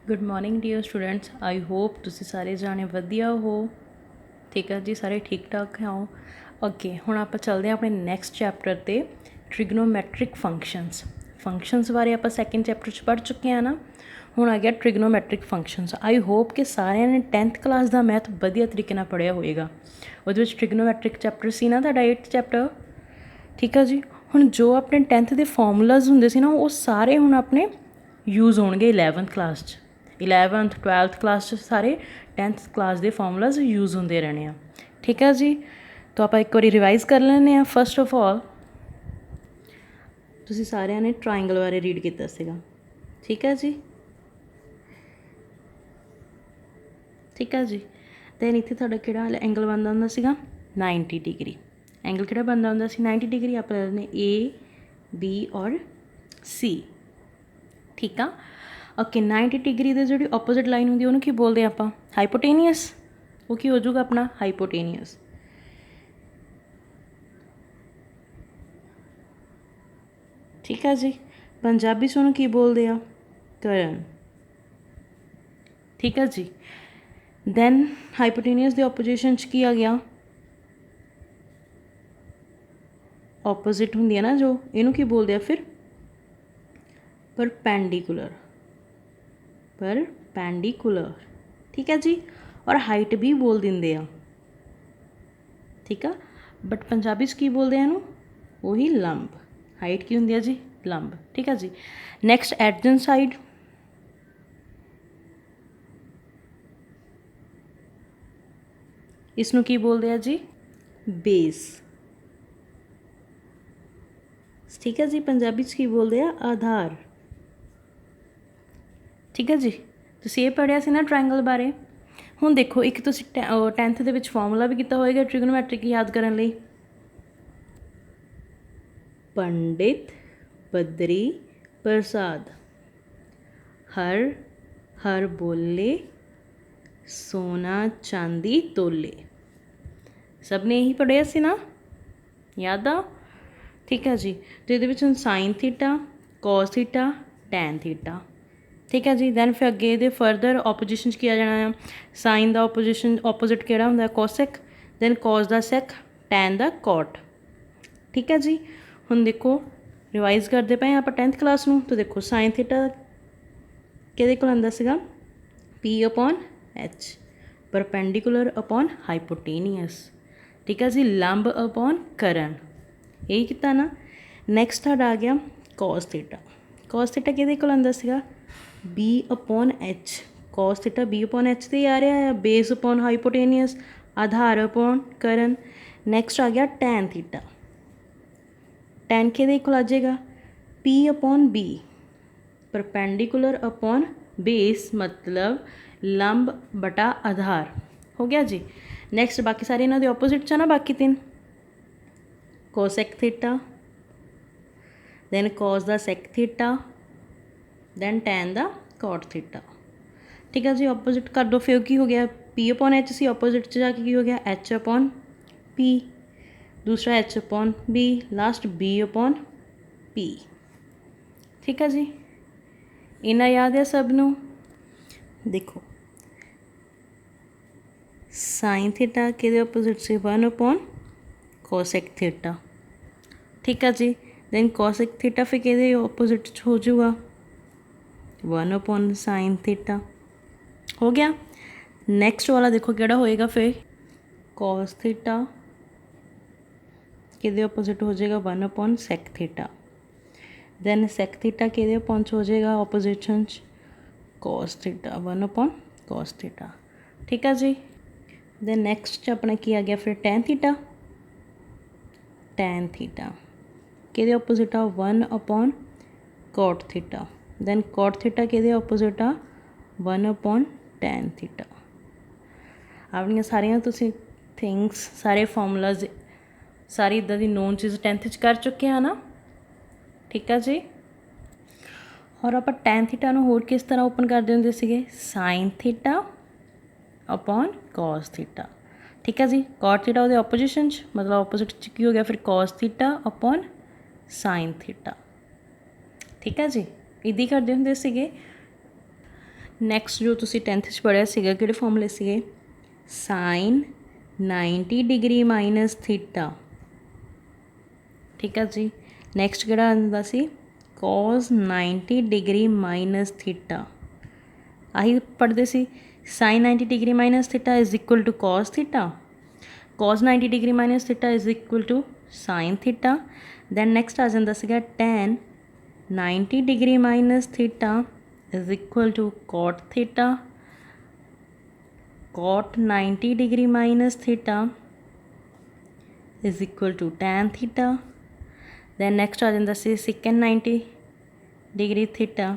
Good morning dear students. I hope तुसी सारे जाने वधिया हो। ठीक है जी, सारे ठीक ठाक हो। ओके, हुण आपां चलदे हां अपने नैक्सट चैप्टर ते ट्रिग्नोमैट्रिक फंक्शनस। फंक्शनस बारे आपां सैकेंड चैप्टर च पढ़ चुके हैं ना। हुण आ गया ट्रिग्नोमैट्रिक फंक्शनस। आई होप कि सारिਆਂ ने 10th क्लास का मैथ वधिया तरीके नाल पढ़िया होएगा। ਉਹਦੇ ਵਿੱਚ ट्रिग्नोमैट्रिक चैप्टर सी ना ਤੁਹਾਡਾ 8th चैप्टर। ठीक है जी, हुण जो अपने 10th के फॉर्मूलाज हुंदे सी ना वो सारे हुण अपने use होणगे 11th class 11th 12th class सारे 10th क्लास के फॉर्मूलाज यूज़ होंदे रहने हैं। ठीक है जी, तो आप एक बार रिवाइज़ कर लेने हैं। फस्ट ऑफ ऑल तुसी सारिਆਂ ने ट्राइंगल बारे रीड किया सीगा। ठीक है जी, ठीक है जी। दैन इत्थे तुहाडा किहड़ा एंगल बनदा हुंदा सीगा 90 डिग्री। एंगल किहड़ा बनदा हुंदा सी 90 डिग्री। आप लेने ए बी और सी। ठीक आ। ओके, 90 डिग्री की जी ओपोजिट लाइन होंगी उन्होंने की बोलते हैं आप हाइपोटेनियस। वो की हो जाऊगा अपना हाइपोटेनियस। ठीक है जी, पंजाबी च उन्होंने की बोलते हैं करण। ठीक है जी। दैन हाइपोटेनियस के ओपोजिशन च की आ गया ओपोजिट होंगी है ना जो, इनू की बोलते हैं फिर परपेंडिकुलर। परपेंडिकुलर। ठीक है जी, और हाइट भी बोल देंगे आ। ठीक है, बट पंजाबी च की बोलते हैं इनू वही लंब। हाइट की होंगी है जी लंब। ठीक है जी। Next adjacent side. इसनों की बोलते हैं जी बेस। ठीक है जी, पंजाबी च की बोलते हैं आधार। ठीक है जी, तुसीं ये पढ़िया सी ना ट्रायंगल बारे। हुण देखो एक तुसीं 10th दे विच फॉर्मूला भी किया होएगा ट्रिग्नोमैट्रिक याद करने लई। पंडित बद्री प्रसाद हर हर बोले सोना चांदी तोले। सब ने यही पढ़िया सी ना, याद आ। ठीक है जी, तो ये sine theta cos theta tan theta. ठीक है जी। दैन फिर अगे ये फरदर ओपोजिशन किया जाना है। साइन का ओपोजिशन ओपोजिट किहड़ा हुंदा कोसेक, दैन कॉस का सैक, टैन का कॉट। ठीक है जी। हुण देखो रिवाइज करते पे आप 10th क्लास में, तो देखो साइन थीटा किहदे कोल आंदा सीगा P upon H, perpendicular upon hypotenuse. ठीक है जी, लंब अपॉन करण। यही किया ना। नैक्सट थर्ड आ गया कॉस थीटा। कॉस थीटा किहदे कोल आंदा सीगा B upon H. Cos theta B upon H से ही आ रहा है। बेस अपॉन हाइपोटेनियस, आधार अपॉन करण। नैक्सट आ गया टैन थीटा। टैन किहदे कोल आ जाएगा P upon B, perpendicular upon base मतलब लंब बटा आधार। हो गया जी। नैक्सट बाकी सारे इन्हों के ओपोजिट च ना बाकी तीन। कोसेक थीटा, दैन कॉस दा सेक थीटा, दैन टैन दा कॉट थीटा। ठीक है जी, ओपोजिट कर दो। फिर की हो गया पी अपॉन एच सी, ओपोजिट च जाके की हो गया एच अपॉन पी, दूसरा H upon B, last B upon P. ठीक है जी, इन्ना याद है सब नू। देखो साइन थीटा के ओपोजिट से 1 अपॉन कोसेक थीटा। ठीक है जी। दैन कोसेक थीटा फिर के ओपोजिट हो जाऊगा 1 अपॉन साइन थीटा। हो गया। नैक्सट वाला देखो केड़ा होएगा फिर कॉस थीटा के ओपोजिट हो जाएगा 1 upon sec theta. Then sec theta के अपॉन हो जाएगा opposition cos theta 1 upon cos theta. ठीक है जी। दैन नैक्सट अपना की आ गया फिर टैन थीटा। टैन थीटा के ओपोजिट आ 1 upon cot theta. Then cot theta के ओपोजिट आ 1 अपॉन टैन थीटा। अपनियां सारियां तुसीं थिंग्स सारे फॉर्मूलाज सारी इदा की नोन चीज़ 10th च कर चुके हैं ना। ठीक है जी। और आप टैन थीटा होर किस तरह ओपन करते होंगे सीगे sign theta upon cos theta. ठीक है जी। कॉट थीटा वो ओपोजिशन मतलब ओपोजिट की हो गया फिर cos theta upon sine theta. ठीक है जी, इदी करते होंगे सीगे। ਨੈਕਸਟ ਜੋ ਤੁਸੀਂ 10th 'ਚ ਪੜ੍ਹਿਆ ਸੀਗਾ ਕਿਹੜੇ ਫਾਰਮੂਲੇ ਸੀਗੇ ਸਾਈਨ 90 ਡਿਗਰੀ ਮਾਈਨਸ ਥੀਟਾ। ਠੀਕ ਆ ਜੀ। ਨੈਕਸਟ ਕਿਹੜਾ ਆਉਂਦਾ ਸੀ ਕੋਸ 90 ਡਿਗਰੀ ਮਾਈਨਸ ਥੀਟਾ। ਆਹੀ ਪੜ੍ਹਦੇ ਸੀ sine 90 degree minus theta is equal to cos theta. Cos 90 degree minus theta is equal to sine theta. Then next ਆ ਜਾਂਦਾ ਸੀਗਾ tan 90 degree minus theta is equal to cot theta. Cot 90 degree minus theta is equal to tan theta. Then next आ जाता सी secant 90 degree theta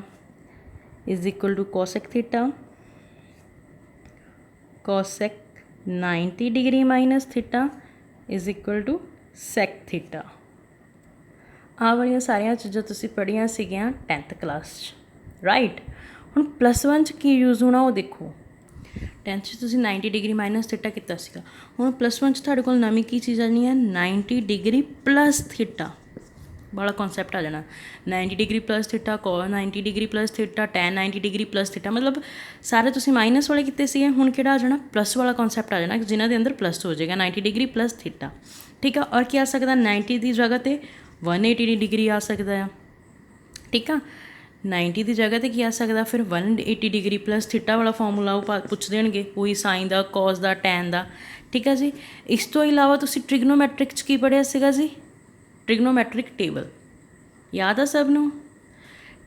is equal to cosec theta. Cosec 90 degree minus theta is equal to sec theta. ਆ ਵਾਲੀਆਂ ਸਾਰੀਆਂ ਚੀਜ਼ਾਂ ਤੁਸੀਂ ਪੜ੍ਹੀਆਂ ਸੀਗੀਆਂ 10th class 'ਚ right. ਹੁਣ +1 'ਚ ਕੀ ਯੂਜ਼ ਹੋਣਾ ਉਹ ਦੇਖੋ। 10th 'ਚ ਤੁਸੀਂ 90 ਡਿਗਰੀ ਮਾਈਨਸ ਥੀਟਾ ਕੀਤਾ ਸੀਗਾ। ਹੁਣ +1 'ਚ ਤੁਹਾਡੇ ਕੋਲ ਨਵੀਂ ਕੀ ਚੀਜ਼ ਆਣੀ ਹੈ 90 ਡਿਗਰੀ ਪਲੱਸ ਥੀਟਾ ਵਾਲਾ ਕਨਸੈਪਟ ਆ ਜਾਣਾ। 90 degree plus theta cos 90 degree plus theta tan 90 degree plus theta ਮਤਲਬ ਸਾਰੇ ਤੁਸੀਂ ਮਾਈਨਸ ਵਾਲੇ ਕੀਤੇ ਸੀਗੇ। ਹੁਣ ਕਿਹੜਾ ਆ ਜਾਣਾ ਪਲੱਸ ਵਾਲਾ ਕਨਸੈਪਟ ਆ ਜਾਣਾ ਜਿਨ੍ਹਾਂ ਦੇ ਅੰਦਰ ਪਲੱਸ ਹੋ ਜਾਏਗਾ 90 ਡਿਗਰੀ ਪਲੱਸ ਥੀਟਾ। ਠੀਕ ਆ। ਔਰ ਕੀ ਆ ਸਕਦਾ 90 ਦੀ ਜਗ੍ਹਾ 'ਤੇ 180 ਡਿਗਰੀ ਆ ਸਕਦਾ ਆ। ਠੀਕ ਆ। 90 ਦੀ ਜਗ੍ਹਾ 'ਤੇ ਕੀ ਆ ਸਕਦਾ ਫਿਰ 180 ਡਿਗਰੀ ਪਲੱਸ ਥੀਟਾ ਵਾਲਾ ਫਾਰਮੂਲਾ ਉਹ ਪੁੱਛ ਦੇਣਗੇ ਉਹੀ ਸਾਈਨ ਦਾ ਕੋਸ ਦਾ ਟੈਨ ਦਾ। ਠੀਕ ਆ ਜੀ। ਇਸ ਤੋਂ ਇਲਾਵਾ ਤੁਸੀਂ ਟ੍ਰਿਗਨੋਮੈਟ੍ਰਿਕ 'ਚ ਕੀ ਪੜ੍ਹਿਆ ਸੀਗਾ ਜੀ ਟ੍ਰਿਗਨੋਮੈਟ੍ਰਿਕ ਟੇਬਲ ਯਾਦ ਆ ਸਭ ਨੂੰ।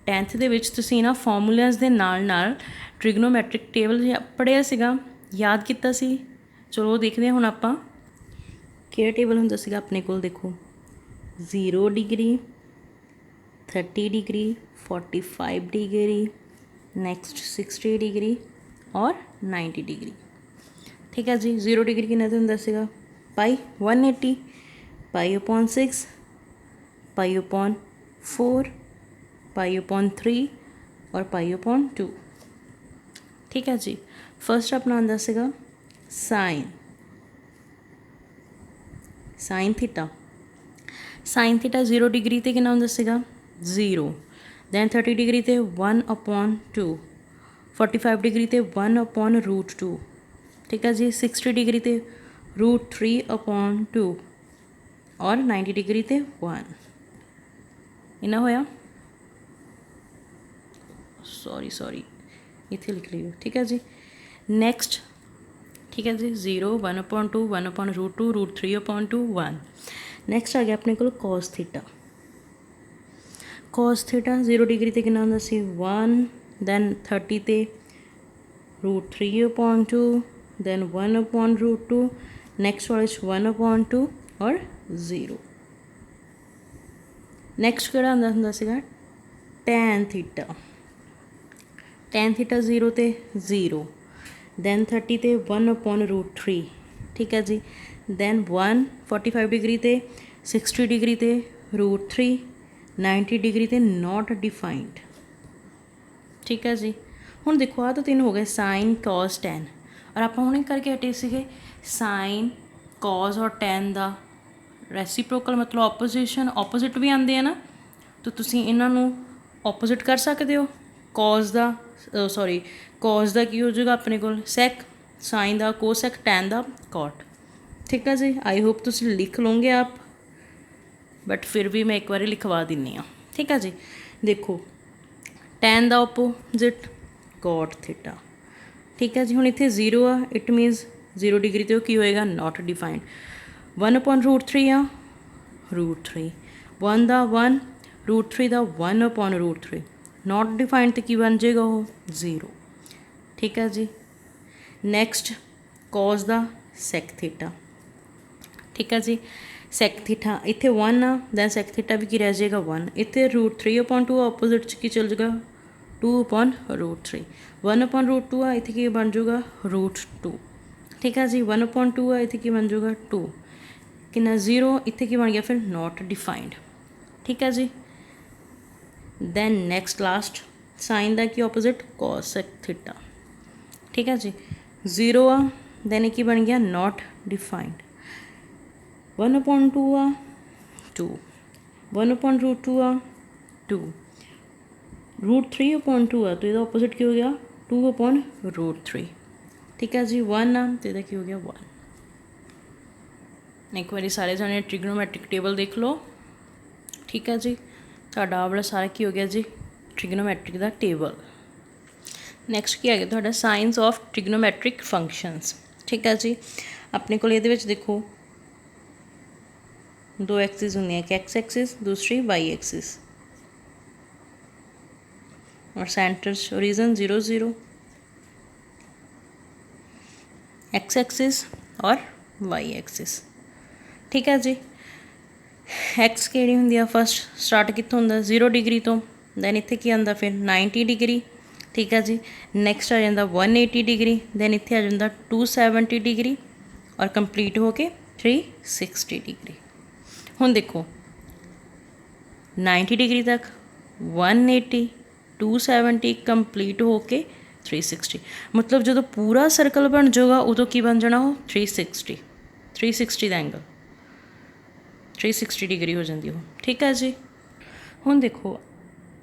10th ਦੇ ਵਿੱਚ ਤੁਸੀਂ ਇਹਨਾਂ ਫਾਰਮੂਲਿਆਜ਼ ਦੇ ਨਾਲ ਨਾਲ ਟ੍ਰਿਗਨੋਮੈਟ੍ਰਿਕ ਟੇਬਲ ਪੜ੍ਹਿਆ ਸੀਗਾ ਯਾਦ ਕੀਤਾ ਸੀ। ਚਲੋ ਦੇਖਦੇ ਹਾਂ ਹੁਣ ਆਪਾਂ ਕਿਹੜਾ ਟੇਬਲ ਹੁੰਦਾ ਸੀਗਾ ਆਪਣੇ ਕੋਲ। ਦੇਖੋ 0 degree 30 degree 45 degree next 60 degree और 90 डिग्री। ठीक है जी। 0 डिग्री कितना होंदा सीगा पाई 180 pi upon 6 pi upon 4 pi upon 3 और पाई अपॉन 2। ठीक है जी। फर्स्ट अपना आंदा सीगा sine sine theta. Sine theta 0 degree ते कितना होंदा सीगा 0 दैन 30 डिग्री ते 1/2 45 डिग्री ते 1/√2। ठीक है जी। 60 डिग्री ते √3/2 और 90 डिग्री ते 1 इन्ना होया सॉरी इत्थे लिख लियो। ठीक है जी। नैक्सट ठीक है जी 0 1/2 1/√2 √3/2 1। नैक्सट आ गया अपने को cos theta. Cos theta 0 degree ते कितना होंदा सी 1 दैन 30 ते √3/2 दैन 1/√2 नैक्सट वाले 1/2 और 0। नैक्सट किहड़ा होंदा सीगा टैन थीटा। टैन थीटा 0 ते 0 दैन 30 ते 1/√3। ठीक है जी। दैन 45 डिग्री ते 60 डिग्री ते √3 90 डिग्री ते नॉट डिफाइंड। ठीक है जी। हुण देखो आ तो 3 हो गए साइन कॉस टैन और आप हुणे करके हटे सीगे साइन कॉस और टैन का रेसिप्रोकल मतलब ऑपोजिशन ऑपोजिट भी आते हैं ना तो तुसीं इन्हां नूं ऑपोजिट कर सकते हो। कॉस का सॉरी कॉस का की हो जाएगा अपने को सैक साइन का कोसैक टैन का कॉट। ठीक है जी। आई होप तुसीं लिख लोगे आप बट फिर भी मैं एक बार लिखवा दिनी हाँ। ठीक है जी। देखो टैन का ओपोजिट कॉट थीटा। ठीक है जी। हुण इत्थे 0 आ इट मीनस 0 डिग्री तो की होएगा नॉट डिफाइंड 1/√3 आ √3 1 का 1 √3 का 1/√3 नॉट डिफाइंड तो की बन जाएगा वो 0। ठीक है जी। नैक्सट कॉस का सैक थीटा। ठीक है जी। सैक थीटा इत्थे 1 आ दैन सैक थीटा भी की रह जाएगा 1 इत्थे √3/2 ऑपोजिट च की चल जाएगा 2/√3 1/√2 आ इत्थे की बन जाऊगा √2। ठीक है जी। 1/2 आ इत्थे की बन जाऊगा 2 कितना 0 इत्थे की बन गया फिर नॉट डिफाइंड। ठीक है जी। दैन नैक्सट लास्ट साइन का की ऑपोजिट कॉसैक थीटा। ठीक है जी। 0 आ दैन की बन गया नॉट डिफाइंड 1/2 आ 2 1/√2 आ 2 √3/2 आ तो इसका ऑपोजिट क्या हो गया 2/√3। ठीक है जी, 1 आ तो यह की हो गया 1। एक बार सारे जाने ट्रिग्नोमैट्रिक टेबल देख लो। ठीक है जी, तुहाडा आ वाला सारा की हो गया जी ट्रिग्नोमैट्रिक का टेबल। नैक्सट की आ गया तुहाडा साइंस ऑफ ट्रिग्नोमैट्रिक फंक्शनस। ठीक है जी, अपने को ये देखो 2 एक्सिस होंगे, एक एक्स एक्सिस दूसरी वाई एक्सिस, और सेंटर ओरिजन 0 0, एक्स एक्सिस और वाई एक्सिस। ठीक है जी, एक्स केड़ी होंगी आ फस्ट स्टार्ट कितों होंदा 0 डिग्री तो, दैन इत्थे की आंदा फिर 90 डिग्री। ठीक है जी, नैक्सट आ जाता 180 डिग्री, दैन इत्थे आ जाता 270 डिग्री और कंप्लीट हो के 360 डिग्री। हुण देखो 90 डिग्री तक 180 270 कंप्लीट हो के 360, मतलब जो पूरा सर्कल बन जाएगा उदों की बन जाना वो 360 का एंगल 360 डिग्री हो जाती हो। ठीक है जी, हुण देखो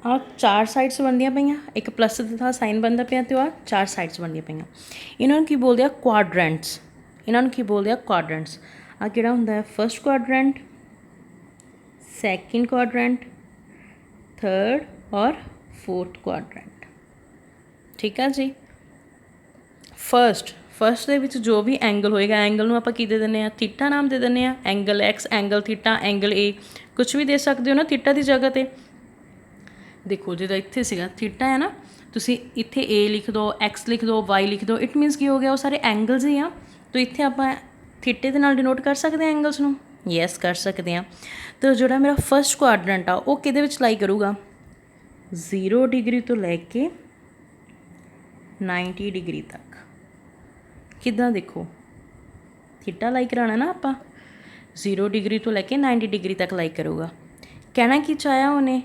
आ 4 साइड्स बनदियां पईयां, एक प्लस का साइन बनता पाया तो आ 4 साइड्स बनदियां पईयां। इन्हां नूं की बोलदे आ क्वाड्रेंट्स, इन्हां नूं की बोलदे आ क्वाड्रेंट्स। आ किहड़ा हुंदा है first quadrant, second quadrant, third और फोर्थ क्वाड्रेंट। ठीक है जी, फस्ट दे विच जो भी एंगल होएगा, एंगल नूं आपां की दे दिंदे आ थीटा नाम दे दिंदे आ, angle X, angle theta, angle A, कुछ भी दे सकते हो ना थीटा की जगह पर। देखो जिदा इत्थे सीगा थीटा है ना, तुसी इत्थे ए लिख दो, एक्स लिख दो, वाई लिख दो, इट मीनस की हो गया वो सारे एंगल्स ही आ। तो इत्थे आपां थीटे दे नाल डिनोट कर सकते हैं एंगल्स नूं, यस कर सकते हैं। तो जोड़ा मेरा फस्ट क्वाड्रेंट आ वो किहदे विच लाई करूगा 0 डिग्री तो लैके 90 डिग्री तक। किदां देखो थीटा लाई कराना ना आपां, 0 डिग्री तो लैके 90 डिग्री तक लाई करूगा। कहना की चाहया उन्हें,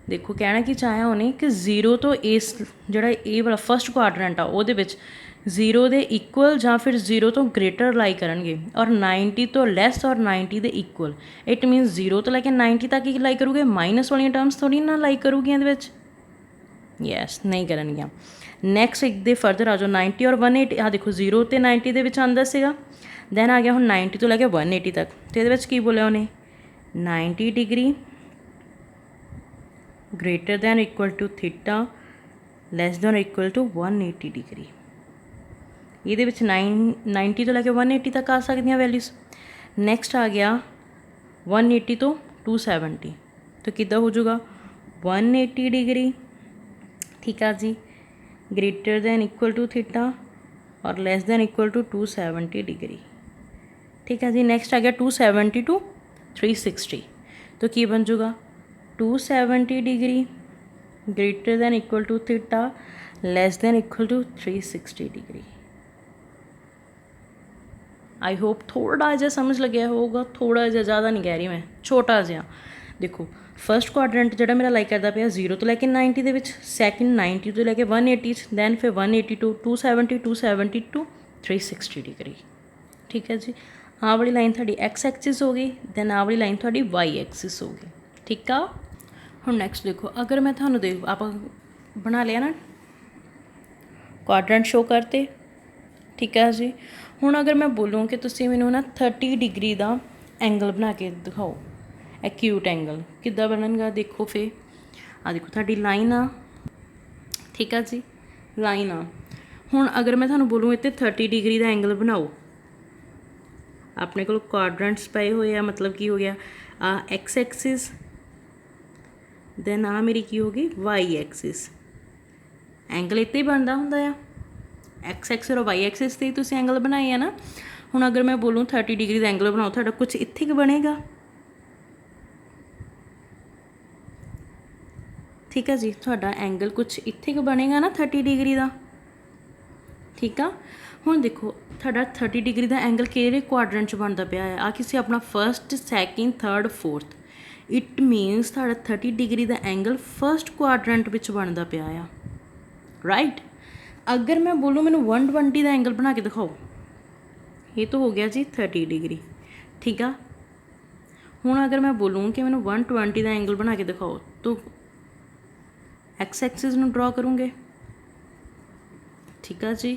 देखो कहना की चाहया उन्हें कि 0 तो इस जोड़ा ए वाला फस्ट क्वाड्रेंट आ उहदे विच 0 दे इक्वल या फिर 0 तो ग्रेटर लाई करनगे, और 90 तो लैस और 90 दे इक्वल। इट मीनस 0 तो लैके 90 तक ही लाई करूगे, माइनस वाली टर्म्स थोड़ी ना लाई करूगी इहदे विच, यस नहीं करनगियां। नैक्सट एक दे फर्दर आ जाओ 90 और 180। आ देखो 0 तो 90 दे विच आंदा सीगा, दैन आ गया हुण 90 तो लैके 180 तक। तो इहदे विच की बोलिया उन्हें 90 degree greater than equal to theta less than equal to 180 degree. ये 90 तो लैके 180 तक आ सकती वैल्यूज़। नैक्सट आ गया 180 तो 270, तो कितना हो जाएगा 180 डिग्री। ठीक है जी, greater than equal to theta और less than equal to 270 degree. ठीक है जी, नैक्सट आ गया 270 टू 360, तो की बन जाएगा 270 degree greater than equal to theta less than equal to 360 degree. I hope थोड़ा जहा समझ लग्या होगा, थोड़ा जहा, ज़्यादा नहीं कह रही मैं, छोटा जहा। देखो फस्ट क्वाड्रेंट जो मेरा लाइक करता पाया 0 तो लैके 90 के, सैकेंड 90 तो लैके 180, दैन फिर 180 टू 270, 270 टू 360 डिग्री। ठीक है जी, आ वाली लाइन थोड़ी एक्स एक्सिस हो गई, दैन आ वाली लाइन थोड़ी वाई एक्सिस हो गई। ठीक है, हम नैक्सट देखो अगर मैं थानू देख आप बना लिया ना क्वाड्रेंट शो करते। ठीक है जी, हुण अगर मैं बोलूँ कि तुसीं मैनूं ना 30 डिग्री का एंगल बना के दिखाओ, एक्यूट एंगल किद्दां बननगा। देखो फिर आ देखो तुहाडी लाइन आ, ठीक है जी लाइन आ। हुण अगर मैं थानू बोलूँ इत्ते 30 डिग्री का एंगल बनाओ, अपने को क्वाड्रेंट्स पाए हुए आ, मतलब की हो गया आ एक्स एक्सिस, दैन आ मेरी की होगी वाई एक्सिस। एंगल इत्ते ही बनता हुंदा आ, एक्स एक्सिस और वाई एक्सिस से ही तुसीं एंगल बनाए है ना। हुण अगर मैं बोलूँ 30 डिग्री का एंगल बनाओ, तुहाडा कुछ इत्थे क बनेगा। ठीक है जी, तुहाडा एंगल कुछ इत्थे क बनेगा ना 30 डिग्री का। ठीक है, हुण देखो तुहाडा 30 डिग्री का एंगल किहड़े क्वाड्रेंट च बनता पिया है, आ किसी अपना first second third fourth. It मीनस तुहाडा 30 डिग्री का एंगल फस्ट क्वाड्रेंट विच बनता पिया आ, राइट। अगर मैं बोलूँ मैनू 120 का एंगल बना के दिखाओ, ये तो हो गया जी 30 डिग्री। ठीक है, हुण अगर मैं बोलूँ कि मैनू 120 का एंगल बना के दिखाओ, तो एक्स एक्सिस नूं ड्रॉ करूँगे, ठीक है जी।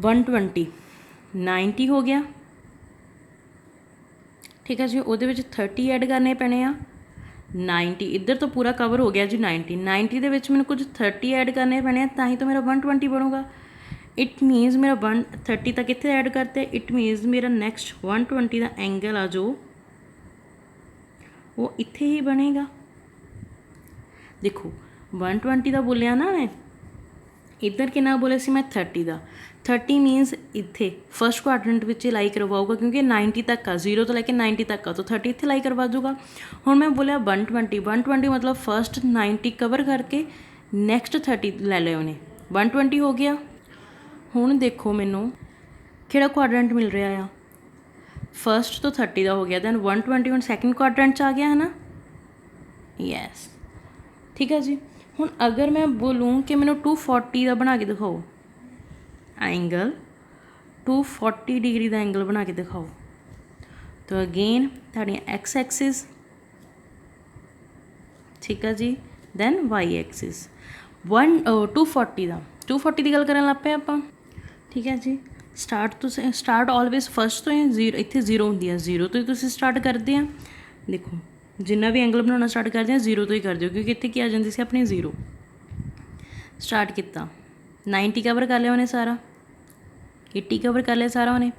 120 90 हो गया, ठीक है जी। ਉਹਦੇ ਵਿੱਚ 30 ਐਡ ਕਰਨੇ ਪੈਣੇ ਆ। 90 ਇੱਧਰ ਤੋਂ ਪੂਰਾ ਕਵਰ ਹੋ ਗਿਆ ਜੀ। 90 ਦੇ ਵਿੱਚ ਮੈਨੂੰ ਕੁਝ 30 ਐਡ ਕਰਨੇ ਪੈਣੇ ਆ, ਤਾਂ ਹੀ ਤਾਂ ਮੇਰਾ 120 ਬਣੂਗਾ। ਇਟ ਮੀਨਸ ਮੇਰਾ 130 ਤੱਕ ਇੱਥੇ ਐਡ ਕਰਤੇ। ਇਟ ਮੀਨਸ ਮੇਰਾ ਨੈਕਸਟ 120 ਦਾ ਐਂਗਲ ਆ ਜੋ ਉਹ ਇੱਥੇ ਹੀ ਬਣੇਗਾ। ਦੇਖੋ 120 ਦਾ ਬੋਲਿਆ ਨਾ ਮੈਂ, ਇੱਧਰ ਕਿੰਨਾ ਬੋਲਿਆ ਸੀ ਮੈਂ 30 ਦਾ। 30 ਮੀਨਸ ਇੱਥੇ ਫਸਟ ਕੁਆਡਰੈਂਟ ਵਿੱਚ ਲਾਈ ਕਰਵਾਊਗਾ, ਕਿਉਂਕਿ 90 ਤੱਕ ਆ, 0 ਤੋਂ ਲੈ ਕੇ 90 ਤੱਕ ਆ, ਤਾਂ 30 ਇੱਥੇ ਲਾਈ ਕਰਵਾ ਦੂਗਾ। ਹੁਣ ਮੈਂ ਬੋਲਿਆ 120 ਮਤਲਬ ਫਸਟ 90 ਕਵਰ ਕਰਕੇ ਨੈਕਸਟ 30 ਲੈ ਲਿਆ ਉਹਨੇ। 120 ਹੋ ਗਿਆ। ਹੁਣ ਦੇਖੋ ਮੈਨੂੰ ਕਿਹੜਾ ਕੁਆਡਰੈਂਟ ਮਿਲ ਰਿਹਾ ਆ। ਫਸਟ ਤੋਂ 30 ਦਾ ਹੋ ਗਿਆ, ਦੈਨ 120 ਹੁਣ ਸੈਕਿੰਡ ਕੁਆਡਰੈਂਟ 'ਚ ਆ ਗਿਆ ਹੈ ਨਾ। ਯੈਸ, ਠੀਕ ਹੈ ਜੀ। ਹੁਣ ਅਗਰ ਮੈਂ ਬੋਲੂँ ਕਿ ਮੈਨੂੰ 240 ਦਾ ਬਣਾ ਕੇ ਦਿਖਾਓ ਐਂਗਲ, 240 ਡਿਗਰੀ ਦਾ ਐਂਗਲ ਬਣਾ ਕੇ ਦਿਖਾਓ, ਤਾਂ ਅਗੇਨ ਤੁਹਾਡੀਆਂ ਐਕਸ ਐਕਸਿਸ, ਠੀਕ ਹੈ ਜੀ, ਦੈਨ ਵਾਈ ਐਕਸਿਸ। 240 ਦੀ ਗੱਲ ਕਰਨ ਲੱਗ ਪਏ ਆਪਾਂ, ਠੀਕ ਹੈ ਜੀ। ਸਟਾਰਟ ਆਲਵੇਜ਼ ਫਸਟ ਤੋਂ ਹੀ, ਜ਼ੀਰੋ ਇੱਥੇ ਜ਼ੀਰੋ ਹੁੰਦੀ ਆ, ਜ਼ੀਰੋ ਤੋਂ ਹੀ ਤੁਸੀਂ ਸਟਾਰਟ ਕਰਦੇ ਆ। ਦੇਖੋ ਜਿੰਨਾ ਵੀ ਐਂਗਲ ਬਣਾਉਣਾ ਸਟਾਰਟ ਕਰਦੇ ਆ ਜ਼ੀਰੋ ਤੋਂ ਹੀ ਕਰ ਦਿਓ, ਕਿਉਂਕਿ ਇੱਥੇ ਕੀ ਆ ਜਾਂਦੀ ਸੀ ਆਪਣੀ ਜ਼ੀਰੋ। ਸਟਾਰਟ ਕੀਤਾ, 90 ਕਵਰ ਕਰ ਲਿਆ ਉਹਨੇ ਸਾਰਾ, 80 ਕਵਰ ਕਰ ਲਿਆ ਸਾਰਾ ਉਹਨੇ।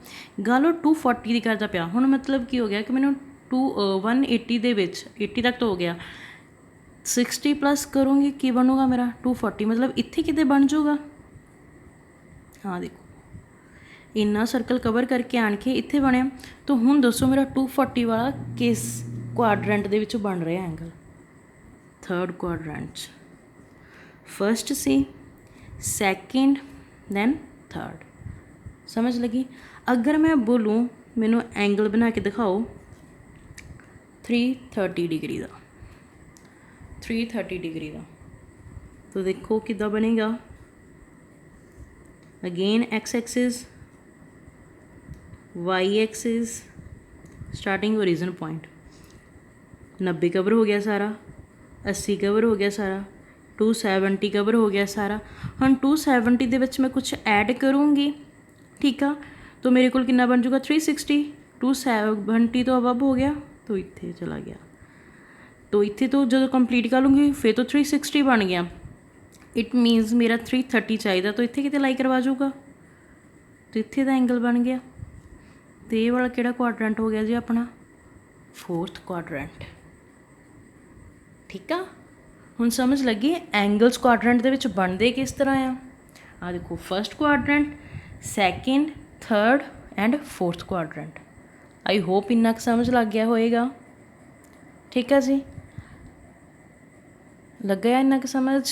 ਗੱਲ ਉਹ 240 ਦੀ ਕਰਦਾ ਪਿਆ। ਹੁਣ ਮਤਲਬ ਕੀ ਹੋ ਗਿਆ ਕਿ ਮੈਨੂੰ 180 ਦੇ ਵਿੱਚ 80 ਤੱਕ ਤਾਂ ਹੋ ਗਿਆ, 60 ਪਲੱਸ ਕਰੂੰਗੀ ਕੀ ਬਣੂਗਾ ਮੇਰਾ 240, ਮਤਲਬ ਇੱਥੇ ਕਿਤੇ ਬਣ ਜਾਊਗਾ। ਹਾਂ ਦੇਖੋ ਇੰਨਾ ਸਰਕਲ ਕਵਰ ਕਰਕੇ ਆਣ ਕੇ ਇੱਥੇ ਬਣਿਆ। ਤਾਂ ਹੁਣ ਦੱਸੋ ਮੇਰਾ 240 ਵਾਲਾ ਕਿਸ ਕੁਆਡਰੈਂਟ ਦੇ ਵਿੱਚ ਬਣ ਰਿਹਾ ਐਂਗਲ? ਥਰਡ ਕੁਆਡਰੈਂਟ 'ਚ। ਫਸਟ ਸੀ, ਸੈਕਿੰਡ, ਦੈਨ ਥਰਡ। ਸਮਝ ਲੱਗੀ? ਅਗਰ ਮੈਂ ਬੋਲੂँ ਮੈਨੂੰ ਐਂਗਲ ਬਣਾ ਕੇ ਦਿਖਾਓ 330 ਡਿਗਰੀ ਦਾ, 330 ਡਿਗਰੀ ਦਾ, ਤਾਂ ਦੇਖੋ ਕਿੱਦਾਂ ਬਣੇਗਾ। Again X axis, Y axis, starting origin point. 90 cover हो गया सारा, 80 कवर हो गया सारा, 270 कवर हो गया सारा। हम 270 ਦੇ ਵਿੱਚ मैं कुछ ऐड करूँगी, ठीक है, तो मेरे को कितना बन जाऊगा 360। 270 तो अबव हो गया, तो इत्थे चला गया, तो इत्थे तो जो कंप्लीट कर लूँगी फिर तो 360 बन गया। इट मीनस मेरा 330 चाहिए, तो इत्थे किते लाई करवा जाऊगा, तो इत्थे दा एंगल बन गया। तो ये वाला किहड़ा कुआड्रेंट हो गया जी अपना? फोर्थ कुआड्रेंट। ठीक है, हुण समझ लगी एंगल्स कुआड्रेंट दे विच बनदे किस तरह आ देखो, first quadrant, second, third and fourth quadrant. I hope इन्ना क समझ लग गया होएगा। ठीक है जी, लग गया इन्ना क समझ?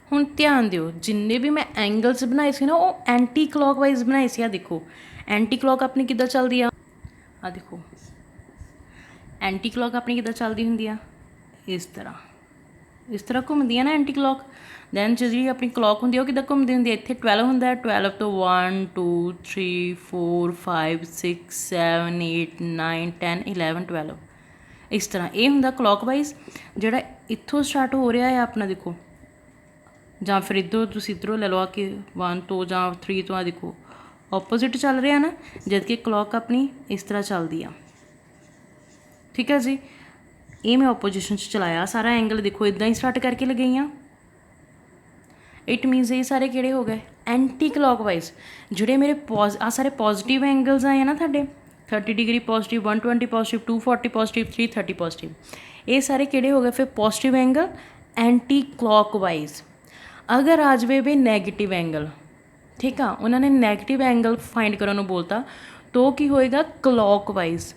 हुण ध्यान दिओ, जिन्ने भी मैं एंगल्स बनाए सी ना वो एंटी क्लॉकवाइज बनाए सी। आ देखो एंटी क्लॉक अपनी किद्दां चलदी आ देखो एंटी क्लॉक अपनी किद्दां चलदी हुंदी आ, इस तरह घूमदी है ना एंटी क्लॉक। दैन जी अपनी क्लॉक होंदी है वो किद्दां घूमदी हुंदी है। इत्थे 12 हुंदा है, 12 तो 1 2 3 4 5 6 7 8 9 10 11 12 इस तरह ये हुंदा क्लॉकवाइज। जिहड़ा इत्थों स्टार्ट हो रहा है अपना देखो, जां फिर इधरों तुसीं इधरों ले लो कि 1 तो जां 3 तो, आ देखो ऑपोजिट चल रहा ना, जबकि क्लॉक अपनी इस तरह चलती है। ठीक है जी, ये मैं ऑपोजिशन चलाया सारा एंगल। देखो इदा ही स्टार्ट करके लगाई हाँ। इट मीनस ये सारे किहड़े हो गए? Anti clockwise. जिहड़े मेरे आ सारे पॉजिटिव एंगल्स आए ना तुहाडे, 30 degree positive, 120 positive, 240 positive, 330 positive, ये सारे किहड़े हो गए फिर पॉजिटिव एंगल एंटी क्लॉकवाइज। अगर आ जाए भी नैगेटिव एंगल, ठीक है, उन्होंने नैगेटिव एंगल फाइंड करने बोलता, तो की होएगा क्लॉकवाइज।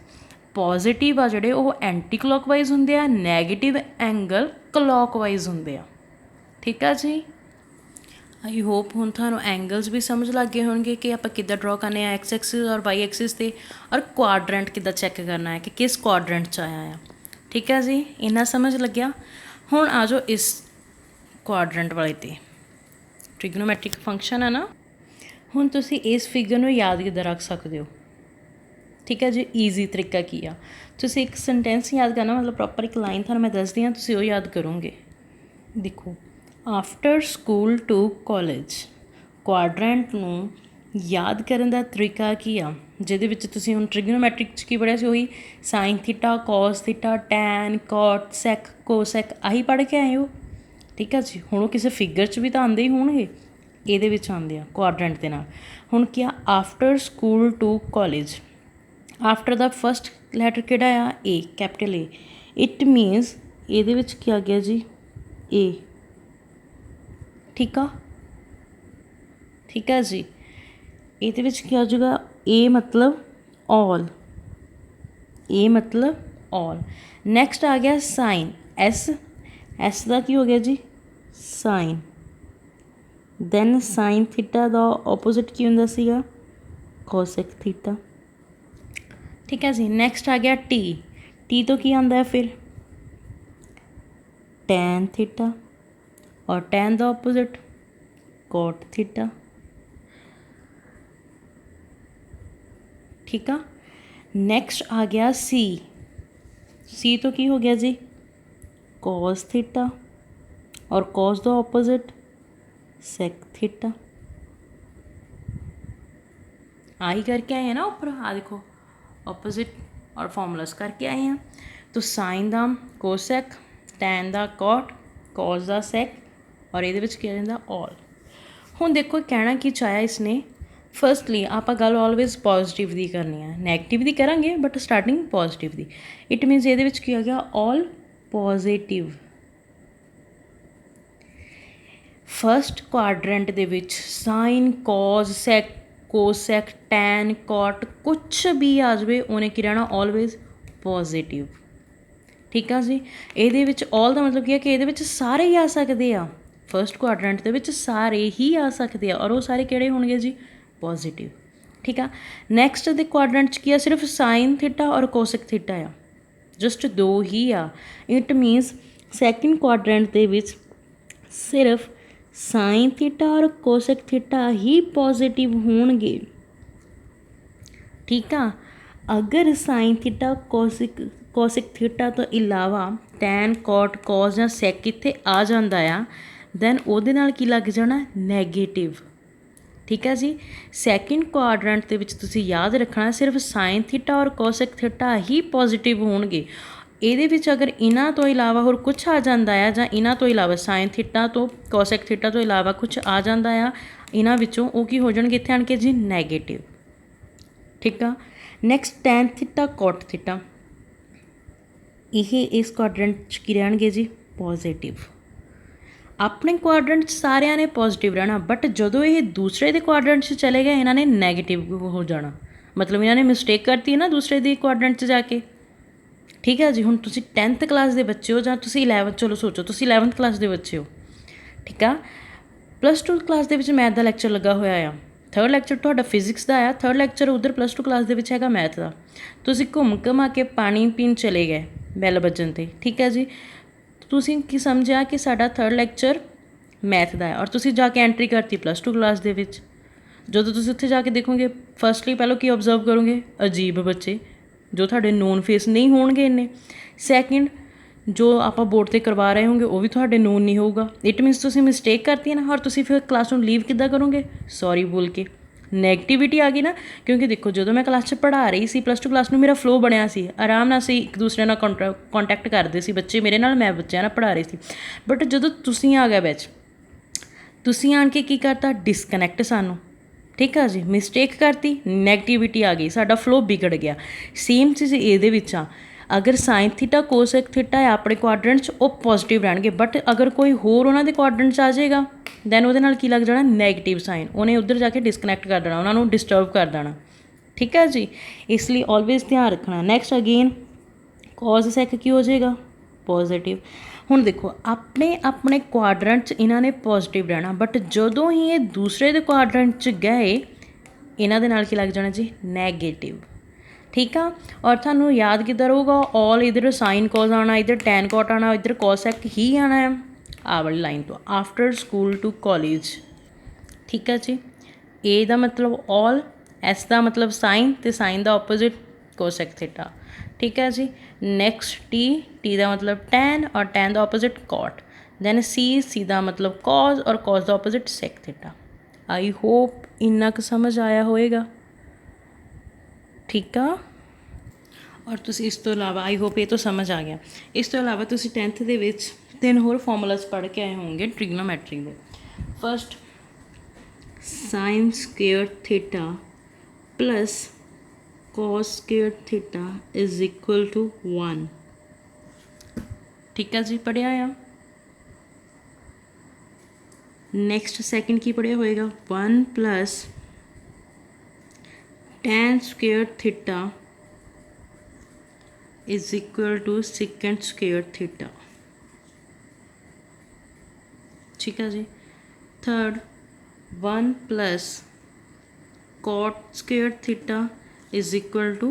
पॉजिटिव आ जोड़े वो एंटी क्लॉकवाइज होंगे आ, नैगेटिव एंगल क्लॉकवाइज होंगे आ। ठीक है जी, आई होप हुण तुहानूं एंगल्स भी समझ लग गए होंगे कि आप किद्दां ड्रॉ करने हैं एक्स एक्सिस और वाई एक्सिस से, और क्वाड्रेंट किद्दां चैक करना है कि किस क्वाड्रेंट च आया है। ठीक है जी, इन्ना समझ लग्या। हुण आ जाओ इस क्वाड्रेंट वाले ते, ट्रिग्नोमैट्रिक फंक्शन है ना। हुण तुसी इस फिगर नूं याद किद्दां रख सकते हो? ठीक है जी, ईजी तरीका की आ, तुसी एक सेंटेंस याद करना, मतलब प्रॉपर एक लाइन थानूं मैं दसदी हाँ, तुसी वो याद करोगे। देखो after school to college quadrant ਨੂੰ ਯਾਦ ਕਰਨ ਦਾ ਤਰੀਕਾ ਕੀ ਆ, ਜਿਹਦੇ ਵਿੱਚ ਤੁਸੀਂ ਹੁਣ ਟ੍ਰਿਗਨੋਮੈਟ੍ਰਿਕ 'ਚ ਕੀ ਪੜ੍ਹਿਆ ਸੀ, ਉਹੀ ਸਾਈਨ ਥੀਟਾ, ਕੋਸ ਥੀਟਾ, ਟੈਨ, ਕੋਟ, ਸੈਕ, ਕੋਸੈਕ, ਆਹੀ ਪੜ੍ਹ ਕੇ ਆਏ ਹੋ। ਠੀਕ ਆ ਜੀ। ਹੁਣ ਉਹ ਕਿਸੇ ਫਿਗਰ 'ਚ ਵੀ ਤਾਂ ਆਉਂਦੇ ਹੀ ਹੋਣਗੇ, ਇਹਦੇ ਵਿੱਚ ਆਉਂਦੇ ਆ ਕੁਆਡਰੈਂਟ ਦੇ ਨਾਲ। ਹੁਣ ਕੀ ਆ, after school to college, after ਦਾ ਫਸਟ ਲੈਟਰ ਕਿਹੜਾ ਆ, A, capital A. It means ਇਹਦੇ ਵਿੱਚ ਕੀ ਆ ਗਿਆ ਜੀ, ਏ। ਠੀਕ ਆ, ਠੀਕ ਆ ਜੀ। ਇਹਦੇ ਵਿੱਚ ਕੀ ਆ ਜਾਊਗਾ, ਏ ਮਤਲਬ ਆਲ, ਏ ਮਤਲਬ ਆਲ। ਨੈਕਸਟ ਆ ਗਿਆ ਸਾਈਨ, ਐਸ, ਐਸ ਦਾ ਕੀ ਹੋ ਗਿਆ ਜੀ, ਸਾਈਨ। ਦੈਨ ਸਾਈਨ ਥੀਟਾ ਦਾ ਆਪੋਜ਼ਿਟ ਕੀ ਹੁੰਦਾ ਸੀਗਾ, ਕੋਸੈਕ ਥੀਟਾ। ਠੀਕ ਹੈ ਜੀ। ਨੈਕਸਟ ਆ ਗਿਆ ਟੀ, ਟੀ ਤੋਂ ਕੀ ਆਉਂਦਾ ਹੈ ਫਿਰ, ਟੈਨ ਥੀਟਾ, ਔਰ ਟੈਨ ਦਾ ਆਪੋਜ਼ਿਟ ਕੋਟ ਥੀਟਾ। ਠੀਕ ਆ। ਨੈਕਸਟ ਆ ਗਿਆ ਸੀ, ਸੀ ਤੋਂ ਕੀ ਹੋ ਗਿਆ ਜੀ, ਕੋਸ ਥੀਟਾ, ਔਰ ਕੋਸ ਦਾ ਆਪੋਜ਼ਿਟ ਸੈਕ ਥੀਟਾ। ਆਹੀ करके आए हैं ना ऊपर, आ देखो ऑपोजिट और फॉर्मूलास करके आए हैं। तो साइन ਦਾ कोसैक, टैन ਦਾ कॉट, कॉस ਦਾ सैक, और ਇਹਦੇ ਵਿੱਚ ਕੀ ਰਹਿੰਦਾ ऑल। ਹੁਣ ਦੇਖੋ ਕਹਿਣਾ ਕੀ ਚਾਹਿਆ ਇਸਨੇ, ਫਸਟਲੀ ਆਪਾਂ ਗੱਲ ਆਲਵੇਜ਼ ਪੋਜ਼ਿਟਿਵ ਦੀ ਕਰਨੀ ਆ, ਨੈਗੇਟਿਵ ਦੀ ਕਰਾਂਗੇ but starting positive the. It means ਇਹਦੇ ਵਿੱਚ ਕੀ ਆ ਗਿਆ, ਆਲ ਪੋਜ਼ਿਟਿਵ। ਫਸਟ ਕੁਆਡਰੈਂਟ ਦੇ ਵਿੱਚ ਸਾਈਨ, ਕੋਸ, ਸੈਕ, ਕੋਸੈਕ, ਟੈਨ, ਕੋਟ ਕੁਛ ਵੀ ਆ ਜਾਵੇ, ਉਹਨੇ ਕੀ ਰਹਿਣਾ, ਆਲਵੇਜ਼ ਪੋਜ਼ਿਟਿਵ। ਠੀਕ ਆ ਜੀ। ਇਹਦੇ ਵਿੱਚ ਆਲ ਦਾ ਮਤਲਬ ਕੀ ਹੈ ਕਿ ਇਹਦੇ ਵਿੱਚ ਸਾਰੇ ਹੀ ਆ ਸਕਦੇ ਆ, ਫਸਟ ਕੁਆਡਰੈਂਟ ਦੇ ਵਿੱਚ ਸਾਰੇ ਹੀ ਆ ਸਕਦੇ ਆ, ਔਰ ਉਹ ਸਾਰੇ ਕਿਹੜੇ ਹੋਣਗੇ ਜੀ, ਪੋਜ਼ਿਟਿਵ। ਠੀਕ ਆ। ਨੈਕਸਟ ਦੇ ਕੁਆਡਰੈਂਟ 'ਚ ਕੀ ਆ, ਸਿਰਫ ਸਾਈਨ ਥੀਟਾ ਔਰ ਕੋਸੈਕ ਥੀਟਾ ਆ, ਜਸਟ ਦੋ ਹੀ ਆ। ਇਟ ਮੀਨਸ ਸੈਕਿੰਡ ਕੁਆਡਰੈਂਟ ਦੇ ਵਿੱਚ ਸਿਰਫ ਸਾਈਨ ਥੀਟਾ ਔਰ ਕੋਸੈਕ ਥੀਟਾ ਹੀ ਪੋਜ਼ਿਟਿਵ ਹੋਣਗੇ। ਠੀਕ ਆ। ਅਗਰ ਸਾਈਨ ਥੀਟਾ, ਕੋਸੈਕ ਥੀਟਾ ਤੋਂ ਇਲਾਵਾ ਟੈਨ, ਕੋਟ, ਕੋਸ ਜਾਂ ਸੈਕ ਇੱਥੇ ਆ ਜਾਂਦਾ ਆ, ਦੈਨ ਉਹਦੇ ਨਾਲ ਕੀ ਲੱਗ ਜਾਣਾ, ਨੈਗੇਟਿਵ। ਠੀਕ ਹੈ ਜੀ। ਸੈਕਿੰਡ ਕੁਆਡਰੈਂਟ ਦੇ ਵਿੱਚ ਤੁਸੀਂ ਯਾਦ ਰੱਖਣਾ ਸਿਰਫ ਸਾਈਨ ਥੀਟਾ ਔਰ ਕੋਸੈਕ ਥੀਟਾ ਹੀ ਪੋਜ਼ਿਟਿਵ ਹੋਣਗੇ। ਇਹਦੇ ਵਿੱਚ ਅਗਰ ਇਹਨਾਂ ਤੋਂ ਇਲਾਵਾ ਹੋਰ ਕੁਛ ਆ ਜਾਂਦਾ ਆ, ਜਾਂ ਇਹਨਾਂ ਤੋਂ ਇਲਾਵਾ ਸਾਈਨ ਥੀਟਾ ਤੋਂ, ਕੋਸੈਕ ਥੀਟਾ ਤੋਂ ਇਲਾਵਾ ਕੁਛ ਆ ਜਾਂਦਾ ਆ ਇਹਨਾਂ ਵਿੱਚੋਂ, ਉਹ ਕੀ ਹੋ ਜਾਣਗੇ ਇੱਥੇ ਆਣ ਕੇ ਜੀ, ਨੈਗੇਟਿਵ। ਠੀਕ ਆ। ਨੈਕਸਟ ਟੈਨ ਥੀਟਾ, ਕੋਟ ਥੀਟਾ, ਇਹ ਇਸ ਕੁਆਡਰੈਂਟ 'ਚ ਕੀ ਰਹਿਣਗੇ ਜੀ, ਪੋਜ਼ਿਟਿਵ। ਆਪਣੇ ਕੁਆਡਰੈਂਟ 'ਚ ਸਾਰਿਆਂ ਨੇ ਪੋਜ਼ਿਟਿਵ ਰਹਿਣਾ, ਬਟ ਜਦੋਂ ਇਹ ਦੂਸਰੇ ਦੇ ਕੁਆਡਰੈਂਟ 'ਚ ਚਲੇ ਗਏ, ਇਹਨਾਂ ਨੇ ਨੈਗੇਟਿਵ ਹੋ ਜਾਣਾ। ਮਤਲਬ ਇਹਨਾਂ ਨੇ ਮਿਸਟੇਕ ਕਰਤੀ ਹੈ ਨਾ ਦੂਸਰੇ ਦੇ ਕੁਆਡਰੈਂਟ 'ਚ ਜਾ ਕੇ। ਠੀਕ ਹੈ ਜੀ। ਹੁਣ ਤੁਸੀਂ 10th ਕਲਾਸ ਦੇ ਬੱਚੇ ਹੋ, ਜਾਂ ਤੁਸੀਂ 11th, ਚਲੋ ਸੋਚੋ ਤੁਸੀਂ 11th ਕਲਾਸ ਦੇ ਬੱਚੇ ਹੋ। ਠੀਕ ਆ। +2 ਕਲਾਸ ਦੇ ਵਿੱਚ ਮੈਥ ਦਾ ਲੈਕਚਰ ਲੱਗਾ ਹੋਇਆ ਆ, 3rd ਲੈਕਚਰ ਤੁਹਾਡਾ ਫਿਜ਼ਿਕਸ ਦਾ ਆ, 3rd ਲੈਕਚਰ ਉੱਧਰ +2 ਕਲਾਸ ਦੇ ਵਿੱਚ ਹੈਗਾ ਮੈਥ ਦਾ। ਤੁਸੀਂ ਘੁੰਮ ਘੁਮਾ ਕੇ ਪਾਣੀ ਪੀਣ ਚਲੇ ਗਏ ਬੈਲ ਵੱਜਣ 'ਤੇ। ਠੀਕ ਹੈ ਜੀ। ਤੁਸੀਂ ਕੀ ਸਮਝਿਆ ਕਿ ਸਾਡਾ 3rd ਲੈਕਚਰ ਮੈਥ ਦਾ ਹੈ, ਔਰ ਤੁਸੀਂ ਜਾ ਕੇ ਐਂਟਰੀ ਕਰਤੀ +2 ਕਲਾਸ ਦੇ ਵਿੱਚ। ਜਦੋਂ ਤੁਸੀਂ ਉੱਥੇ ਜਾ ਕੇ ਦੇਖੋਗੇ, ਫਸਟਲੀ ਪਹਿਲਾਂ ਕੀ ਓਬਜ਼ਰਵ ਕਰੋਗੇ, ਅਜੀਬ ਬੱਚੇ ਜੋ ਤੁਹਾਡੇ ਨੋਨ ਫੇਸ ਨਹੀਂ ਹੋਣਗੇ ਇੰਨੇ। ਸੈਕਿੰਡ, ਜੋ ਆਪਾਂ ਬੋਰਡ 'ਤੇ ਕਰਵਾ ਰਹੇ ਹੋਗੇ ਉਹ ਵੀ ਤੁਹਾਡੇ ਨੋਨ ਨਹੀਂ ਹੋਊਗਾ। ਇਟ ਮੀਨਸ ਤੁਸੀਂ ਮਿਸਟੇਕ ਕਰਤੀ ਹੈ ਨਾ, ਔਰ ਤੁਸੀਂ ਫਿਰ ਕਲਾਸ ਨੂੰ ਲੀਵ ਕਿੱਦਾਂ ਕਰੋਗੇ, ਸੌਰੀ ਬੋਲ ਕੇ। ਨੈਗੇਟਿਵਿਟੀ ਆ ਗਈ ਨਾ, ਕਿਉਂਕਿ ਦੇਖੋ ਜਦੋਂ ਮੈਂ ਕਲਾਸ 'ਚ ਪੜ੍ਹਾ ਰਹੀ ਸੀ +2 ਕਲਾਸ ਨੂੰ, ਮੇਰਾ ਫਲੋ ਬਣਿਆ ਸੀ, ਆਰਾਮ ਨਾਲ ਅਸੀਂ ਇੱਕ ਦੂਸਰੇ ਨਾਲ ਕੰਟੈਕਟ ਕਰਦੇ ਸੀ, ਬੱਚੇ ਮੇਰੇ ਨਾਲ, ਮੈਂ ਬੱਚਿਆਂ ਨਾਲ ਪੜ੍ਹਾ ਰਹੀ ਸੀ। ਬਟ ਜਦੋਂ ਤੁਸੀਂ ਆ ਗਏ ਵਿੱਚ, ਤੁਸੀਂ ਆਣ ਕੇ ਕੀ ਕਰਤਾ, ਡਿਸਕਨੈਕਟ ਸਾਨੂੰ। ਠੀਕ ਆ ਜੀ। ਮਿਸਟੇਕ ਕਰਤੀ, ਨੈਗੇਟਿਵਿਟੀ ਆ ਗਈ, ਸਾਡਾ ਫਲੋ ਵਿਗੜ ਗਿਆ। ਸੇਮ ਚੀਜ਼ ਇਹਦੇ ਵਿੱਚ ਆ। ਅਗਰ ਸਾਈਨ ਥੀਟਾ, ਕੋਸੈਕ ਥੀਟਾ ਹੈ ਆਪਣੇ ਕੁਆਡਰੈਂਟ 'ਚ, ਉਹ ਪੋਜ਼ਿਟਿਵ ਰਹਿਣਗੇ, ਬਟ ਅਗਰ ਕੋਈ ਹੋਰ ਉਹਨਾਂ ਦੇ ਕੁਆਡਰੈਂਟ 'ਚ ਆ ਜਾਏਗਾ, ਦੈਨ ਉਹਦੇ ਨਾਲ ਕੀ ਲੱਗ ਜਾਣਾ, ਨੈਗੇਟਿਵ ਸਾਈਨ। ਉਹਨੇ ਉੱਧਰ ਜਾ ਕੇ ਡਿਸਕਨੈਕਟ ਕਰ ਦੇਣਾ, ਉਹਨਾਂ ਨੂੰ ਡਿਸਟਰਬ ਕਰ ਦੇਣਾ। ਠੀਕ ਹੈ ਜੀ। ਇਸ ਲਈ ਆਲਵੇਜ਼ ਧਿਆਨ ਰੱਖਣਾ। ਨੈਕਸਟ ਅਗੇਨ ਕੋਸ ਸੈਕ ਕੀ ਹੋ ਜਾਏਗਾ, ਪੋਜ਼ਿਟਿਵ। ਹੁਣ ਦੇਖੋ ਆਪਣੇ ਕੁਆਡਰੈਂਟ 'ਚ ਇਹਨਾਂ ਨੇ ਪੋਜ਼ਿਟਿਵ ਰਹਿਣਾ, ਬਟ ਜਦੋਂ ਹੀ ਇਹ ਦੂਸਰੇ ਦੇ ਕੁਆਡਰੈਂਟ 'ਚ ਗਏ, ਇਹਨਾਂ ਦੇ ਨਾਲ ਕੀ ਲੱਗ ਜਾਣਾ ਜੀ, ਨੈਗੇਟਿਵ। ਠੀਕ ਆ। ਔਰ ਤੁਹਾਨੂੰ ਯਾਦ ਕਿੱਦਾਂ ਰਹੂਗਾ, ਆਲ ਇੱਧਰ ਸਾਈਨ ਕੋਸ ਆਉਣਾ, ਇੱਧਰ ਟੈਨ ਕੋਟ ਆਉਣਾ, ਇੱਧਰ ਕੋਸੈਕ ਹੀ ਆਉਣਾ ਹੈ ਆਹ ਵਾਲੀ ਲਾਈਨ ਤੋਂ, ਆਫਟਰ ਸਕੂਲ ਟੂ ਕਾਲਜ। ਠੀਕ ਹੈ ਜੀ। ਏ ਦਾ ਮਤਲਬ ਆਲ, ਐਸ ਦਾ ਮਤਲਬ ਸਾਈਨ, ਅਤੇ ਸਾਈਨ ਦਾ ਆਪੋਜ਼ਿਟ ਕੋਸੈਕ ਥੀਟਾ। ਠੀਕ ਹੈ ਜੀ। ਨੈਕਸਟ ਟੀ, ਟੀ ਦਾ ਮਤਲਬ ਟੈਨ, ਔਰ ਟੈਨ ਦਾ ਆਪੋਜ਼ਿਟ ਕੋਟ। दैन सी का मतलब कॉज और कॉज का opposite sec theta. I hope इन्ना क समझ आया होएगा। ठीक आ। और तुसी इस तो इलावा आई होप ये तो समझ आ गया। इस तो इलावा तुसी 10th ਦੇ ਵਿੱਚ 3 ਹੋਰ ਫਾਰਮੂਲਾਸ ਪੜ੍ਹ ਕੇ ਆਏ ਹੋਣਗੇ ਟ੍ਰਿਗਨੋਮੈਟਰੀ ਦੇ। First sine square theta plus cos square theta is equal to 1। ठीक है जी, पढ़िया आ। नैक्सट सैकेंड की पढ़िया होएगा 1 plus tan square theta is equal to second square theta. ठीक है जी। Third 1 plus cot square theta is equal to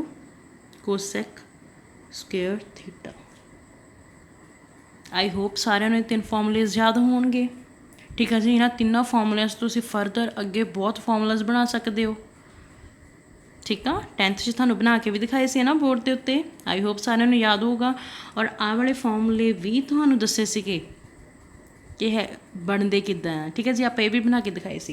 cosec square theta. I hope सारिਆਂ ਨੂੰ 3 ਫਾਰਮੂਲੇਜ਼ याद ਹੋਣਗੇ। ठीक है जी, इन्हां ਤਿੰਨਾਂ ਫਾਰਮੂਲਿਆਂ 'ਚ ਤੁਸੀਂ ਫਰਦਰ ਅੱਗੇ ਬਹੁਤ ਫਾਰਮੂਲਾਜ਼ ਬਣਾ ਸਕਦੇ ਹੋ। ठीक है, 10th 'ਚ ਤੁਹਾਨੂੰ ਬਣਾ ਕੇ ਵੀ ਦਿਖਾਏ ਸੀ ਨਾ ਬੋਰਡ ਦੇ ਉੱਤੇ। आई होप ਸਾਰਿਆਂ ਨੂੰ याद ਹੋਊਗਾ। ਔਰ ਆਹ ਵਾਲੇ ਫਾਰਮੂਲੇ ਵੀ ਤੁਹਾਨੂੰ ਦੱਸੇ ਸੀਗੇ कि है बनते किद्दां है। ठीक है जी, आप ये भी बना के दिखाए थे।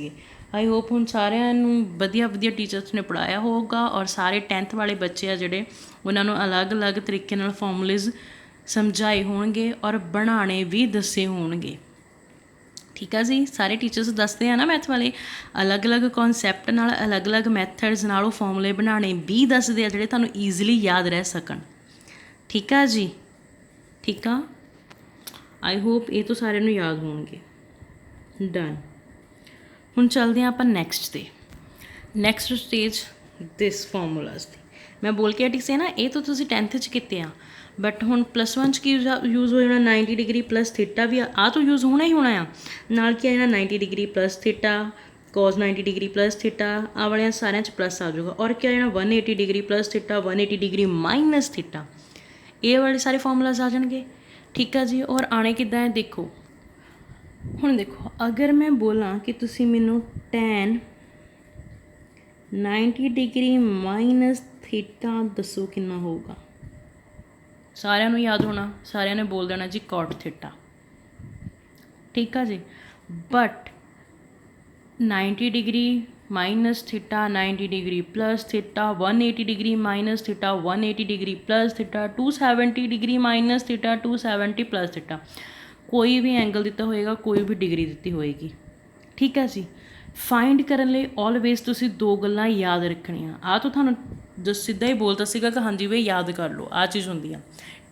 आई होप हुण सारिਆਂ ਨੂੰ ਵਧੀਆ ਵਧੀਆ टीचर्स ने पढ़ाया होगा और सारे 10th वाले बच्चे आ ਜਿਹੜੇ ਉਹਨਾਂ ਨੂੰ अलग-अलग तरीके नाल फॉर्मूलेज समझाए होणगे और बनाने भी दसे होणगे। ठीक है जी, सारे टीचर्स दसते हैं ना मैथ वाले अलग अलग कॉन्सैप्ट नाल अलग अलग मैथड्स नाल फॉर्मूले बनाने भी दसदे आ ਜਿਹੜੇ ਤੁਹਾਨੂੰ ईजिली याद रह सकन। ठीक है जी, ठीक है। आई होप ये तो सारे याद होंगे। डन। हुण चलते हैं आप नैक्सट से। नैक्सट स्टेज दिस फॉर्मूलाज की मैं बोल के हटी से ना, ये तो तुसीं 10th च कीते आ, बट हुण +1 की यूज़ हो जाना 90 डिग्री प्लस थीटा भी आ तो यूज़ होना ही होना आ। नाल की आ 90 degree plus theta cos 90 degree plus theta आ वाले सारे प्लस आ जाऊगा। और क्या जाना 180 degree plus theta 180 degree minus theta, ये वाले सारे फॉर्मूलाज आ जाएंगे। ठीक है जी। और आने किद्दां है देखो, हुण देखो अगर मैं बोला कि तुसी मैनू tan 90 डिग्री माइनस थीटा दसो कितना होगा। सारिਆਂ ਨੂੰ याद होना, सारिਆਂ ने बोल देना जी cot थीटा। ठीक है जी। But 90 degree minus theta 90 degree plus theta 180 degree minus theta 180 degree plus theta 270 degree minus theta 270 plus theta, कोई भी एंगल दिता होएगा, कोई भी डिग्री दी होएगी। ठीक है जी। फाइंड करने लिए ऑलवेज तुसी दो गल्लां याद रखनियां। आ तो थानू जस सीधा ही बोलता सीगा कि हाँ जी वे याद कर लो, आ चीज़ होंदी आ।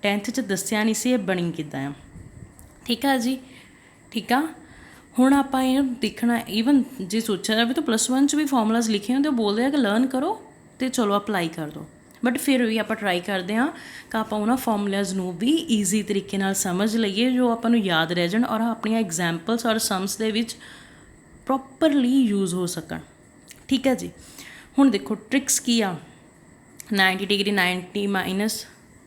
10th च दस्सिया नहीं सी ये बनी किद्दां आ। ठीक है जी, ठीक आ। हुण आपां ये देखना, ईवन जे सोचा जाए तो +1 च भी फॉर्मूलाज लिखे होंदे, बोलते हैं कि लर्न करो तो चलो अप्लाई कर दो, बट फिर भी आप ट्राई करते हैं कि आप उन्होंने फॉर्मूलाज नूं भी ईजी तरीके नाल समझ लईए जो आपां नूं याद रह जाण और अपनी एग्जाम्पल्स और सम्स दे विच प्रॉपरली यूज़ हो सकन। ठीक है जी। हुण देखो ट्रिक्स की आ 90 डिग्री 90 माइनस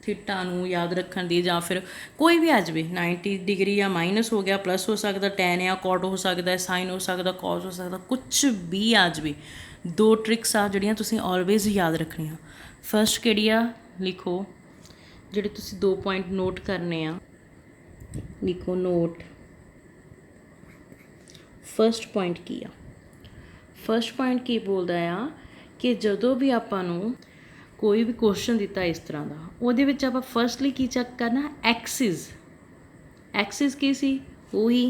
थीटा नूं याद रखण दी, जां फिर कोई भी आ जाए 90 डिग्री या माइनस हो गया, प्लस हो सकता, टैन या कॉट हो सकता है, साइन हो सकता, कॉस हो सकता, कुछ भी आ जाए। दो ट्रिक्स आ जिहड़ियां तुसीं ऑलवेज याद रखनियां। फर्स्ट किहड़ी आ लिखो, जिहड़े तुसीं 2 पॉइंट नोट करने आ, लिखो नोट। फर्स्ट पॉइंट की आ, फर्स्ट पॉइंट की बोलदा आ कि जदों भी आपां नूं कोई भी क्वेश्चन दिता इस तरह का, ਉਹਦੇ ਵਿੱਚ ਆਪਾਂ फर्स्टली की चेक करना एक्सिस। एक्सिस की सी वही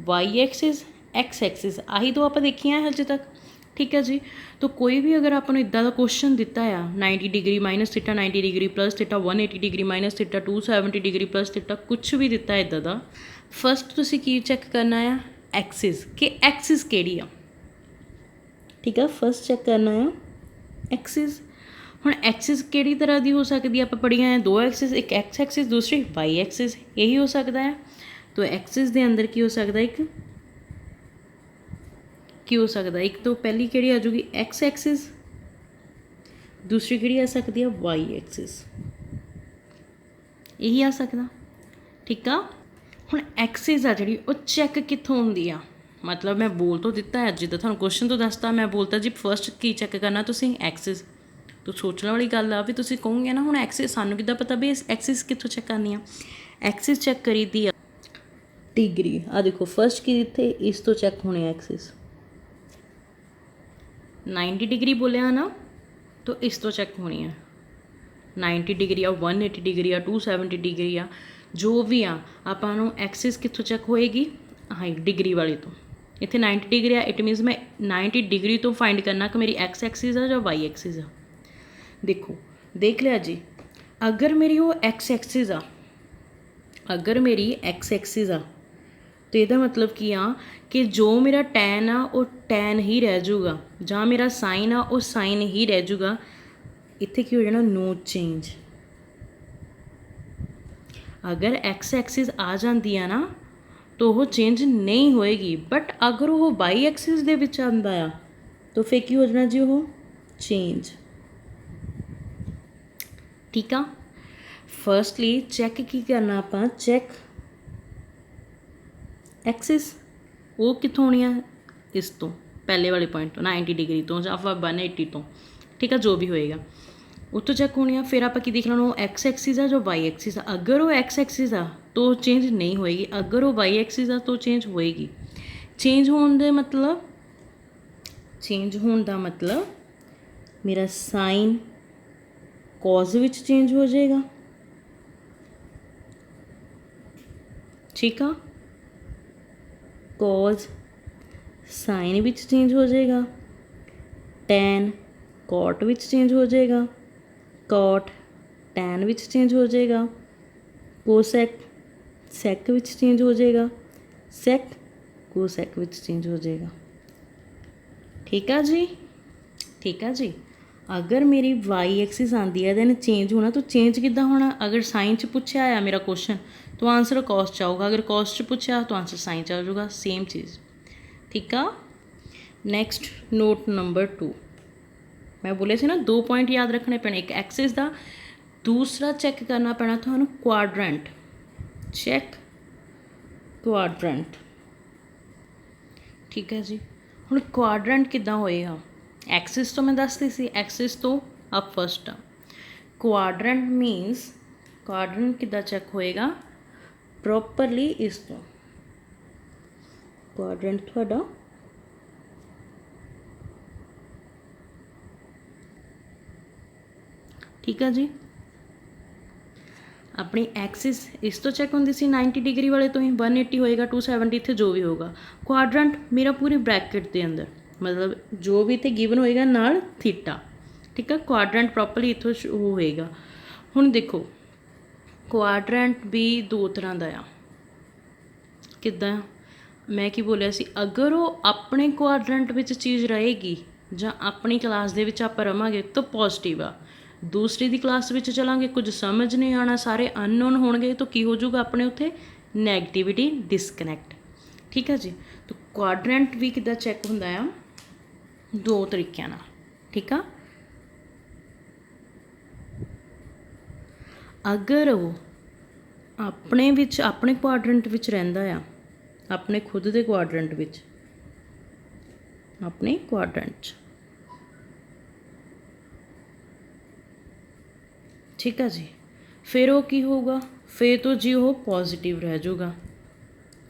वाई एक्सिस एक्स एक्सिस, आही तो आप देखिए हजे तक। ठीक है जी। तो कोई भी अगर आपको इदा का क्वेश्चन दिता है 90 degree minus theta 90 degree plus theta 180 degree minus theta 270 degree plus theta, कुछ भी दिता इदा का, फस्ट तुसीं की चेक करना है एक्सिस, कि एक्सिस केड़ी आ। ठीक है, फस्ट चेक करना है एक्सिस। हुण एक्सिस किहड़ी तरह की हो सकती है, आप पढ़िया है 2 एक्सिस, एक एक्स एक्सिस दूसरी वाई एक्सिस, यही हो सकता है। तो एक्सिस के अंदर की हो सकता है, एक की हो सकता है, एक तो पहली किहड़ी आ जाऊगी एक्स एक्सिस, दूसरी किहड़ी आ सकती है वाई एक्सिस, यही आ सकता। ठीक आ। हुण एक्सिस आ जिहड़ी वो चैक कित्थों हुंदी आ, मतलब मैं बोल तो दिता है, जिद्दां तुहानूं क्वेश्चन तो दसता, मैं बोलता जी फर्स्ट की चैक करना तुसीं एक्सिस। तो सोचने वाली गल आ भी तुसीं कहोगे ना हुण एक्सिस सानूं किद्दां पता भी एक्सिस कित्थों चैक करनी आ। एक्सिस चैक करी दी डिग्री। आ देखो फर्स्ट की इत्थे इस तो चैक होने एक्सिस 90 डिग्री बोलिया ना, तो इस तो चैक होनी है 90 डिग्री आ 180 डिग्री आ 270 डिग्री आ जो भी आ आपां नूं एक्सिस कित्थों चैक होएगी, हाँ डिग्री वाले तो। इत्थे 90 डिग्री आ इट मीनस मैं 90 डिग्री तो फाइंड करना कि मेरी एक्स एक्सिस आ या वाई एक्सिस आ। देखो देख लिया जी, अगर मेरी वो एक्स एक्सिस आ, अगर मेरी एक्स एक्सिस आ तो ਇਹਦਾ मतलब ਕੀ ਆ कि जो मेरा टैन आ वो टैन ही रह जाऊगा, ਜਾਂ मेरा साइन आ वो साइन ही रह जाऊगा। इत्थे की हो जाना नो चेंज। अगर एक्स एक्सिस आ जाती है ना तो वो चेंज नहीं होएगी, बट अगर वो वाई एक्सिस दे विच आंदा आ तो फिर की हो जाना जी वो चेंज। ठीक आ। फर्स्टली चैक की करना आपां, चैक एक्सिस वो कितों होनी है, इस तो पहले वाले पॉइंट तो 90 डिग्री तो या फिर 180 तो, ठीक है जो भी होएगा उतो चैक होनी है। फिर आप देख लेना वो एक्स एक्सिस आ जो वाई एक्सिस आ। अगर वो एक्स एक्सिस आ तो चेंज नहीं होएगी, अगर वो वाई एक्सिस आ तो चेंज होएगी। चेंज होने दे मतलब, चेंज होने का मतलब मेरा साइन कॉज विच चेंज हो जाएगा, ठीक आ। कॉज साइन विच चेंज हो जाएगा, टैन कॉट विच चेंज हो जाएगा, कॉट टैन विच चेंज हो जाएगा, कोसैक सैक विच चेंज हो जाएगा, सैक कोसैक विच चेंज हो जाएगा। ठीक है जी, ठीक है जी। अगर मेरी वाई एक्सिस आती है दैन चेंज होना, तो चेंज किद्दां होना, अगर साइन च पूछा आया मेरा क्वेश्चन तो आंसर कॉस च आऊगा, अगर कॉस च पूछा तो आंसर साइन च आ जाऊगा, सेम चीज़। ठीक आ। नैक्सट नोट नंबर 2, मैं बोले थे ना 2 पॉइंट याद रखने पैने, एक एक्सिस का, दूसरा चैक करना पैना थानू क्वाड्रेंट। Cheque quadrant. ठीक है जी। हुण क्वाड्रेंट किद्दां होएगा, एक्सिस तो मैं दसती सी, एक्सिस तो अब फर्स्ट आ। क्वाड्रेंट मीनस क्वाड्रेंट किद्दां चैक होएगा, प्रॉपरली इस तो क्वाड्रेंट तुहाडा ठीक है जी। अपनी एक्सिस इस तो चैक होंदी सी 90 डिग्री वाले तो ही 180 होएगा 270 इत्थे जो भी होगा। क्वाड्रेंट मेरा पूरी ब्रैकेट के अंदर, मतलब जो भी इत्थे गिवन होएगा नाल थीटा, ठीक है। क्वाड्रेंट प्रॉपरली इत्थों होएगा। हुण देखो क्वाड्रेंट भी दो तरह का आ, किद्दां मैं की बोलिया सी, अगर वो अपने क्वाड्रेंट विच चीज़ रहेगी जां अपनी क्लास दे विच आपां रवांगे तो पॉजिटिव आ, दूसरी दी क्लास विच चलांगे कुछ समझ नहीं आना, सारे अननोन होणगे तो की हो जाऊगा अपने उत्थे नैगेटिविटी डिसकनैक्ट। ठीक है जी। तो क्वाड्रेंट भी किद्दां चैक हुंदा आ, दो तरीक़िਆਂ नाल, ठीक आ। अगर वो अपने विच अपने क्वाड्रेंट विच रहिंदा आ, अपने खुद के क्वाड्रेंट विच, अपने क्वाड्रेंट, ठीक है जी, फिर वो की होगा, फिर तो जी वो पॉजिटिव रह जाऊगा,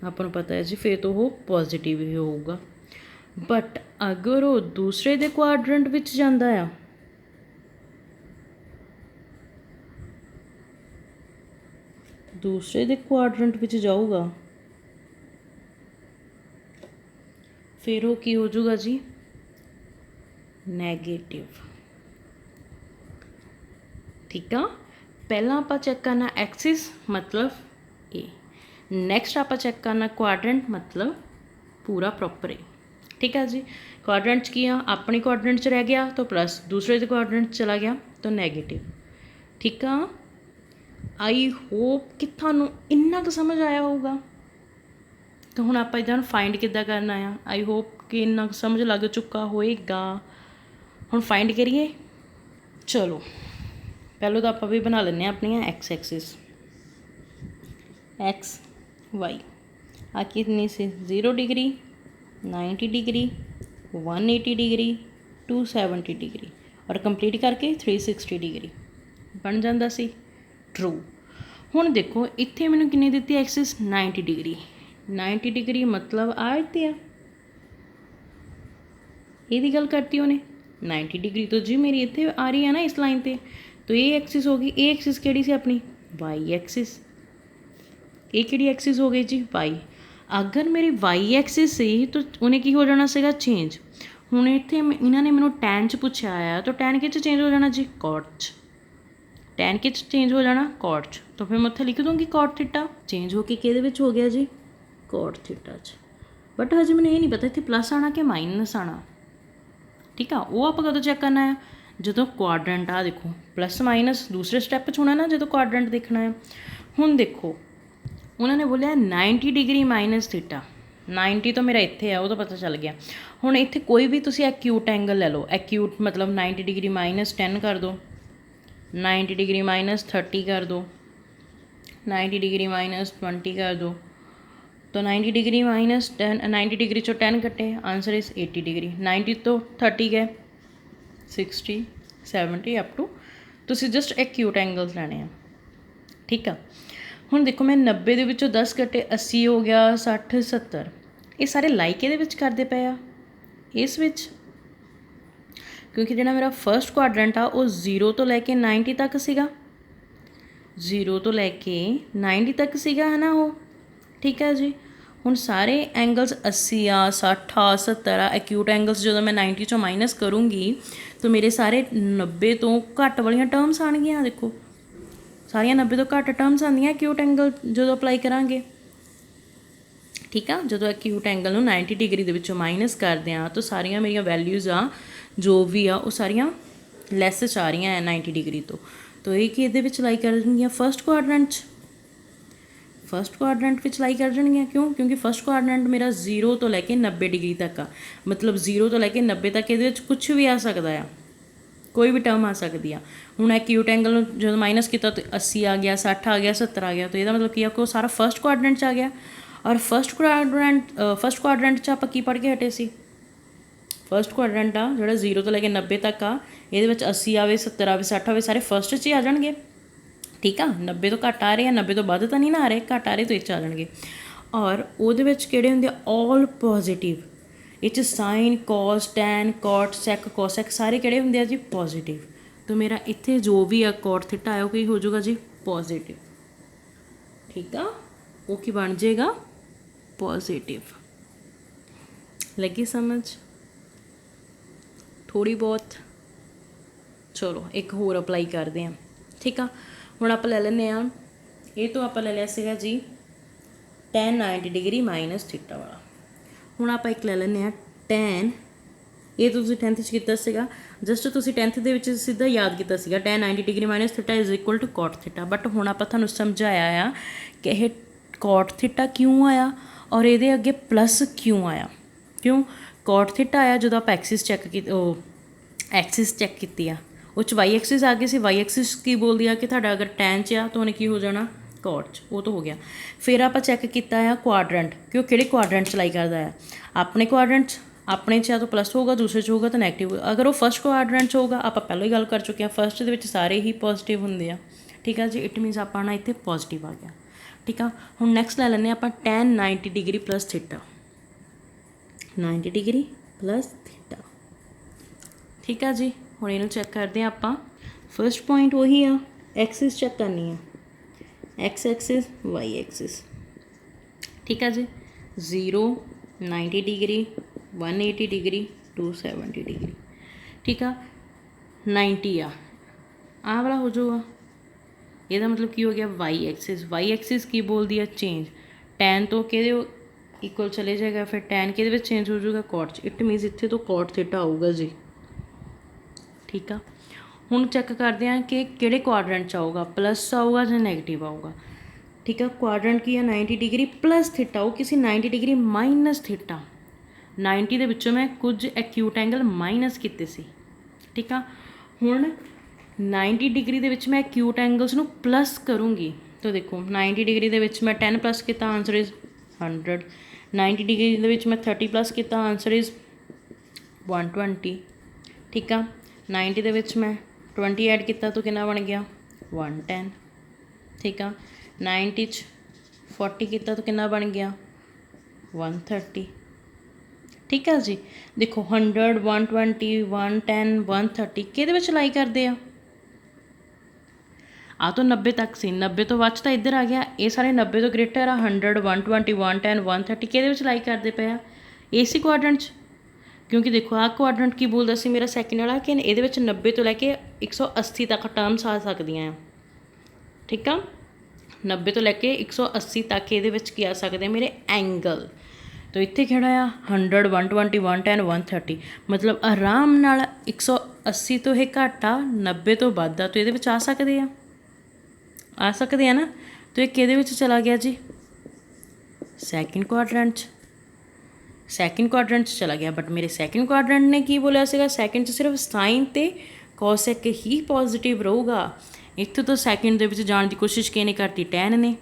आपको पता है जी, फिर तो वो पॉजिटिव ही होगा। बट अगर वो दूसरे दे क्वाड्रेंट विच जांदा आ, दूसरे दे क्वाड्रेंट विच जाऊगा, फिर वो की हो जाऊगा जी नैगेटिव। ठीक आ। पहला आप चैक करना एक्सिस मतलब ए, नैक्सट आप चैक करना क्वाड्रेंट मतलब पूरा प्रॉपर ए। ठीक है जी। क्वाड्रेंट की आ, अपने क्वाड्रेंट च रह गया तो प्लस, दूसरे के क्वाड्रेंट चला गया तो नैगेटिव। ठीक आ। आई होप कि थानू इन्ना तो समझ आया होगा। तो हुण आपां इहदा फाइंड किद्दां करना आ, आई होप कि इन्ना समझ लग चुका होएगा। हुण फाइंड करिए, चलो पहलों तो आप भी बना लें अपन एक्स एक्सिस, एक्स वाई आ कितनी सी 0 डिग्री 90 डिग्री 180 डिग्री 270 डिग्री और कंप्लीट करके 360 डिग्री बन जाता सी ट्रू। हुण देखो इत्थे मैनूं किन्नी दित्ती एक्सिस 90 डिग्री, 90 डिग्री मतलब आ इतने आ, ये गल करती उन्हें 90 डिग्री तो जी मेरी इतने आ रही है ना इस लाइन पे, तो ये एक्सिस होगी। ये एक्सिस केड़ी सी अपनी वाई एक्सिस, ये केड़ी एक्सिस हो गई जी वाई। अगर मेरी वाई एक्सिस सी तो उन्हें की हो जाना सीगा चेंज। हुण इत्थे इन्होंने मैनू टैन च पुछया आया, तो टैन किस चेंज हो जाना जी कॉट च, टैन किस चेंज हो जाना कॉट च, तो फिर मैं उत्थे लिख दूँगी कॉट थीटा चेंज होके किहदे विच हो गया जी कॉट थीटा च। बट हजे मैंने ये नहीं पता इत्थे प्लस आना कि माइनस आना, ठीक है। वो आप कदों चैक करना है जो क्वाड्रेंट आ देखो प्लस माइनस दूसरे स्टैप च होना ना, जो क्वाड्रेंट देखना है। हुण देखो उन्होंने बोलिया 90 डिग्री माइनस थीटा, 90 तो मेरा इत्थे है वो तो पता चल गया। हुण इत्थे कोई भी तुसी एक्यूट एंगल ले लो, एक्यूट मतलब 90 डिग्री माइनस 10 कर दो, 90 डिग्री माइनस 30 कर दो, 90 डिग्री माइनस 20 कर दो, तो 90 डिग्री माइनस 10, 90 डिग्री चो 10 कटे, आंसर इज़ 80 डिग्री। 90 तो 30 गए 60 70 अप टू तुसी जस्ट एक्यूट एंगल्स लैने हैं, ठीक है। हुण देखो मैं 90 दे विचों 10 कटे 80 हो गया 60 70, ये सारे लाइक ये करते पे आ इस विच, क्योंकि जो मेरा फर्स्ट क्वाड्रेंट आ वो 0 तो लैके 90 तक सीगा, 0 तो लैके 90 तक सीगा है ना वो, ठीक है जी। हुण सारे एंगल्स 80 आ 60 आ 70 आ एक्यूट एंगल्स जो मैं 90 चों माइनस करूँगी तो मेरे सारे 90 तो घट वाली टर्म्स आएगियाँ, देखो सारिया 90 तो घट टर्म्स आंदियाँ एक्यूट एंगल जो अप्लाई करांगे, ठीक है। जो एक्यूट एंगल 90 डिग्री के माइनस करते हैं तो सारिया मेरिया वैल्यूज़ आ जो भी आ वो सारिया लैस च आ रही हैं 90 डिग्री तो ये कि ये लाई कर देंगे फर्स्ट क्वाड्रेंट, फर्स्ट क्वाड्रेंट में लाई कर देंगे। क्यों? क्योंकि फर्स्ट क्वाड्रेंट मेरा 0 तो लैके 90 डिग्री तक आ, मतलब 0 तो लैके 90 तक ये कुछ भी आ सकता है, कोई भी टर्म आ सकती है। हूँ एक्यूट एंगल जो माइनस किया तो 80 आ गया 60 आ गया 70 आ गया, तो यदा मतलब कि आपको सारा फर्स्ट क्वाड्रेंट आ गया। और फर्स्ट क्वाड्रेंट च आप की पढ़ के हटे सी, फर्स्ट क्वाड्रेंट आ जो 0 तो लैके 90 तक आ, ये 80 आए 70 आए 60 आए सारे फर्स्ट च ही आ जाएंगे, ठीक है। 90 तो घट आ रहे हैं, 90 तो वध तो नहीं ना आ रहे, घट आ रहे तो इस आ जाएंगे। और वो किहड़े हुंदे ऑल पॉजिटिव, ये sine cos tan cot sec cosec सारे किहड़े हुंदे आ जी पॉजिटिव, तो मेरा इत्थे जो भी आ कॉट थीटा है वो हो जाएगा जी पॉजिटिव, ठीक है। वो की बन जाएगा पॉजिटिव। लगी समझ थोड़ी बहुत? चलो एक होर अप्लाई करते हैं, ठीक है। हुण आप ले लें ये तो आप ले लिया सीगा जी tan 90 डिग्री माइनस थीटा वाला। हुण आप एक ले लें tan, ये तो तुसीं 10th किया सीगा, जस्ट तुसीं 10th दे विच सीधा याद किया सीगा tan 90 degree minus theta is equal to cot theta. But हुण आपां तुहानूं समझाया आ कि यह कॉट थीटा क्यों आया और ये अगे प्लस क्यों आया। क्यों कॉट थीटा आया जो आप एक्सिस चैक की एक्सिस चैक की आ, उस वाई एक्सिस आ गई सी, वाई एक्सिस की बोलती है कि तुहाडा अगर टैन च आ तो उन्हें की हो जाना कॉट च, वो तो हो गया। फिर आप चैक किया क्वाड्रेंट कि वो किहड़े क्वाड्रेंट च लाई करता है, अपने क्वाड्रेंट अपने च तो प्लस होगा, दूसरे च होगा तो नैगेटिव होगा। अगर वो फर्स्ट क्वाड्रेंट च होगा आप पहले ही गल कर चुके हैं फर्स्ट दे विच सारे ही पॉजिटिव होंगे आ, ठीक है जी। इट मीनस आप ना इत्थे पॉजिटिव आ गया, ठीक है। हुण नैक्सट ले लैंदे आप tan 90 degree plus theta, 90 degree plus theta, ठीक है जी। हुण इहनूं चैक करते हैं आप, फर्स्ट पॉइंट वही आ एक्सिस चैक करनी है, एक्स एक्सिस वाई एक्सिस, ठीक है जी। 0 90 डिग्री 180 डिग्री 270 डिग्री, ठीक है। 90 आ वाला हो जाऊगा, यदा मतलब की हो गया वाई एक्सिस की बोलती है चेंज, टैन तो कि इक्वल चले जाएगा, फिर टैन कि चेंज हो जाएगा कॉट, इट मीनस इत्थे तो कॉट थीटा आऊगा जी, ठीक है। हुण चैक करते हैं कि किहड़े क्वाड्रेंट च आऊगा, प्लस आऊगा या नैगेटिव आऊगा, ठीक है। क्वाड्रेंट की है 90 डिग्री प्लस थीटा, वो किसी 90 डिग्री माइनस थीटा, 90 दे विचों मैं कुछ एक्यूट एंगल माइनस किए सी, ठीक है। हुण 90 डिग्री दे विच मैं एक्यूट एंगल्स नूं प्लस करूँगी, तो देखो 90 डिग्री दे विच मैं 10 प्लस किया आंसर इज़ 100, 90 डिग्री दे विच मैं 30 प्लस किया आंसर इज़ 120, ठीक है। 90 दे विच मैं 20 ऐड किया तो कितना बन गया 110, ठीक है। 90 च 40 किया तो कितना बन गया 130। ठीक है जी। देखो 100 120 110 130 ਕਿਹਦੇ ਵਿੱਚ ਲਾਈ ਕਰਦੇ ਆ तो 90 तक सी, 90 तो बाद तो इधर आ गया, ये सारे 90 तो ग्रेटर आ 100 120 110 130 किहदे विच लाई करते पे आ इसी क्वाड्रेंट च। क्योंकि देखो आ क्वाड्रेंट की बोलदा सी मेरा सैकेंड वाला कि ये 90 तो लैके 180 तक टर्म्स आ सकदियां आ। ठीक है, 90 तो लैके 180 तक ये आ सकते मेरे एंगल। तो इत्थे किहड़ा आ 100 120 110 130 मतलब आराम नाल 180 तो ये घट आ 90 तो वध आ, तो ये आ सकते आ सकते हैं ना। तो ये किहदे विच चला गया जी सैकेंड क्वाड्रेंट च, सैकेंड क्वाड्रेंट चला गया। बट मेरे सैकेंड क्वाड्रेंट ने की बोलिया सीगा सैकेंड सिर्फ साइन ते कॉसेक ही पॉजिटिव रहूगा। इत्थों तो सैकेंड दे विच जाण दी कोशिश किहने करती टैन ने,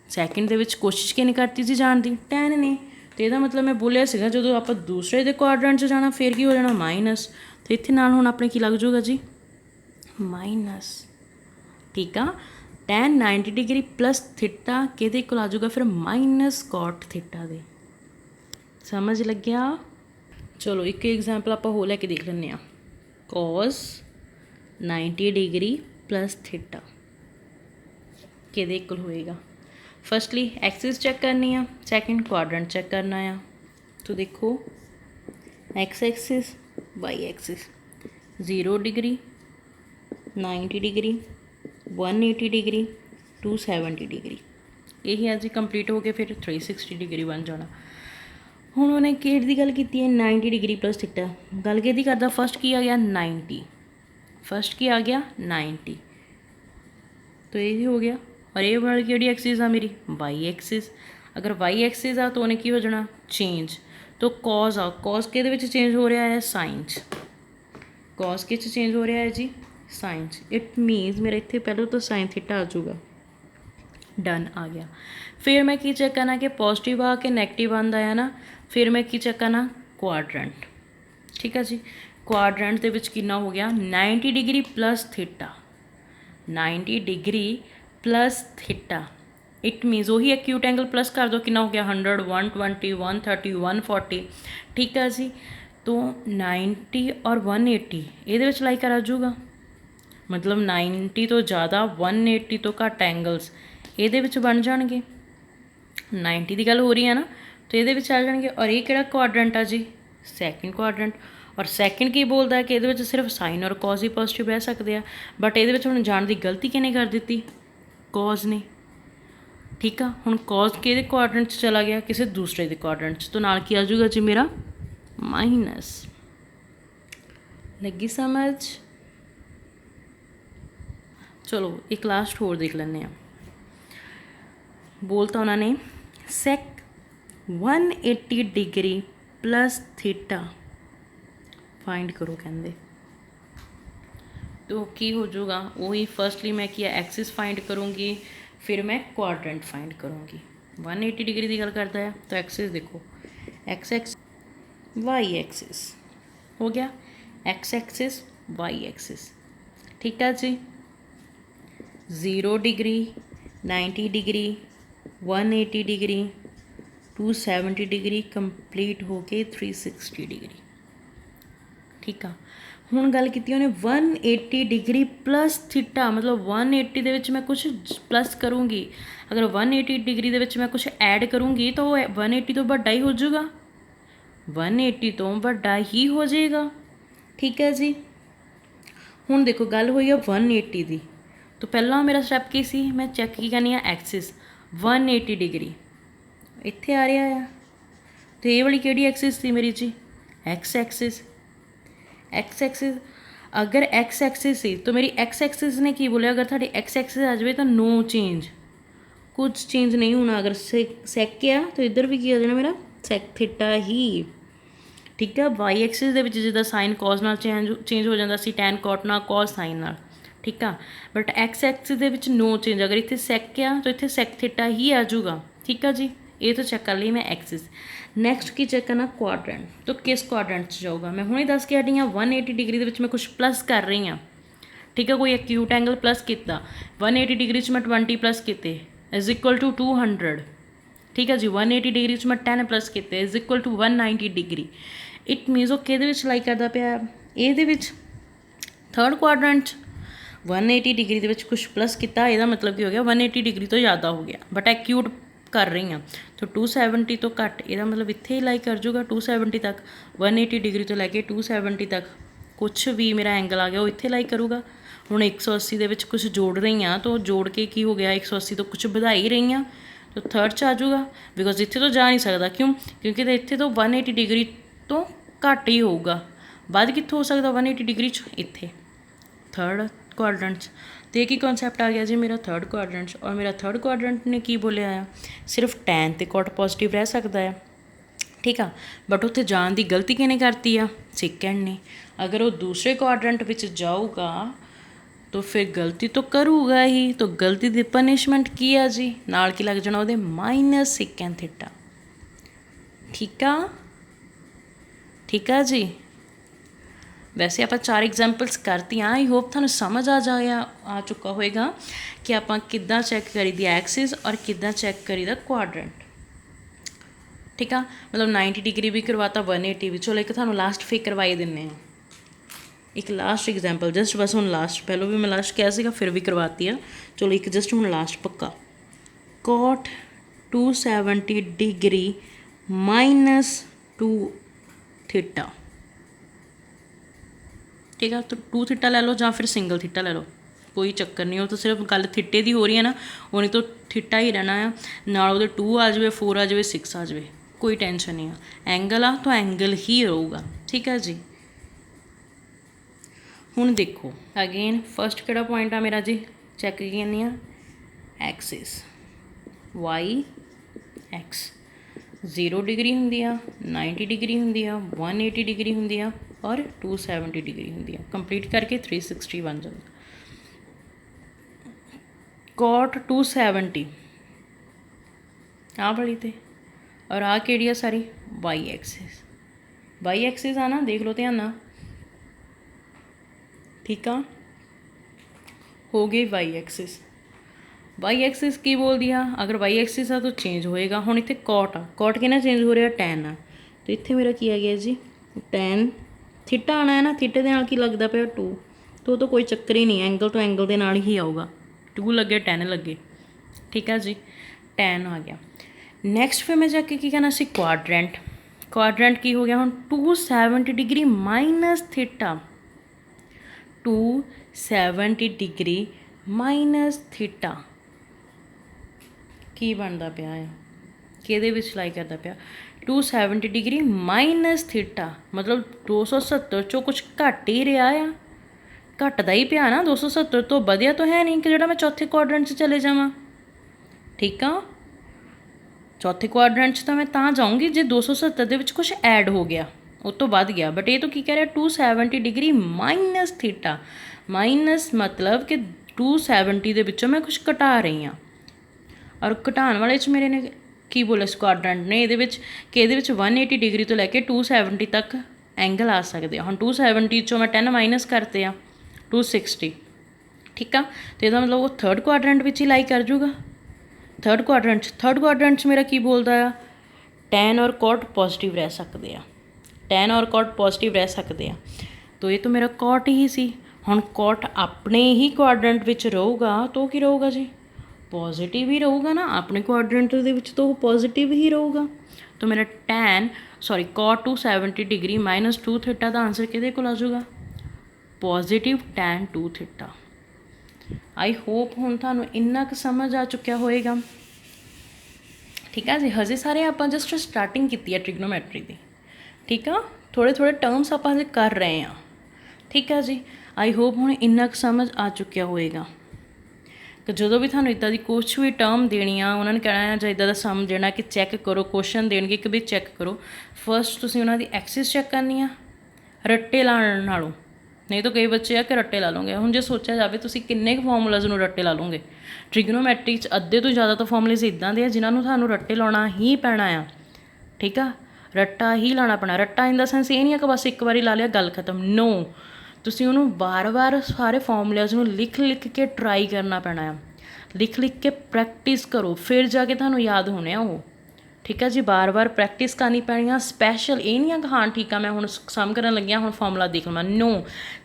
सैकेंड दे विच कोशिश किहने करती जी जाण दी टैन ने। तो यदा मतलब मैं बोलिया सीगा जदों आपां दूसरे दे क्वाड्रेंट च जाना फिर की हो जाना माइनस। तो इत्थे नाल हुण अपने की लग जाऊगा जी माइनस। ठीक आ, टैन 90 डिग्री प्लस थीटा किहदे इक्वल आ जाऊगा फिर माइनस कॉट थीटा दे। समझ लग गया। चलो एक एग्जाम्पल आप हो लैके देख लें। कॉस 90 डिग्री प्लस थीटा किहदे इक्वल होएगा। फर्स्टली एक्सिस चैक करनी आ, सैकेंड क्वाड्रेंट चैक करना आ। तो देखो X axis Y axis 0 degree 90 degree 180 degree 270 degree यही है जी। कंप्लीट हो गए फिर 360 डिग्री बन जाना। हुण उन्हें केट की गल की है 90 डिग्री प्लस थीटा, गल कि करता फर्स्ट की आ गया 90, फर्स्ट की आ गया 90 तो यही हो गया। और ये वाली केड़ी एक्सिस आ मेरी वाई एक्सिस। अगर वाई एक्सिस आ तो उन्हें की हो जाना चेंज। तो कॉस आ, कॉस के चेंज हो रहा है साइंस, कॉस के चेंज हो रहा है जी साइंस। इट मीनस मेरा इतने पहले तो साइन थीटा आ जाऊगा। डन आ गया। फिर मैं की चेक करना कि पॉजिटिव आ के नैगेटिव आंदा है ना। फिर मैं की चेक करना क्वाड्रेंट। ठीक है जी, क्वाड्रेंट दे विच कितना हो गया 90 degree plus theta, 90 degree plus theta. It मीनस वही एक्यूट एंगल प्लस कर दो कितना हो गया 100 120 130 140। ठीक है जी, तो 90 और 180 ये लाई कर आ जाऊगा मतलब 90 तो ज़्यादा 180 तो घट एंगल्स ये बन जाएंगे। 90 की गल हो रही है ना, तो ये आ जाएंगे। और ये किहड़ा क्वाड्रेंट आ जी सैकेंड क्वाड्रेंट। और सैकेंड की बोलता है कि ये सिर्फ साइन और कॉज ही पॉजिटिव रह सकते हैं। बट ये हम जान की गलती किने कर दी कॉज ने। ठीक है, हुण कॉज कि क्वाड्रेंट चला गया किसी दूसरे के क्वाड्रेंट तो नाल की आ जाऊगा जी मेरा माइनस। लगी समझ। चलो एक लास्ट होर देख लें। बोलता उन्होंने sec 180 degree plus theta find करो कहते। तो की हो जाऊगा वही फर्स्टली मैं किया एक्सिस फाइंड करूँगी फिर मैं क्वाड्रेंट फाइंड करूँगी। 180 डिग्री की गल करता है तो एक्सिस देखो एक्स एक्स वाई एक्सिस हो गया, एक्स एक्सिस वाई एक्सिस। ठीक है जी, 0 degree 90 degree 180 degree 270 degree complete हो के 360 डिग्री। ठीक है, हुण गल की उन्हें 180 डिग्री प्लस थीटा मतलब 180 दे विच मैं कुछ प्लस करूँगी। अगर 180 डिग्री दे विच मैं कुछ ऐड करूँगी तो 180 तो वड्डा ही हो जाएगा, 180 तो वड्डा ही हो जाएगा। ठीक है जी, हुण देखो गल हुई है 180 की। तो पहला मेरा स्टैप की सी मैं चैक की करनी है एक्सिस 180 डिग्री इत्थे आ रहा है। तो ये वाली केड़ी एक्सिस थी मेरी जी एक्स एक्सिस। एक्स एक्सिस अगर एक्स एक्सिस सी तो मेरी एक्स एक्सिस ने की बोलिया अगर थोड़ी एक्स एक्सिस आ जाए तो नो चेंज, कुछ चेंज नहीं होना। अगर सैक आ तो इधर भी की हो जाना मेरा सैक थीटा ही। ठीक है, वाई एक्सिस दे विच जिद्दां साइन कॉज नाल चेंज हो जाता सी टैन कॉट नाल कॉज साइन नाल। ठीक है, बट एक्स एक्सिस दे विच नो चेंज। अगर इत्थे सैक आ तो इत्थे सैक थीटा ही आ जाऊगा। ठीक है जी, ये तो चेक कर ली मैं एक्सिस। नैक्सट की चेक करना क्वाड्रेंट। तो किस क्वाड्रेंट च जाऊगा मैं हुणे दस के हटी हाँ 180 डिग्री दे विच मैं कुछ प्लस कर रही हाँ। ठीक है, कोई एक्यूट एंगल प्लस किया 180 डिग्री च मैं 20 प्लस किए इज इक्वल टू 200। ठीक है जी। 180 डिग्री मैं 10 प्लस किए is equal to 190 degree. It means वो किहदे विच लाई करदा पिया इहदे विच थर्ड क्वाड्रेंट 180 डिग्री ਦੇ कुछ प्लस किया ਇਹਦਾ मतलब की हो गया 180 डिग्री तो ज़्यादा हो गया बट एक्यूट कर रही हाँ तो 270 तो घट ਇਹਦਾ मतलब इत्थे ही लाई कर जूगा 270 तक 180 डिग्री तो लैके 270 तक कुछ भी मेरा एंगल आ गया वो इत्थे लाई करूँगा। हुण 180 ਦੇ ਵਿੱਚ कुछ जोड़ रही हाँ तो जोड़ के की हो गया 180 तो कुछ ਵਧਾ ही रही हाँ तो थर्ड च आ जाऊगा बिकॉज इत्थे तो जा नहीं सकता क्यों क्योंकि इत्थे तो 180 डिग्री तो घट ही होगा बाद कित्थों हो सकता 180 डिग्री च इत्थे थर्ड क्वाड्रेंट तो एक ही कॉन्सैप्ट आ गया जी मेरा थर्ड क्वाड्रेंट। और मेरा थर्ड क्वाड्रेंट ने की बोलिया आ सिर्फ टैन तो कॉट पॉजिटिव रह सकता है ठीक है बट उत्थे जान की गलती किने करती आ सेकेंड ने। अगर वो दूसरे क्वाड्रेंट विच जाऊगा तो फिर गलती तो करूगा ही तो गलती की पनिशमेंट की है जी नाल की लग जाना वो माइनस सेकेंड थीटा ठीक है जी। वैसे आप 4 एग्जाम्पल्स करती आई होप थानू समझ आ चुका होएगा कि आप किद्दां चैक करी दी एक्सिस और किद्दां चैक करी दा क्वाड्रेंट ठीक है। मतलब 90 डिग्री भी करवाता 180 भी। चलो एक थानू लास्ट फिर करवाई दिन्ने हैं एक लास्ट एग्जाम्पल जस्ट बस हुण लास्ट पहलों भी मैं लास्ट कहा सीगा फिर भी करवाती है। चलो एक जस्ट हुण लास्ट पक्का कॉट 270 डिग्री माइनस 2 थीटा ठीक है। तो 2 थीटा ले लो या फिर सिंगल थीटा ले लो कोई चक्कर नहीं। वो तो सिर्फ गल थीटे की हो रही है ना उन्हें तो थीटा ही रहना है नाल उहदे 2 आ जाए 4 आ जाए 6 आ जाए कोई टेंशन नहीं है एंगल आ तो एंगल ही रहूगा ठीक है जी। हुण देखो अगेन फर्स्ट किहड़ा पॉइंट आ मेरा जी चैक की करनी आ एक्सिस वाई एक्स 0 डिग्री होंदी आ 90 डिग्री होंदी आ 180 डिग्री होंदी आ और 270 डिग्री होंदी है कंप्लीट करके 360 बन जाता। कॉट 270 आ वाली ते और आ केड़ी है सारी वाई एक्सिस आ ना देख लो ध्यान ना ठीक आ हो गई वाई एक्सिस की बोल दिया अगर वाई एक्सिस आ तो चेंज होएगा। हुण इत्थे कॉट किहना चेंज हो रहा टैन आ तो इत्थे मेरा की आ गया जी टैन थीटा आना है ना थीटे के नाल की लगता पे 2 तो कोई चक्कर ही नहीं एंगल तो एंगल के नाल ही आऊगा 2 लगे 10 लगे ठीक है जी टैन आ गया। नैक्सट फिर मैं जाके की कहना सी क्वाड्रेंट की हो गया हम 270 degree minus theta 270 degree minus theta की बनता पाया है किहदे विच लाई करता पाया 270 डिग्री माइनस थीटा मतलब 270 चो कुछ घट ही रहा है घटदा ही पिया ना 270 तो वधिया तो है नहीं कि जो मैं चौथे क्वाड्रेंट च चले जावां ठीक आ। चौथे क्वाड्रेंट च तो मैं तां जाऊँगी जे 270 दे विच कुछ ऐड हो गया उस तो वध गया बट ये तो की कह रहा 270 डिग्री माइनस थीटा माइनस मतलब कि 270 दे विचों मैं कुछ घटा रही हाँ और घटाण वाले च मेरे ने की बोले क्वाड्रेंट ने ये कि ये 180 डिग्री तो लैके 270 तक एंगल आ सकते हैं। हम 270 चो मैं 10 माइनस करते हैं 260 ठीक आ तो यदा मतलब वो थर्ड क्वाड्रेंट ही लाई कर जूगा। थर्ड क्वाड्रेंट मेरा की बोलता है टैन और कॉट पॉजिटिव रह सकते हैं टैन और कॉट पॉजिटिव रह सकते हैं तो ये तो मेरा कॉट ही सी। हुण कॉट अपने ही क्वाड्रेंट विच रहूगा तो की रहूगा जी पॉजिटिव ही रहूगा ना अपने क्वाड्रेंट दे विच तो पॉजिटिव ही रहूगा तो मेरा कॉट 270 डिग्री माइनस 2 थीटा का आंसर किहदे कोल आ जाऊगा positive tan 2 theta. I hope हुण तुहानूं इन्ना क समझ आ चुकिया होएगा ठीक है जी। हजे सारे आप जस्ट स्टार्टिंग की है ट्रिग्नोमैट्री की ठीक है थोड़े थोड़े टर्म्स आप हजे कर रहे हैं ठीक है जी। आई होप हुण इन्ना क समझ आ चुकिया होएगा कि जो भी थानू इदा की कुछ भी टर्म देनी आ उन्होंने कहना है ਜਾਂ इदा का सम देना कि चैक करो क्वेश्चन देंगे कि भी चैक करो फस्ट तुसीं उन्हों की एक्सिस चैक करनी आ रट्टे लाण नालों नहीं तो कई बच्चे आ कि रट्टे ला लोगे। हुण जे सोचा जाए तुसीं किन्ने फॉर्मूलाज नूं रट्टे ला लोगे ट्रिग्नोमैट्री अद्धे तो ज़्यादा तो फॉर्मूलेज इदां दे जिन्होंने थानू रट्टे लाना ही पैना आ ठीक आ रट्टा ही लाना पैना। रट्टा इन द सेंस ये नहीं है कि बस एक बारी ला लिया गल खत्म नो तुसीं उन्होंने बार बार सारे फॉर्मूलेज नूं लिख लिख के ट्राई करना पैना है लिख लिख के प्रैक्टिस करो फिर जाके थानू याद होने वो ठीक है जी। बार बार प्रैक्टिस करनी पैनी। स्पैशल ये नहीं है कि हाँ ठीक है मैं हुण सम करन लगी हुण फॉर्मूला देख लवां, नो।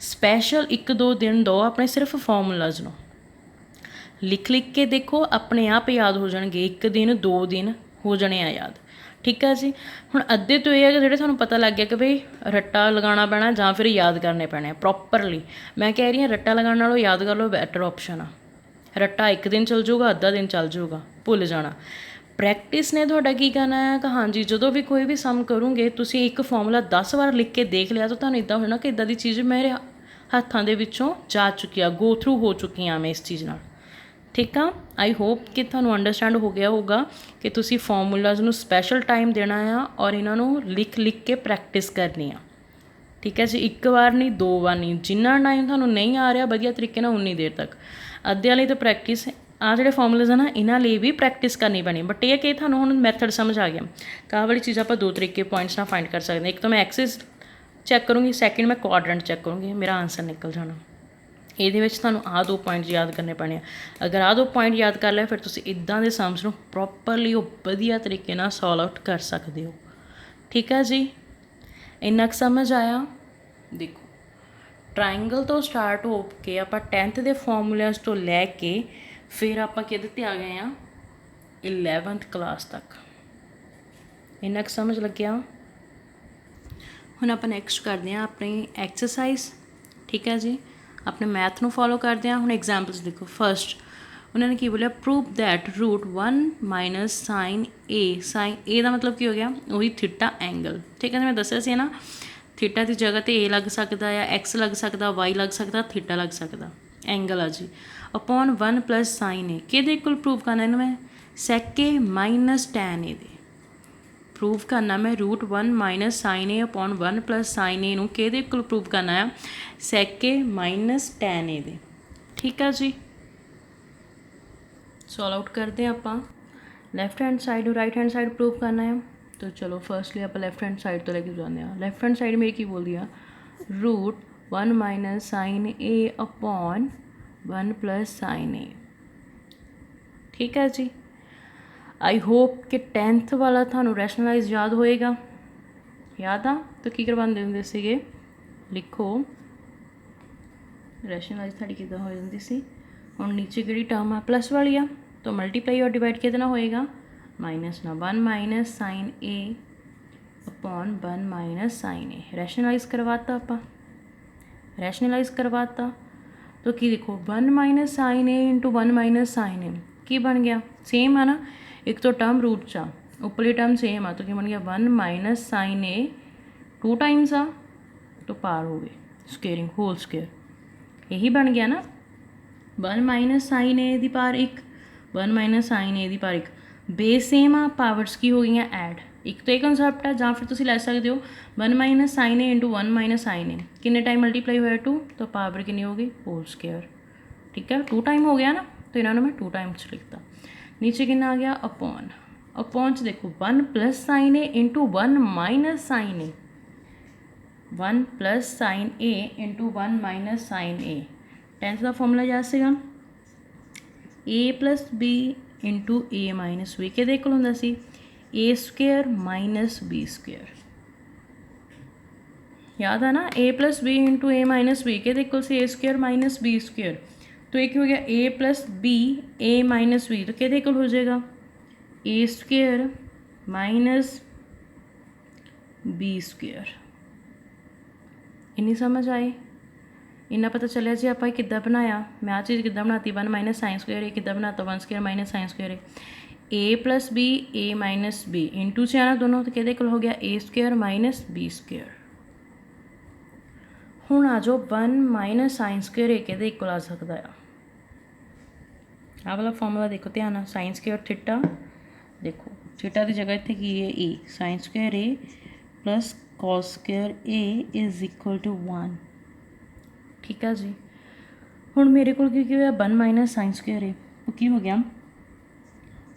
स्पैशल 1-2 दिन दो अपने सिर्फ फॉर्मूलाज नूं, लिख लिख के देखो, अपने आप याद हो जाएंगे। 1 दिन 2 दिन हो जाने आ याद, ठीक है जी। हुण अद्धे तो यह है कि जिहड़े तुहानूं पता लग गया कि बई रट्टा लगाना पैना जां फिर याद करने पैने प्रॉपरली। मैं कह रही हाँ रट्टा लगाने नालों याद कर लो बैटर ऑप्शन आ। रट्टा 1 दिन चल जाऊगा, अद्धा दिन चल जाऊगा, भुल जाना। प्रैक्टिस ने तुहाडा की करना है कि हाँ जी जो भी कोई भी सम करोगे तुसीं एक फॉर्मूला 10 बार लिख के देख लिया तो तुहानूं इदां हो जाना कि इदां दी चीज़ मेरे हत्थां दे विचों जा चुकी आ, गो थ्रू हो चुकी हाँ मैं इस चीज़ नाल। ठीक आ। आई होप कि तुहानूं अंडरस्टैंड हो गया होगा कि तुसीं फॉर्मूलाज नूं स्पैशल टाइम देना आ और इन्हां नूं लिख लिख के प्रैक्टिस करनी आ। ठीक है जी। 1 बार नहीं 2 बार नहीं, जिन्ना टाइम तुहानूं नहीं आ रहा वधिया तरीके नाल उन्नी देर तक। अद्धियां लई तो प्रैक्टिस आ जिहड़े फॉर्मूलाज है ना इन्हां लई भी प्रैक्टिस करनी पैनी। बट ये कि तुहानूं हुण मैथड समझ आ गया। आह वाली चीज़ आपां 2 तरीके पॉइंट्स नाल फाइंड कर सकते हैं। एक तो मैं एक्सिस चैक करूँगी, सैकेंड मैं क्वाड्रेंट चैक करूँगी, मेरा आंसर निकल जाना। ਇਹਦੇ ਵਿੱਚ ਤੁਹਾਨੂੰ ਆਹ 2 ਪੁਆਇੰਟ ਯਾਦ ਕਰਨੇ ਪੈਣੇ ਆ। ਅਗਰ ਆਹ 2 ਪੁਆਇੰਟ ਯਾਦ ਕਰ ਲਿਆ ਫਿਰ ਤੁਸੀਂ ਇੱਦਾਂ ਦੇ ਸਮਸ ਨੂੰ ਪ੍ਰੋਪਰਲੀ ਉਹ ਵਧੀਆ ਤਰੀਕੇ ਨਾਲ ਸੋਲਵ ਆਊਟ ਕਰ ਸਕਦੇ ਹੋ। ਠੀਕ ਆ ਜੀ, ਇੰਨਾ ਕੁ ਸਮਝ ਆਇਆ। ਦੇਖੋ ਟਰਾਇੰਗਲ ਤੋਂ ਸਟਾਰਟ ਹੋ ਕੇ ਆਪਾਂ 10th ਦੇ ਫਾਰਮੂਲਾਸ ਤੋਂ ਲੈ ਕੇ ਫਿਰ ਆਪਾਂ ਕਿਹਦੇ 'ਤੇ ਆ ਗਏ ਆ 11th ਕਲਾਸ ਤੱਕ। ਇੰਨਾ ਕੁ ਸਮਝ ਲੱਗਿਆ। ਹੁਣ ਆਪਾਂ ਨੈਕਸਟ ਕਰਦੇ ਹਾਂ ਆਪਣੀ ਐਕਸਰਸਾਈਜ਼। ਠੀਕ ਹੈ ਜੀ, अपने मैथ ਨੂੰ फॉलो करते हैं। ਹੁਣ एग्जाम्पल्स देखो। फर्स्ट उन्होंने की बोलिया प्रूव दैट √1 माइनस साइन ए का मतलब की हो गया वही थीटा एंगल। ठीक है, मैं दसिया सी ना थीटा की जगह तो ए लग सकता है, एक्स लग सकता, वाई लग सकता, थीटा लग सकता, एंगल आ जी। अपॉन 1 प्लस साइन ए कि प्रूव करना इन्हें मैं sac A minus tan A they prove करना मैं √1 minus sine A upon 1 plus sign ए नूं किहदे कोल प्रूव करना है सैक ए माइनस टैन ए दे। ठीक है जी, सॉल्व आउट करते हैं आपां। Left hand side right hand side prove करना है तो चलो फर्स्टली आप लैफ्ट हैंड साइड तो लेके जाते हैं। लैफ्ट हैंड साइड मेरी की बोलती है √1 minus sine A upon 1 plus sign ए। ठीक है जी, आई होप कि 10th वाला थानू रैशनलाइज याद होएगा। याद आ तो की करवाते होंगे सीगे, लिखो रैशनलाइज थाड़ी किदा हो जाती सी। हुण नीचे किहड़ी टर्म आ प्लस वाली आ तो मल्टीप्लाई और डिवाइड किहदे नाल होएगा माइनस ना 1 minus sine A upon 1 minus sine A. Rationalise करवाता आपां, रैशनलाइज करवाता तो की देखो 1 माइनस साइन ए इंटू 1 माइनस साइन ए की बन गया सेम है ना। एक तो टर्म रूट चा उपरली टर्म सेम आ तो क्या बन गया 1 माइनस साइन ए 2 टाइम्स आ तो पार हो गए स्क्वेयरिंग होल स्क्वेयर यही बन गया ना। 1 माइनस साइन ए दी पावर 1 1 माइनस साइन ए दी पावर 1 बेस सेम आ पावर्स की हो गई ऐड। एक तो ये कंसैप्ट है ਜਾਂ ਫਿਰ ਤੁਸੀਂ ਲੈ ਸਕਦੇ ਹੋ 1 माइनस साइन ए इंटू 1 माइनस साइन ए किन्ने टाइम मल्टीप्लाई होया 2 तो पावर कितनी हो गई होल स्क्वेयर। ठीक है, 2 टाइम हो गया ना तो इन्होंने मैं 2 टाइम्स लिखता। नीचे कितना आ गया अपॉन, अपॉन देखो 1 प्लस साइन ए इंटू 1 माइनस साइन ए 1 प्लस साइन ए इंटू 1 माइनस साइन ए। 10th का फॉर्मूला याद से ए plus B into A minus B कि होंदा सी ए स्क्वेयर माइनस बी स्क्वेयर। याद है ना ए plus B into A minus B के से ए स्क्वेयर माइनस बी स्क्वेयर तो एक हो गया A plus B A minus B तो क्या हो जाएगा ए स्क्वेयर माइनस बी स्क्वेयर। इन्नी समझ आए, इन्ना पता चलिया जी आप किद्दां बनाया। मैं आ चीज़ किद्दां बनाती 1 माइनस साइन स्क्वेयर ए किद्दां बनाता 1 square minus sine square A plus B A minus B into से आना दोनों तो कहते हो गया A square minus B square. हुण आ जाओ 1 माइनस साइन स्क्वेयर ए कहते इक्वल आ सकता है। आह वाला फॉर्मूला देखो ध्यान साइन स्क्वेयर थीटा देखो थीटा की जगह इतने की है A sine square A plus cos square A is equal to 1। ठीक है जी, हुण मेरे को होया 1 माइनस साइन स्क्वेयर ए की हो गया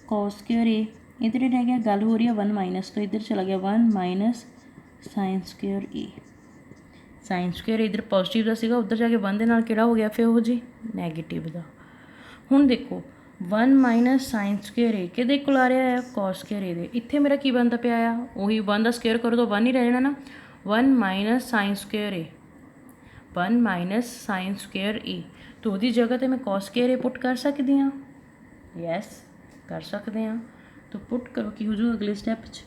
कॉस स्क्वेयर ए इधर रह गया गल हो रही है 1 माइनस तो इधर चला गया 1 माइनस साइन स्क्वेयर ए। साइन स्क्वेयर इधर पॉजिटिव का सीगा उधर जाके 1 दे नाल किहड़ा हो गया फिर वो जी नैगेटिव का। हुण देखो 1 ਮਾਈਨਸ ਸਾਈਨ ਸਕੁਏਅਰ ਏ ਕਿਹਦੇ ਇਕੁਅਲ ਆ ਰਿਹਾ ਆ ਕੋਸ ਸਕੁਏਅਰ ਏ ਦੇ। ਇੱਥੇ ਮੇਰਾ ਕੀ ਬਣਦਾ ਪਿਆ ਆ ਉਹੀ 1 ਦਾ ਸਕੁਏਅਰ ਕਰੋ ਤਾਂ 1 ਹੀ ਰਹਿ ਜਾਣਾ ਨਾ। 1 ਮਾਈਨਸ ਸਾਈਨ ਸਕੁਏਅਰ ਏ 1 ਮਾਈਨਸ ਸਾਈਨ ਸਕੁਏਅਰ ਏ ਤਾਂ ਉਹਦੀ ਜਗ੍ਹਾ 'ਤੇ ਮੈਂ ਕੋਸ ਸਕੁਏਅਰ ਏ ਪੁੱਟ ਕਰ ਸਕਦੀ ਹਾਂ। ਯੈਸ ਕਰ ਸਕਦੇ ਹਾਂ। ਤਾਂ ਪੁੱਟ ਕਰੋ ਕੀ ਹੋ ਜਾਊ ਅਗਲੇ ਸਟੈਪ 'ਚ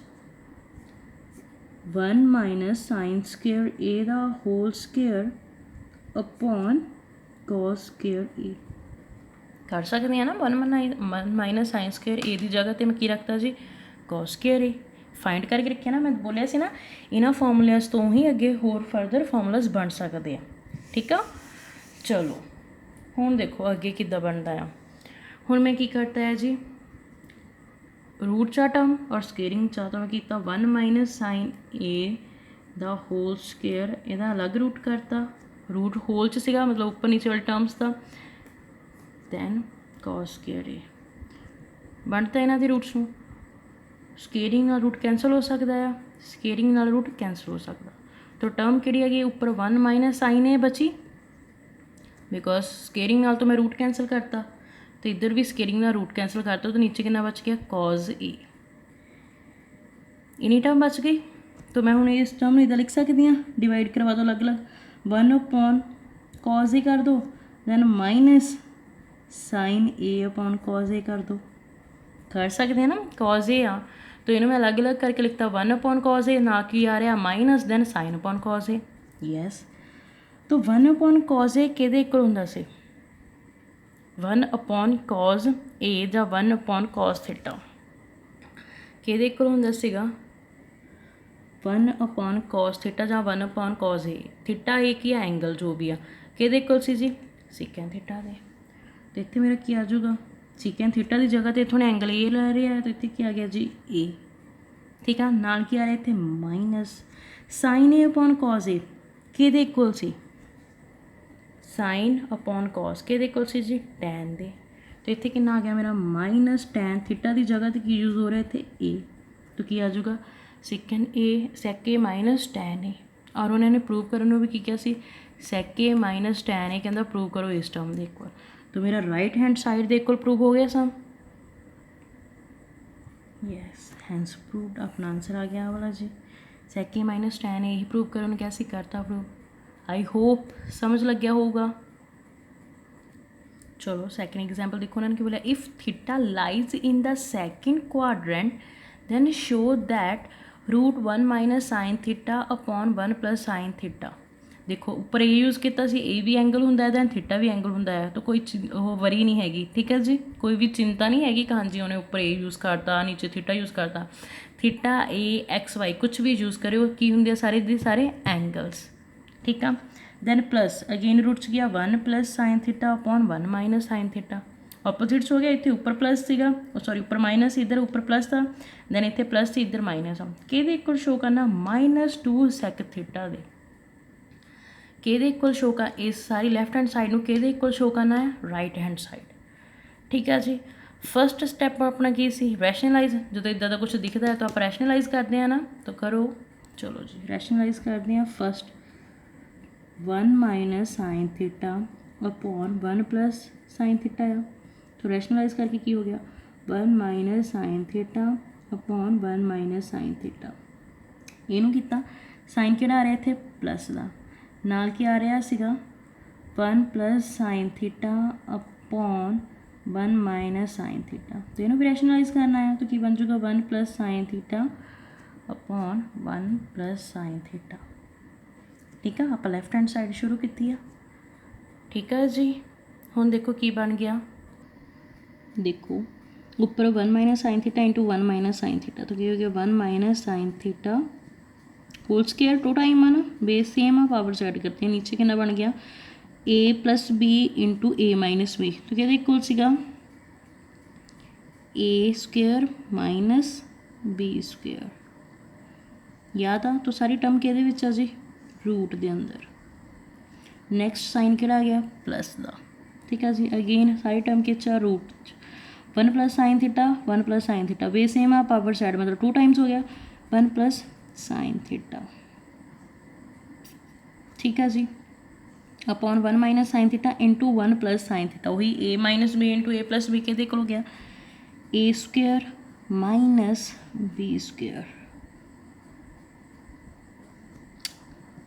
1 ਮਾਈਨਸ ਸਾਈਨ ਸਕੁਏਅਰ ਏ ਦਾ ਹੋਲ ਸਕੁਏਅਰ ਅਪੋਨ ਕੋਸ ਸਕੁਏਅਰ ਏ ਕਰ ਸਕਦੇ ਹਾਂ ਨਾ। 1 ਮਾਈਨਸ ਸਾਈਨ ਸਕੁਏਅਰ ਏ ਦੀ ਜਗ੍ਹਾ 'ਤੇ ਮੈਂ ਕੀ ਰੱਖਤਾ ਜੀ ਕੋਸ ਸਕੁਏਅਰ ਏ ਫਾਈਂਡ ਕਰਕੇ ਰੱਖਿਆ ਨਾ। ਮੈਂ ਬੋਲਿਆ ਸੀ ਨਾ ਇਹਨਾਂ ਫਾਰਮੂਲਿਆਸ ਤੋਂ ਹੀ ਅੱਗੇ ਹੋਰ ਫਰਦਰ ਫਾਰਮੂਲਾਸ ਬਣ ਸਕਦੇ ਆ। ਠੀਕ ਆ ਚਲੋ ਹੁਣ ਦੇਖੋ ਅੱਗੇ ਕਿੱਦਾਂ ਬਣਦਾ ਆ। ਹੁਣ ਮੈਂ ਕੀ ਕਰਤਾ ਹੈ ਜੀ रूट चा टर्म और स्केयरिंग चा तो मैं किया 1 माइनस साइन ए दा होल स्केयर इहदा अलग रूट करता रूट होल च सीगा मतलब उपर नीचे वाले टर्म्स का दैन कॉस स्केयर ए बनता इन्हां दे रूट्स नूं स्केयरिंग नाल रूट कैंसल हो सकता है स्केयरिंग नाल रूट कैंसल हो सकता तो टर्म किहड़ी हैगी उपर 1 माइनस साइन ए बची बिकॉज स्केयरिंग नाल तो मैं रूट कैंसल करता तो इधर भी स्केयरिंग ना रूट कैंसल करता तो नीचे कितना बच गया कॉज ए इन्नी टर्म बच गई। तो मैं हूँ इस टर्म इधर लिख सकती हाँ डिवाइड करवा दो अलग अलग 1 अपॉन कॉज ए कर दो then minus sine A upon cos ए कर दो कर सकते हैं ना कॉज ए आ तो इन्हें मैं अलग अलग करके लिखता 1 अपॉन कॉज ए ना कि आ रहा minus then sine upon cos A yes तो 1 अपॉन कॉज ए किहदे इक्वल हुंदा सी 1 अपॉन कॉज ए ਜਾਂ 1 अपॉन कॉस थीटा किहदे इक्वल हुंदा सीगा 1 अपॉन कॉस थीटा ਜਾਂ 1 upon cos A theta A की एंगल जो भी आ किहदे इक्वल सी जी सीकैन थीटा दे तो इत्थे मेरा की आ जाऊगा सीकैन थीटा की जगह तो इत्थों एंगल ए लै रहा है तो इत्थे की आ गया जी ए ठीक है नाल की आ रहा इत्थे minus sine A upon cos A किहदे इक्वल सी साइन अपॉन कॉस के इक्वल जी टैन दे तो इत्थे कितना आ गया मेरा माइनस टैन थीटा की जगह तो की यूज़ हो रहा है इत्थे ए तो की आ जाऊगा sec A minus tan A और उन्होंने प्रूव करने भी की क्या सी sec A minus tan A कहता प्रूव करो इस टर्म के इक्वल तो मेरा राइट हैंड साइड के इक्वल प्रूव हो गया सम यस हैंस प्रूव्ड अपना आंसर आ गया वाला जी sec A minus tan A ही प्रूव करो क्या सी करता प्रूव आई होप समझ लग गया होगा। चलो सैकेंड एग्जाम्पल देखो उन्होंने क्या बोला if theta lies in the second quadrant then show that root 1 minus sine theta upon 1 plus sine theta देखो उपर ए यूज़ किया ए भी एंगल होंगे दैन थीटा भी एंगल होंगे तो कोई वरी नहीं हैगी ठीक है जी कोई भी चिंता नहीं हैगी कि हाँ जी उन्हें उपर ए यूज़ करता नीचे थीटा यूज़ करता थीटा ए एक्स वाई कुछ भी यूज़ करो की होंगे सारे दे सारे एंगल्स ठीक है दैन प्लस अगेन रूट गया 1 plus sine theta upon 1 minus sine theta opposites हो गया इतने उपर प्लस सीगा सॉरी उपर माइनस इधर उपर प्लस था दैन इतने प्लस थी इधर माइनस आ कि इक्वल शो करना -2 सैक थीटा दे कि इक्वल शो कर इस सारी लैफ्ट हैंड साइड में कि इक्वल शो करना है राइट हैंड साइड ठीक है जी। फस्ट स्टैप अपना की सी रैशनलाइज जो इदा का कुछ दिखता है तो आप रैशनलाइज करते हैं ना तो करो चलो जी रैशनलाइज करते हैं first 1 minus sine theta upon 1 plus sine theta है तो रैशनलाइज करके की हो गया 1 minus sine theta upon 1 minus sine theta इनू किता साइन कि आ रहा इत्थे प्लस का नाल की आ रहा सीगा 1 plus sine theta upon 1 minus sine theta तो इनू भी रैशनलाइज करना है तो की बन जाएगा 1 plus sine theta upon 1 plus sine theta ठीक है आप लैफ्ट हैंड साइड शुरू की है ठीक है जी। हुण देखो की बन गया देखो ऊपर 1 minus sine theta into 1 minus sine theta तो क्या हो गया 1 minus sine theta whole square 2 time है ना बेस सेम है पावर से ऐड करते हैं नीचे कितना बन गया A plus B into A minus B तो क्या इक्वल सीगा A square minus B square याद आ तो सारी टर्म कि जी रूट के अंदर नैक्सट साइन कि गया प्लस का ठीक है जी अगेन सारी टर्म कि root 1 plus sine theta 1 plus sine theta base same आ पावर साइड मतलब 2 टाइम्स हो गया 1 प्लस साइन थीटा ठीक है जी। Upon 1 minus sine theta into 1 plus sine theta, वही A minus B into A plus B के हो गया A square minus B square.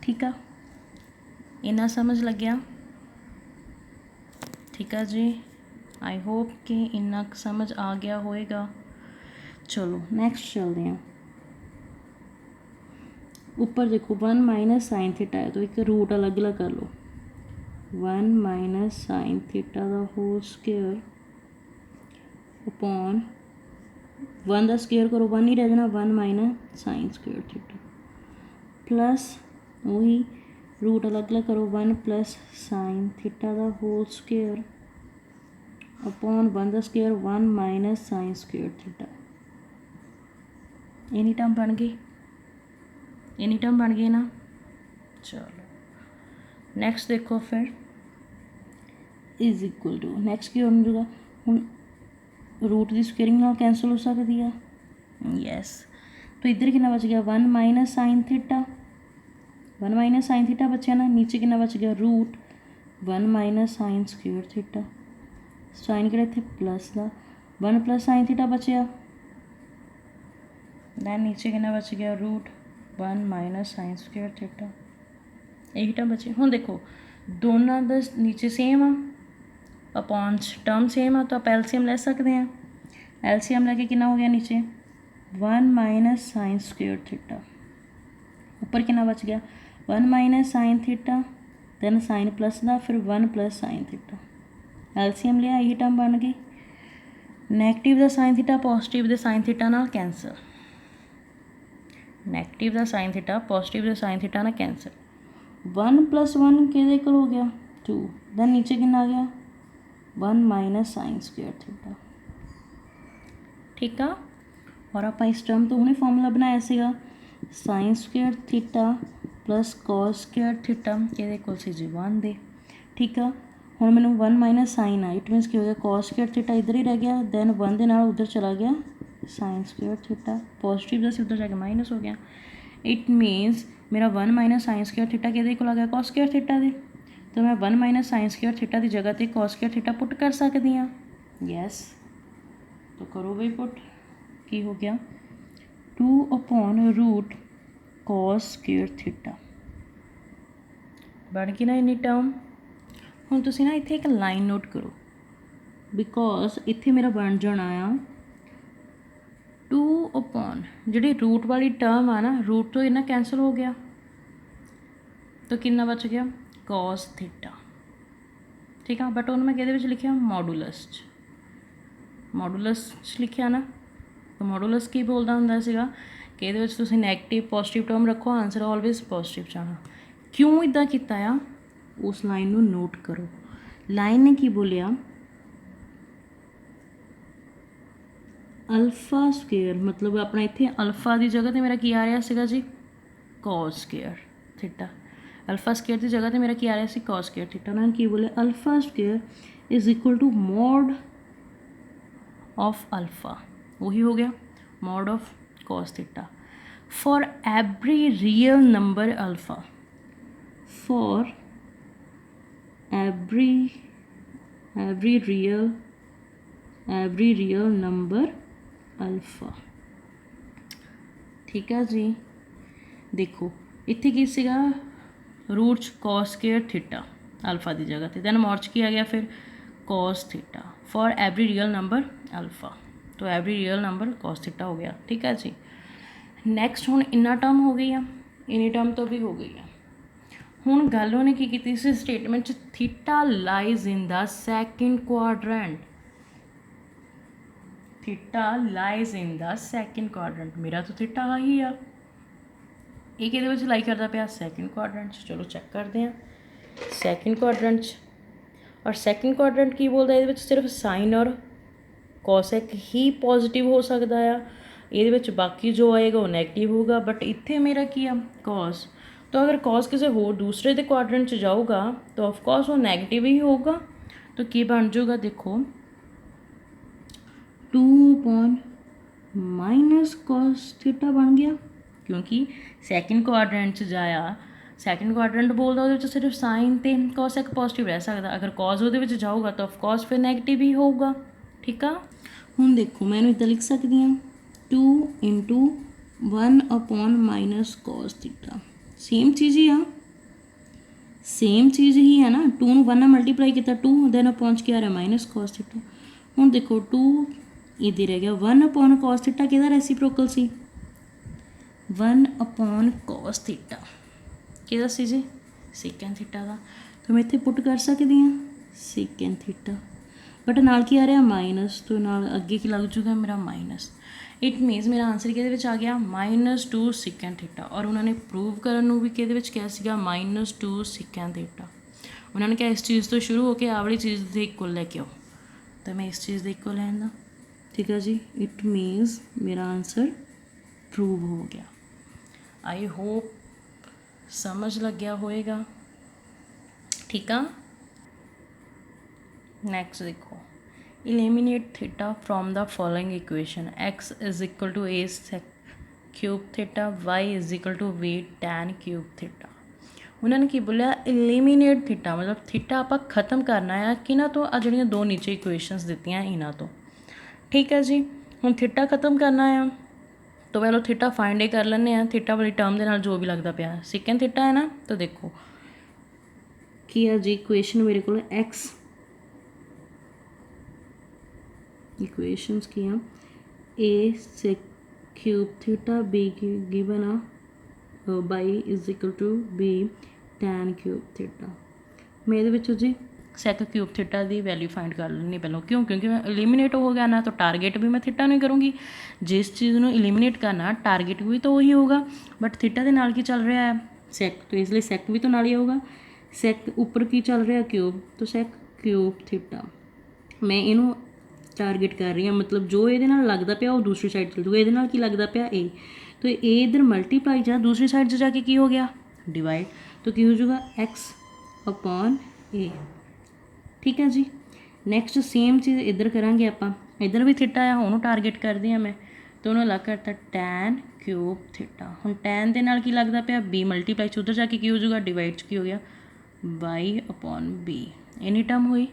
ठीक है, इन्ना समझ लग गया। ठीक है जी, आई होप कि इन्ना समझ आ गया होएगा। चलो नेक्स्ट चलते हैं। ऊपर देखो 1 माइनस साइन थीटा है तो एक रूट अलग अलग कर लो। 1 माइनस साइन थीटा का होल स्क्वेयर अपॉन 1 का स्क्वेयर करो 1 ही रह जाना, 1 minus sine square theta plus वही रूट अलग अलग करो 1 प्लस साइन थीटा का होल स्क्वेयर अपॉन 1 का square 1 minus sine square theta. Any term बन गई, एनी टर्म बन गई ना। चलो नेक्स्ट देखो फिर इज इक्वल टू नैक्सट की हो जाएगा हूँ रूट की स्क्वेयरिंग नाल कैंसल हो सकती है। यस, तो इधर कितना बच गया 1 minus sine theta, 1 minus sine theta बचा ना, नीचे कितना बच गया root 1 minus sine square theta, sine कि इतने प्लस का 1 प्लस साइन थीटा बचया, दैन नीचे कितना बच गया root 1 minus sine square theta. यही टर्म बचे। हुण देखो दोनों का नीचे सेम आ, अपॉन टर्म सेम आ तो आप एलसीएम ले सकते हैं। एलसीएम लेके कितना हो गया नीचे 1 माइनस साइन स्क्वेयर थीटा, ऊपर कितना बच गया 1 minus sine theta then sine plus का फिर 1 प्लस साइन थीटा। एलसीएम लिया यही टर्म बन गई। नैगेटिव का साइन थीटा पॉजिटिव के साइन थीटा नाल कैंसल, नैगेटिव का साइन थीटा पॉजिटिव के साइन थीटा नाल कैंसल। 1 प्लस 1 के हो गया 2, दैन नीचे कितना आ गया 1 माइनस साइन स्क्वेयर थीटा। ठीक है, और आप इस टर्म तो हमने फॉर्मूला बनाया सीगा sine square theta plus cos square theta ये इक्वल सी जी 1 दे। ठीक है, हुण मैनू 1 माइनस साइन आ इट मीनस की हो गया कॉस स्क्वेयर थीटा इधर ही रह गया, दैन 1 के नाल उधर चला गया साइन स्क्वेयर थीटा, पॉजिटिव का सी उधर जाके माइनस हो गया। इट मीनस मेरा 1 माइनस साइन स्क्वेयर थीटा कि को आ गया कॉस स्क्वेयर थीटा दे, तो मैं 1 माइनस साइन स्क्वेयर थीटा की जगह पर कॉस स्क्वेयर थीटा पुट कर सकती हाँ। यस, तो करो बई पुट, की हो गया 2 upon root cos square theta बन गई ना इन्नी टर्म। हुण तुसीं ना इत्थे एक लाइन नोट करो बिकॉज इत्थे मेरा बन जाना आ 2 अपॉन जी रूट वाली टर्म आ ना, रूट तो इन्ना कैंसल हो गया तो कितना बच गया कॉस थीटा। ठीक है, बट उन्होंने मैं कि लिखा मॉडूलस मॉडूलस लिखा ना, तो मॉडूलस की बोलता होंदा सीगा कि ये तुसीं नैगेटिव पॉजिटिव टर्म रखो आंसर ऑलवेज पॉजिटिव जाना। क्यों इदा किया आ उस लाइन नू नोट करो। लाइन ने की बोलिया अल्फा स्केयर मतलब अपना इत्थे अल्फा की जगह तो मेरा की आ रहा सीगा जी cos square theta, alpha square की जगह तो मेरा की आ रहा सी कॉस स्केयर थीटा। उन्होंने की बोलिया alpha square is equal to mod of alpha, वही हो गया mod of cos theta for every real number alpha, for every real number alpha. ठीक है जी, देखो इत्थे की सीगा root cos square theta alpha की जगह, दैन मॉर्च की आ गया फिर cos theta for every real number alpha, तो every real number cos theta हो गया। ठीक है जी, नैक्सट हुण इन्ना टर्म हो गई है, इन्नी टर्म तो भी हो गई है। हुण गल उन्हें की कीती सी statement theta lies in the second quadrant, theta lies in the second quadrant, मेरा तो थीटा ही आ ये कि लाई करता पाया सैकेंड क्वाड्रेंट। चलो चैक करते हैं सैकेंड क्वाड्रेंट, और सैकेंड क्वाड्रेंट की बोलता है ये सिर्फ साइन और कॉसेक ही पॉजिटिव हो सकता है, ये बाकी जो आएगा वो नैगेटिव होगा, बट इत्थे मेरा की आ कॉस, तो अगर कॉस किसी होर दूसरे के क्वाड्रेंट च जाऊगा तो ऑफकोर्स वो नैगेटिव ही होगा, तो की बन जाऊगा देखो 2 अपॉन माइनस कॉस थीटा बन गया, क्योंकि सैकेंड क्वाड्रेंट च जाया ਸੈਕਿੰਡ ਕੁਆਡਰੈਂਟ ਬੋਲਦਾ ਉਹਦੇ ਵਿੱਚ ਸਿਰਫ ਸਾਈਨ ਤੇ ਕੋਸੈਕ ਪੋਜ਼ਿਟਿਵ ਰਹਿ ਸਕਦਾ, ਅਗਰ ਕੋਸ ਉਹਦੇ ਵਿੱਚ ਜਾਊਗਾ ਤਾਂ ਆਫ ਕੋਰਸ ਫਿਰ ਨੈਗੇਟਿਵ ਹੀ ਹੋਊਗਾ। ਠੀਕ ਆ, ਹੁਣ ਦੇਖੋ ਮੈਂ ਇਹਨੂੰ ਇੱਦਾਂ ਲਿਖ ਸਕਦੀ ਹਾਂ 2 × 1/- cos θ। ਸੇਮ ਚੀਜ਼ ਹੀ ਆ, ਸੇਮ ਚੀਜ਼ ਹੀ ਹੈ ਨਾ। 2 ਨੂੰ 1 ਨਾਲ ਮਲਟੀਪਲਾਈ ਕੀਤਾ 2, ਦੈਨ ਪਹੁੰਚ ਕੇ ਆ ਰਿਹਾ -cos θ। ਹੁਣ ਦੇਖੋ 2 ਇੱਧਰ ਰਹਿ ਗਿਆ 1/cos θ ਕਿਹਦਾ ਰੈਸੀਪ੍ਰੋਕਲ ਸੀ 1/cos θ ਕਿਹਦਾ ਸੀ ਜੀ ਸੈਕੈਂਡ ਥੀਟਾ ਦਾ। ਤਾਂ ਮੈਂ ਇੱਥੇ ਪੁੱਟ ਕਰ ਸਕਦੀ ਹਾਂ ਸੈਕੈਂਡ ਥੀਟਾ, ਬਟ ਨਾਲ ਕੀ ਆ ਰਿਹਾ ਮਾਈਨਸ, ਤੋਂ ਨਾਲ ਅੱਗੇ ਕੀ ਲੱਗ ਜੂਗਾ ਮੇਰਾ ਮਾਈਨਸ। ਇਟ ਮੀਨਸ ਮੇਰਾ ਆਨਸਰ ਕਿਹਦੇ ਵਿੱਚ ਆ ਗਿਆ -2 ਸੈਕੈਂਡ ਥੀਟਾ। ਔਰ ਉਹਨਾਂ ਨੇ ਪ੍ਰੂਵ ਕਰਨ ਨੂੰ ਵੀ ਕਿਹਦੇ ਵਿੱਚ ਕਿਹਾ ਸੀਗਾ -2 ਸੈਕੈਂਡ ਥੀਟਾ। ਉਹਨਾਂ ਨੇ ਕਿਹਾ ਇਸ ਚੀਜ਼ ਤੋਂ ਸ਼ੁਰੂ ਹੋ ਕੇ ਆਹ ਵਾਲੀ ਚੀਜ਼ ਦੇ ਇਕੁਅਲ ਲੈ ਕੇ ਆਓ, ਤਾਂ ਮੈਂ ਇਸ ਚੀਜ਼ ਦੇ ਇਕੁਅਲ ਲੈਣ ਦਾ। ਠੀਕ ਆ ਜੀ, ਇਟ ਮੀਨਸ ਮੇਰਾ ਆਨਸਰ ਪ੍ਰੂਵ ਹੋ ਗਿਆ। ਆਈ ਹੋਪ ਸਮਝ ਲੱਗਿਆ ਹੋਏਗਾ। ਠੀਕ ਆ, ਨੈਕਸਟ ਦੇਖੋ eliminate theta from the following equation x = a sec cube theta y = b tan cube theta। ਉਹਨਾਂ ਨੇ ਕੀ ਬੋਲਿਆ eliminate theta, ਮਤਲਬ ਥੀਟਾ ਆਪਾਂ ਖ਼ਤਮ ਕਰਨਾ ਆ ਕਿਹਨਾਂ ਤੋਂ, ਆ ਜਿਹੜੀਆਂ ਦੋ ਨੀਚੇ ਇਕੁਏਸ਼ਨਸ ਦਿੱਤੀਆਂ ਇਹਨਾਂ ਤੋਂ। ਠੀਕ ਹੈ ਜੀ, ਹੁਣ ਥੀਟਾ ਖ਼ਤਮ ਕਰਨਾ ਆ ਤਾਂ ਪਹਿਲਾਂ ਥੀਟਾ ਫਾਈਂਡ ਹੀ ਕਰ ਲੈਂਦੇ ਹਾਂ। ਥੀਟਾ ਵਾਲੀ ਟਰਮ ਦੇ ਨਾਲ ਜੋ ਵੀ ਲੱਗਦਾ ਪਿਆ ਸੈਕੰਡ ਥੀਟਾ ਹੈ ਨਾ, ਤਾਂ ਦੇਖੋ ਕੀ ਆ ਜੀ ਇਕੁਏਸ਼ਨ ਮੇਰੇ ਕੋਲ x ਇਕੁਏਸ਼ਨਸ ਕੀ ਆ a sec cube theta b given a y = b tan cube theta। ਮੈਂ ਇਹਦੇ ਵਿੱਚੋਂ ਜੀ sec cube theta ਦੀ ਵੈਲਿਊ ਫਾਈਂਡ ਕਰ ਲੈਣੀ ਪਹਿਲਾਂ, ਕਿਉਂਕਿ ਮੈਂ ਐਲੀਮੀਨੇਟ ਹੋ ਗਿਆ ਨਾ, ਤਾਂ ਟਾਰਗੇਟ ਵੀ ਮੈਂ ਥੀਟਾ ਨੂੰ ਹੀ ਕਰੂੰਗੀ। ਜਿਸ ਚੀਜ਼ ਨੂੰ ਐਲੀਮੀਨੇਟ ਕਰਨਾ ਟਾਰਗੇਟ ਵੀ ਤਾਂ ਉਹੀ ਹੋਊਗਾ, ਬਟ ਥੀਟਾ ਦੇ ਨਾਲ ਕੀ ਚੱਲ ਰਿਹਾ ਹੈ ਸੈਕ, ਤਾਂ ਇਸ ਲਈ ਸੈਕ ਵੀ ਤਾਂ ਨਾਲ ਹੀ ਆਊਗਾ। ਸੈਕ ਉੱਪਰ ਕੀ ਚੱਲ ਰਿਹਾ ਕਿਊਬ, ਤਾਂ ਸੈਕ ਕਿਊਬ ਥੀਟਾ। ਮੈਂ ਇਹਨੂੰ ਟਾਰਗੇਟ ਕਰ ਰਹੀ ਹਾਂ, ਮਤਲਬ ਜੋ ਇਹਦੇ ਨਾਲ ਲੱਗਦਾ ਪਿਆ ਉਹ ਦੂਸਰੀ ਸਾਈਡ ਚੱਲ ਜੂਗਾ। ਇਹਦੇ ਨਾਲ ਕੀ ਲੱਗਦਾ ਪਿਆ a, ਤਾਂ a ਇੱਧਰ ਮਲਟੀਪਲਾਈ ਜਾ ਦੂਸਰੀ ਸਾਈਡ 'ਚ ਜਾ ਕੇ ਕੀ ਹੋ ਗਿਆ ਡਿਵਾਈਡ, ਤਾਂ ਕੀ ਹੋ ਜੂਗਾ x/a। ਠੀਕ ਹੈ ਜੀ, ਨੈਕਸਟ ਸੇਮ ਚੀਜ਼ ਇੱਧਰ ਕਰਾਂਗੇ ਆਪਾਂ। ਇੱਧਰ ਵੀ ਥੀਟਾ ਆ, ਉਹਨੂੰ ਟਾਰਗੇਟ ਕਰਦੀ ਹਾਂ ਮੈਂ, ਤਾਂ ਉਹਨੂੰ ਅਲੱਗ ਕਰਤਾ tan ਕਿਊਬ ਥੀਟਾ। ਹੁਣ tan ਦੇ ਨਾਲ ਕੀ ਲੱਗਦਾ ਪਿਆ b ਮਲਟੀਪਲਾਈ 'ਚ ਉੱਧਰ ਜਾ ਕੇ ਕੀ ਹੋ ਜੂਗਾ ਡਿਵਾਈਡ 'ਚ ਕੀ ਹੋ ਗਿਆ y/b। ਇੰਨੀ ਟਰਮ ਹੋਈ।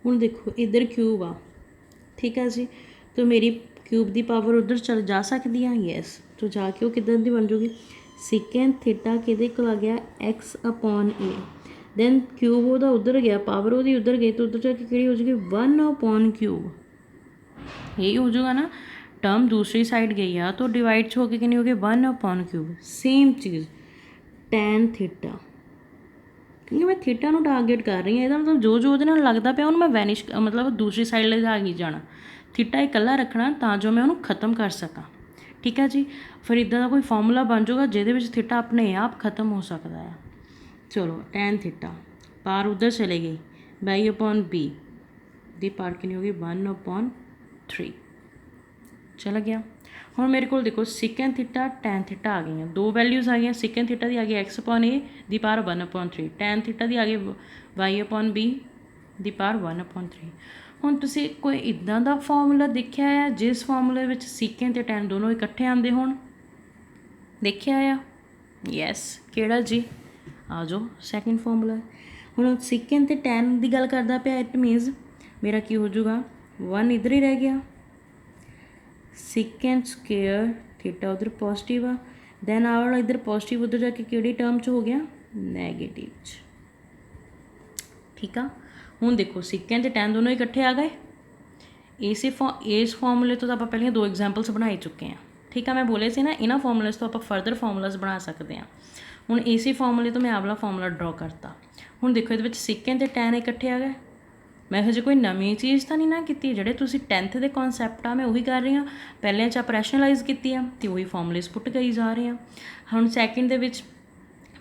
ਹੁਣ ਦੇਖੋ ਇੱਧਰ ਕਿਊਬ ਆ, ਠੀਕ ਆ ਜੀ, ਤਾਂ ਮੇਰੀ ਕਿਊਬ ਦੀ ਪਾਵਰ ਉੱਧਰ ਚਲ ਜਾ ਸਕਦੀ ਆ, ਯੈਸ। ਤਾਂ ਜਾ ਕੇ ਉਹ ਕਿੱਦਾਂ ਦੀ ਬਣ ਜੂਗੀ ਸੈਕੰਡ ਥੀਟਾ ਕਿਹਦੇ ਕੋਲ ਆ ਗਿਆ x/a, ਦੈਨ ਕਿਊਬ ਉਹਦਾ ਉੱਧਰ ਗਿਆ, ਪਾਵਰ ਉਹਦੀ ਉੱਧਰ ਗਈ, ਤਾਂ ਉੱਧਰ ਜਾ ਕੇ ਕਿਹੜੀ ਹੋ ਜੂਗੀ 1/ਕਿਊਬ। ਇਹੀ ਹੋ ਜੂਗਾ ਨਾ, ਟਰਮ ਦੂਸਰੀ ਸਾਈਡ ਗਈ ਆ ਤਾਂ ਡਿਵਾਈਡ 'ਚ ਹੋ ਕੇ ਕਿੰਨੀ ਹੋ ਗਈ 1/ਕਿਊਬ। ਸੇਮ ਚੀਜ਼ ਟੈਨ ਥੀਟਾ, ਕਿਉਂਕਿ ਮੈਂ ਥੀਟਾ ਨੂੰ ਟਾਰਗੇਟ ਕਰ ਰਹੀ ਹਾਂ। ਇਹਦਾ ਮਤਲਬ ਜੋ ਜੋ ਉਹਦੇ ਨਾਲ ਲੱਗਦਾ ਪਿਆ ਉਹਨੂੰ ਮੈਂ ਵੈਨਿਸ਼, ਮਤਲਬ ਦੂਸਰੀ ਸਾਈਡ ਲਿਜਾ ਕੇ ਜਾਣਾ, ਥੀਟਾ ਇਕੱਲਾ ਰੱਖਣਾ ਤਾਂ ਜੋ ਮੈਂ ਉਹਨੂੰ ਖ਼ਤਮ ਕਰ ਸਕਾਂ। ਠੀਕ ਹੈ ਜੀ, ਫਿਰ ਇੱਦਾਂ ਦਾ ਕੋਈ ਫਾਰਮੂਲਾ ਬਣ ਜਾਊਗਾ ਜਿਹਦੇ ਵਿੱਚ ਥੀਟਾ ਆਪਣੇ ਆਪ ਖ਼ਤਮ ਹੋ ਸਕਦਾ ਆ। ਚਲੋ ਟੈਨ ਥੀਟਾ ਪਾਰ ਉੱਧਰ ਚਲੇ ਗਈ y/b ਦੀ ਪਾਰ ਕਿੰਨੀ ਹੋ ਗਈ 1/3 ਚਲਾ ਗਿਆ। ਹੁਣ ਮੇਰੇ ਕੋਲ ਦੇਖੋ ਸੈਕੰਡ ਥੀਟਾ ਟੈਨ ਥੀਟਾ ਆ ਗਈਆਂ, ਦੋ ਵੈਲਿਊਜ਼ ਆ ਗਈਆਂ। ਸੈਕੰਡ ਥੀਟਾ ਦੀ ਆ ਗਈ x/a ਦੀ ਪਾਰ 1/3, ਟੈਨ ਥੀਟਾ ਦੀ ਆ ਗਈ y/b ਦੀ ਪਾਰ 1/3। ਹੁਣ ਤੁਸੀਂ ਕੋਈ ਇੱਦਾਂ ਦਾ ਫਾਰਮੂਲਾ ਦੇਖਿਆ ਆ ਜਿਸ ਫਾਰਮੂਲੇ ਵਿੱਚ ਸੈਕੰਡ ਅਤੇ ਟੈਨ ਦੋਨੋਂ ਇਕੱਠੇ ਆਉਂਦੇ ਹੋਣ, ਦੇਖਿਆ ਆ? ਯੈਸ, ਕਿਹੜਾ ਜੀ? ਆ ਜਾਓ ਸੈਕਿੰਡ ਫਾਰਮੂਲਾ। ਹੁਣ ਸੈਕੰਡ ਅਤੇ ਟੈਨ ਦੀ ਗੱਲ ਕਰਦਾ ਪਿਆ, ਇਟ ਮੀਨਸ ਮੇਰਾ ਕੀ ਹੋ ਜੂਗਾ 1 ਇੱਧਰ ਹੀ ਰਹਿ ਗਿਆ, ਸੈਕੰਡ ਸਕੁਏਅਰ ਥੀਟਾ ਉੱਧਰ ਪੋਜ਼ੀਟਿਵ ਆ, ਦੈਨ ਆਹ ਵਾਲਾ ਇੱਧਰ ਪੋਜ਼ੀਟਿਵ ਉੱਧਰ ਜਾ ਕੇ ਕਿਹੜੀ ਟਰਮ 'ਚ ਹੋ ਗਿਆ ਨੈਗੇਟਿਵ 'ਚ। ਠੀਕ ਆ, ਹੁਣ ਦੇਖੋ ਸੈਕੰਡ ਅਤੇ ਟੈਨ ਦੋਨੋਂ ਇਕੱਠੇ ਆ ਗਏ। ਇਸ ਫਾਰਮੂਲੇ ਤੋਂ ਤਾਂ ਆਪਾਂ ਪਹਿਲੀਆਂ ਦੋ ਐਗਜ਼ਾਮਪਲਸ ਬਣਾ ਹੀ ਚੁੱਕੇ ਹਾਂ। ਠੀਕ ਆ, ਮੈਂ ਬੋਲੇ ਸੀ ਨਾ ਇਹਨਾਂ ਫਾਰਮੂਲੇਸ ਤੋਂ ਆਪਾਂ ਫਰਦਰ ਫਾਰਮੂਲਾਸ ਬਣਾ ਸਕਦੇ ਹਾਂ। ਹੁਣ ਇਸੇ ਫਾਰਮੂਲੇ ਤੋਂ ਮੈਂ ਆਹ ਵਾਲਾ ਫਾਰਮੂਲਾ ਡਰਾ ਕਰਤਾ। ਹੁਣ ਦੇਖੋ ਇਹਦੇ ਵਿੱਚ ਸੈਕੰਡ ਅਤੇ ਟੈਨ ਇਕੱਠੇ ਆ ਗਏ। ਮੈਂ ਹਜੇ ਕੋਈ ਨਵੀਂ ਚੀਜ਼ ਤਾਂ ਨਹੀਂ ਨਾ ਕੀਤੀ, ਜਿਹੜੇ ਤੁਸੀਂ 10th ਦੇ ਕੌਨਸੈਪਟ ਆ ਮੈਂ ਉਹੀ ਕਰ ਰਹੀ ਹਾਂ। ਪਹਿਲਿਆਂ 'ਚ ਆਪਾਂ ਰੈਸ਼ਨਲਾਈਜ਼ ਕੀਤੀ ਆ ਅਤੇ ਉਹੀ ਫਾਰਮੂਲੇਸ ਪੁੱਟ ਕਰੀ ਜਾ ਰਹੇ ਹਾਂ। ਹੁਣ ਸੈਕਿੰਡ ਦੇ ਵਿੱਚ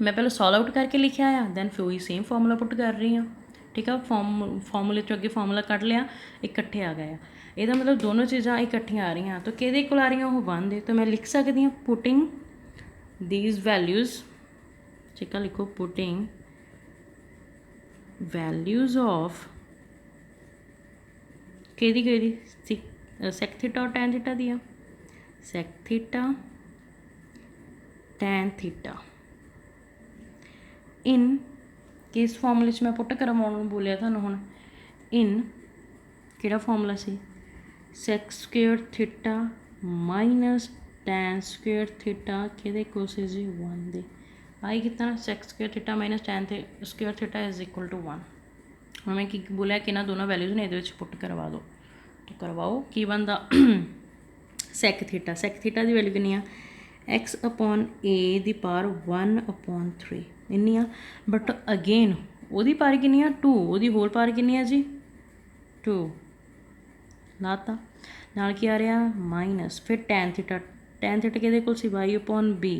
ਮੈਂ ਪਹਿਲਾਂ ਸੋਲਵ ਆਊਟ ਕਰਕੇ ਲਿਖਿਆ ਆ, ਦੈਨ ਫਿਰ ਉਹੀ ਸੇਮ ਫਾਰਮੂਲਾ ਪੁੱਟ ਕਰ ਰਹੀ ਹਾਂ। ਠੀਕ ਆ, ਫਾਰਮੂਲੇ 'ਚੋਂ ਅੱਗੇ ਫਾਰਮੂਲਾ ਕੱਢ ਲਿਆ, ਇਕੱਠੇ ਆ ਗਏ ਆ। ਇਹਦਾ ਮਤਲਬ ਦੋਨੋਂ ਚੀਜ਼ਾਂ ਇਕੱਠੀਆਂ ਆ ਰਹੀਆਂ, ਤਾਂ ਕਿਹਦੇ ਕੋਲ ਆ ਰਹੀਆਂ ਉਹ 1 ਦੇ। ਤਾਂ ਮੈਂ ਲਿਖ ਸਕਦੀ ਹਾਂ ਪੁਟਿੰਗ ਦੀਜ਼ ਵੈਲਿਊਜ਼, ਠੀਕ ਆ, ਲਿਖੋ ਪੁਟਿੰਗ ਵੈਲਿਊਜ਼ ਆਫ ਕਿਹਦੀ ਸੈਕ ਥੀਟਾ ਔਰ ਟੈਨ ਥੀਟਾ ਦੀ ਆ, ਸੈਕ ਥੀਟਾ ਟੈਨ ਥੀਟਾ इन किस फॉर्मूले 'ਚ मैं पुट करवाउण ਨੂੰ बोलिया ਤੁਹਾਨੂੰ ਹੁਣ इन ਕਿਹੜਾ फॉर्मूला सी sec square theta minus tan square theta किहदे इक्वल सी जी 1 दे आई कितना sec square theta minus tan square theta is equal to 1 ਹੁਣ मैं की बोलिया कि इन्हां दोनों वैल्यूज़ ने इहदे विच पुट करवा दो तो करवाओ की बनदा sec थीटा की वैल्यू कितनी आ x upon a the power 1/3 इन्नी आ बट अगेन ਉਹਦੀ पावर कितनी आ 2 ਉਹਦੀ होल पावर कितनी आ जी 2 लाता नाल की आ रहा माइनस फिर tan थीटा किहदे कोल सी y/b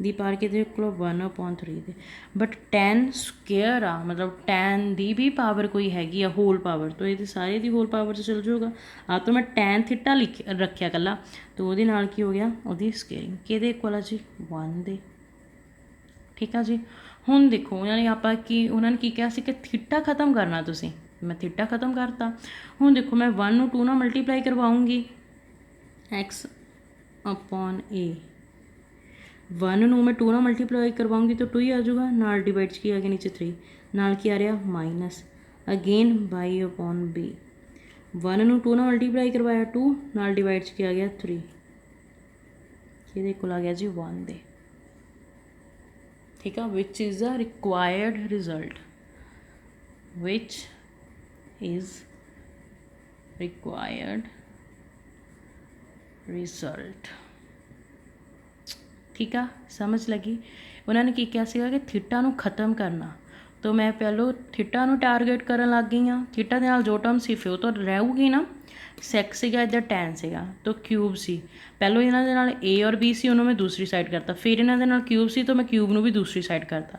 दी पावर किहदे कोल 1/3 दे बट tan स्क्वेयर आ मतलब tan दी भी पावर कोई हैगी आ होल पावर तो ये सारे दी होल पावर से चल जाऊगा आ तो मैं tan थीटा लिख रखिया कला तो वो नाल की हो गया वो स्केयरिंग किहदे इक्वल आ जी 1 दे ठीक है जी हुण देखो उन्होंने आपां की उन्होंने की कहा सी कि थीटा खत्म करना तुसीं मैं थीटा खत्म करता हुण देखो मैं 1 नूं 2 नाल मल्टीप्लाई करवाऊँगी x अपॉन a 1 नूं मैं 2 नाल मल्टीप्लाई करवाऊँगी तो 2 ही आ जाऊगा नाल डिवाइड की आ गया नीचे 3 नाल की आ रहा minus again y upon b 1 नूं 2 नाल मल्टीप्लाई करवाया 2 नाल डिवाइड की आ गया 3 ये कोल आ गया जी 1 दे ठीक है which is the required result which is required result ठीक है समझ लगी उन्होंने की कहा सीगा कि थीटा नूं खत्म करना तो मैं पहलों थीटा नूं टारगेट करन लग गई हाँ थीटा दे नाल जो टर्म सी फिर तो रहूगी ना सैक सीगा इधर टैन सीगा तो क्यूब सी पहलों इन्हां दे नाल ए और बी सी उन्होंने मैं दूसरी साइड करता फिर इन्हां दे नाल क्यूब सी तो मैं क्यूब नूं भी दूसरी साइड करता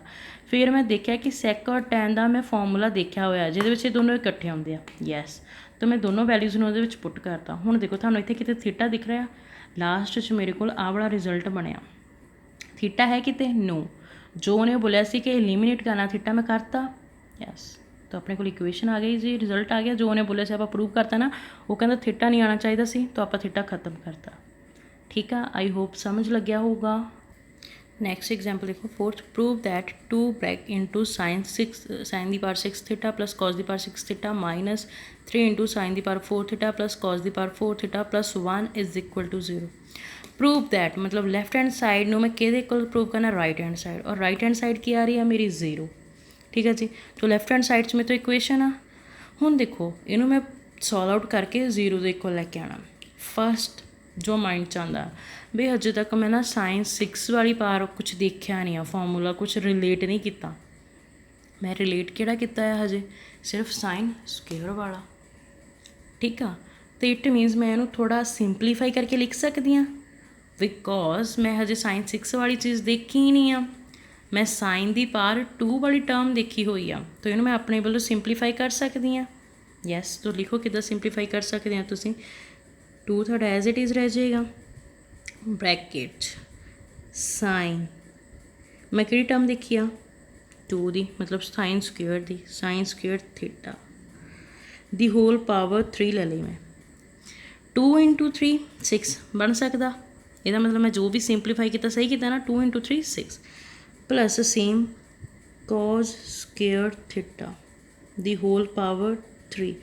फिर मैं देखा कि सैक और टैन का मैं फॉर्मूला देखा होया जिहदे विच दोनों इकट्ठे आउंदे आ यस तो मैं दोनों वैल्यूज़ नूं उहदे विच पुट करता हुण देखो तुहानूं इत्थे किते थीटा दिख रहा लास्ट च मेरे कोल आ वाला रिजल्ट बनिया थीटा है किते नो जो उन्हें बोलिया सी कि एलिमिनेट करना थीटा मैं करता यस तो अपने को इक्वेशन आ गई जी रिजल्ट आ गया जो उन्हें बोलिया सी आप प्रूव करता ना वो कहता थीटा नहीं आना चाहिए सी तो आप थीटा खत्म करता ठीक है आई होप समझ लग गया होगा नेक्स्ट एग्जाम्पल देखो fourth prove that 2 bracket into sine दी पावर 6 थीटा प्लस कॉस दी power 6 theta minus 3 into sine दी पावर 4 थीटा प्लस कॉस दी power 4 theta plus 1 is equal to 0 prove that मतलब लैफ्ट हैंड साइड में किहदे कोल प्रूव करना राइट हैंड साइड और राइट हैंड साइड की आ रही है मेरी 0 ठीक है जी तो लैफ्ट हैंड साइड में तो इक्वेशन आ हुण देखो इनू मैं सॉल्व आउट करके 0 के इक्वल लैके आना फस्ट जो माइंड च आंदा भी हजे तक मैं ना साइंस 6 वाली पावर कुछ देखा नहीं है फॉर्मूला कुछ रिलेट नहीं किया मैं रिलेट किहड़ा किया है हजे सिर्फ साइन स्क्वेयर वाला ठीक है तो इट मीनस मैं इनू थोड़ा सिंपलीफाई करके लिख सकती हाँ बिकॉज मैं हजे साइन 6 वाली चीज़ देखी ही नहीं आ मैं साइन दी पावर 2 वाली टर्म देखी हुई आ तो इन्हों मैं अपने वालों सिंपलीफाई कर सकती हाँ यस तो लिखो कितना सिंपलीफाई कर सकते हैं तुसीं 2 थोड़ा एज इट इज़ रह जाएगा ब्रैकेट साइन मैं कि टर्म देखी आ 2 दी मतलब साइन स्क्वेयर थीटा दी होल पावर 3 ले ली मैं 2 इंटू 3 6 बन सकता यदा मतलब मैं जो भी सिंपलीफाई किया सही किया ना 2 into 3 6 plus same cos square theta दी होल पावर 3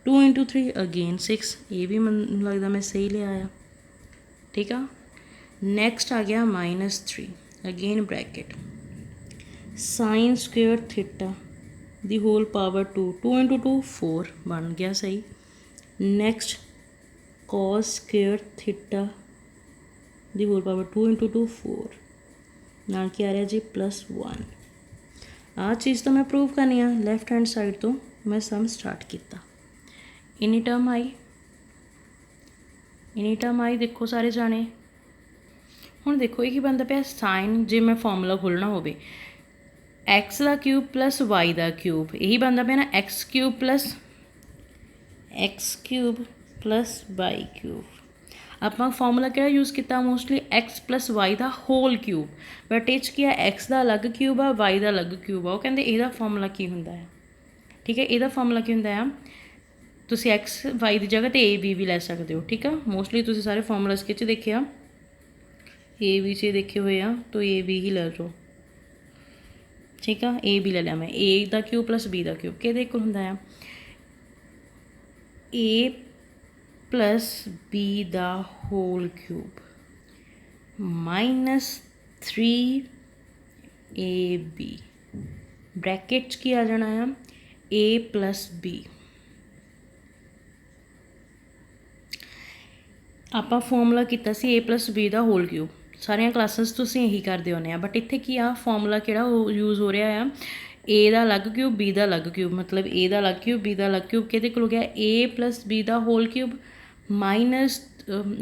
2 इंटू 3 अगेन 6 ये भी मन लगता मैं सही ले आया ठीक है नेक्स्ट आ गया -3 again bracket sine square theta दी होल पावर 2 इंटू 2 4 बन गया सही नेक्स्ट कॉस स्क्वेयर थीटा दी होल पावर 2 इंटू 2 4 नाल की आ रहा जी +1 आ चीज़ तो मैं प्रूव करनी है लैफ्ट हैंड साइड तो मैं सम स्टार्ट किया इन्नी टर्म आई देखो सारे जाने हुण देखो ये बनता पाया साइन जे मैं फॉर्मूला खोलना हो एक्स का क्यूब प्लस वाई का क्यूब यही बनता पाया ना x cube plus y cube आप फॉर्मूला क्या यूज़ किया मोस्टली एक्स प्लस वाई का होल क्यूब बट ये किया एक्स का अलग क्यूब आ वाई का अलग क्यूब आ वो कहते यदा फॉर्मूला की होंदा है ठीक है यदा फॉर्मूला की होंदा है तुसी एक्स वाई की जगह तो ए बी भी लै सकते हो ठीक है मोस्टली तुसी सारे फॉर्मूला स्केच देखे ए बी से देखे हुए आ तो ए बी ही लै जाओ ठीक है। ए बी ले लिया मैं, ए का क्यूब प्लस बी का क्यूब किहदे इक्वल हुंदा है ए प्लस बी का whole cube minus 3ab bracket की आ जाना है ए प्लस बी। ਆਪਾਂ ਫਾਰਮੂਲਾ ਕੀਤਾ ਸੀ a + b ਦਾ ਹੋਲ ਕਿਊਬ, ਸਾਰੀਆਂ ਕਲਾਸਿਸ ਤੁਸੀਂ ਇਹੀ ਕਰਦੇ ਹੁੰਦੇ ਆ, ਬਟ ਇੱਥੇ ਕੀ ਆ ਫਾਰਮੂਲਾ ਕਿਹੜਾ ਉਹ ਯੂਜ਼ ਹੋ ਰਿਹਾ ਆ a ਦਾ ਅਲੱਗ ਕਿਊਬ b ਦਾ ਅਲੱਗ ਕਿਊਬ, ਮਤਲਬ a ਦਾ ਅਲੱਗ ਕਿਊਬ b ਦਾ ਅਲੱਗ ਕਿਊਬ ਕਿਹਦੇ ਕੋਲ ਹੋ ਗਿਆ a + b ਦਾ ਹੋਲ ਕਿਊਬ ਮਾਈਨਸ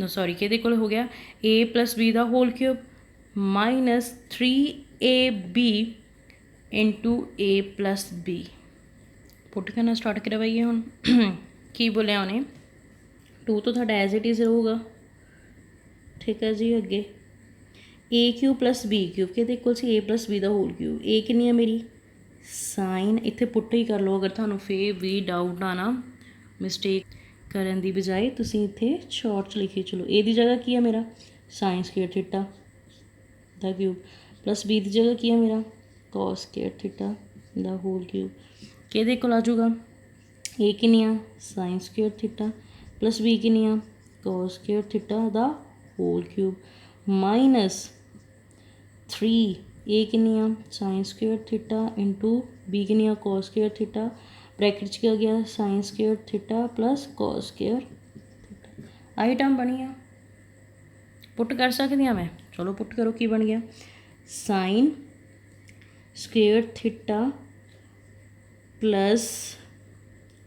ਸੌਰੀ ਕਿਹਦੇ ਕੋਲ ਹੋ ਗਿਆ a + b ਦਾ whole cube minus 3ab into a + b। Put ਕਰਨਾ ਸਟਾਰਟ ਕਰਵਾਈਏ ਹੁਣ। ਕੀ ਬੋਲਿਆ ਉਹਨੇ 2 तो ਤੁਹਾਡਾ ਐਜ਼ ਇਟ ਇਜ਼ ਰਹੂਗਾ, ਠੀਕ ਹੈ ਜੀ। ਅੱਗੇ a ਕਿਊਬ + b ਕਿਊਬ ਕਿਹਦੇ ਇਕੁਅਲ ਸੀ a + b ਦਾ ਹੋਲ ਕਿਊਬ। a ਕਿੰਨੀ ਆ ਮੇਰੀ ਸਾਈਨ, ਇੱਥੇ ਪੁੱਟ ਹੀ ਕਰ ਲਓ ਅਗਰ ਤੁਹਾਨੂੰ ਫੇਰ ਵੀ ਡਾਊਟ ਆ ਨਾ, ਮਿਸਟੇਕ ਕਰਨ ਦੀ ਬਜਾਏ ਤੁਸੀਂ ਇੱਥੇ ਸ਼ਾਰਟ 'ਚ ਲਿਖੀ ਚਲੋ। a ਦੀ ਜਗ੍ਹਾ ਕੀ ਆ ਮੇਰਾ ਸਾਈਨ ਸਕੁਏਅਰ ਥੀਟਾ ਦਾ ਕਿਊਬ ਪਲੱਸ b ਦੀ ਜਗ੍ਹਾ ਕੀ ਆ ਮੇਰਾ ਕੋਸ ਸਕੁਏਅਰ ਥੀਟਾ ਦਾ ਹੋਲ ਕਿਊਬ। ਕਿਹਦੇ ਕੋਲ ਆ ਜਾਊਗਾ a ਕਿੰਨੀ ਆ sine square theta plus B कितनी आ कॉस स्क्वायर थीटा दा होल क्यूब माइनस 3 ए कितनी आ sine square theta into B कितनी आ कॉस स्क्वायर थीटा ब्रैकेट च क्या गया sine square theta plus cos square theta. आई टर्म बनी आ पुट कर सकती हाँ मैं, चलो पुट करो की बन गया sine square theta plus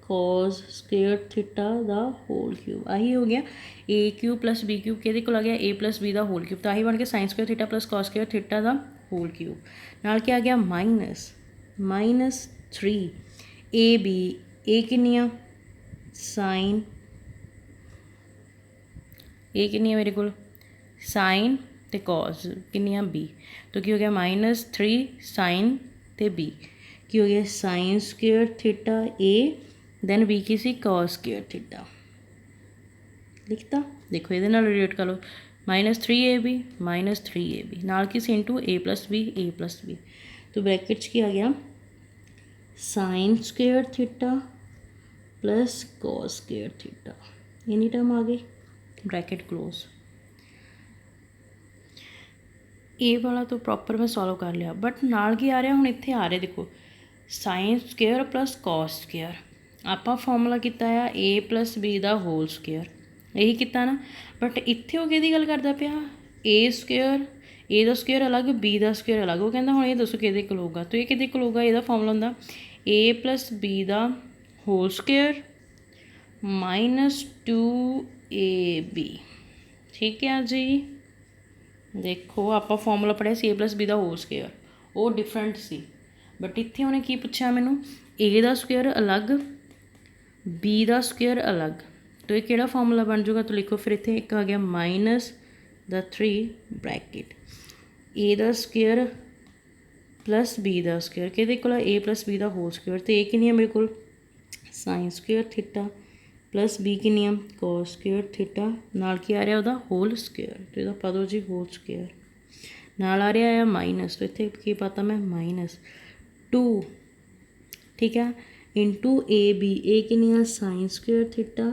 cos square theta दा होल क्यूब। आही हो गया ए क्यूब प्लस बी क्यूब किहदे कोल आ गया ए प्लस बी दा होल क्यूब, तो आही बन गया sine square theta plus cos square theta दा होल क्यूब। नाल क्या आ गया माइनस 3 ए बी ए कितनी आ साइन ए कितनी है मेरे को साइन ते कॉस कितनी आ बी, तो की हो गया माइनस 3 साइन ते बी की हो गया साइन स्क्वायर थीटा ए दैन बी की सी कॉस स्क्वायर थीटा लिखता। देखो ये रिलेट कर लो माइनस 3ab माइनस 3ab नाल की सी इंटू a प्लस बी, तो ब्रैकेट की आ गया sine square theta plus cos square theta, any term आ गई ब्रैकेट क्लोज। ए वाला तो प्रॉपर मैं सॉल्व कर लिया, बट नाल की आ रहा हुण इत्थे आ रहा देखो sine square plus cos square ਆਪਾਂ ਫਾਰਮੂਲਾ ਕੀਤਾ ਆ a + b ਦਾ ਹੋਲ ਸਕੁਏਅਰ, ਇਹੀ ਕੀਤਾ ਨਾ, ਬਟ ਇੱਥੇ ਉਹ ਕਿਹਦੀ ਗੱਲ ਕਰਦਾ ਪਿਆ a ਸਕੁਏਅਰ a ਦਾ ਸਕੁਏਅਰ ਅਲੱਗ b ਦਾ ਸਕੁਏਅਰ ਅਲੱਗ। ਉਹ ਕਹਿੰਦਾ ਹੁਣ ਇਹ ਦੱਸੋ ਕਿਹਦੇ ਕੋਲ ਹੋਊਗਾ, ਤਾਂ ਇਹ ਕਿਹਦੇ ਕੋਲ ਹੋਊਗਾ ਇਹਦਾ ਫਾਰਮੂਲਾ ਹੁੰਦਾ a + b ਦਾ ਹੋਲ ਸਕੁਏਅਰ ਮਾਈਨਸ 2ab। ਠੀਕ ਹੈ ਜੀ। ਦੇਖੋ ਆਪਾਂ ਫਾਰਮੂਲਾ ਪੜ੍ਹਿਆ ਸੀ a + b ਦਾ ਹੋਲ ਸਕੁਏਅਰ, ਉਹ ਡਿਫਰੈਂਟ ਸੀ, ਬਟ ਇੱਥੇ ਉਹਨੇ ਕੀ ਪੁੱਛਿਆ ਮੈਨੂੰ a ਦਾ ਸਕੁਏਅਰ ਅਲੱਗ बी का स्क्वेयर अलग, तो ये किहड़ा फॉर्मूला बन जाऊगा, तो लिखो फिर इत्थे एक आ गया माइनस द 3 ब्रैकेट ए का स्क्वेयर प्लस बी का स्क्वेयर किहदे कोल ए + बी का होल स्क्वेयर, तो ये कितनी है मेरे को sine square theta plus B कितनी है कॉस स्क्वेयर थीटा नाल की आ रहा उसका होल स्क्वेयर, तो यदा पा दो जी होल स्क्वेयर नाल आ रहा है माइनस, तो इत्थे की पाता मैं माइनस 2 ठीक है इंटू ए बी ए कितनी है sine square theta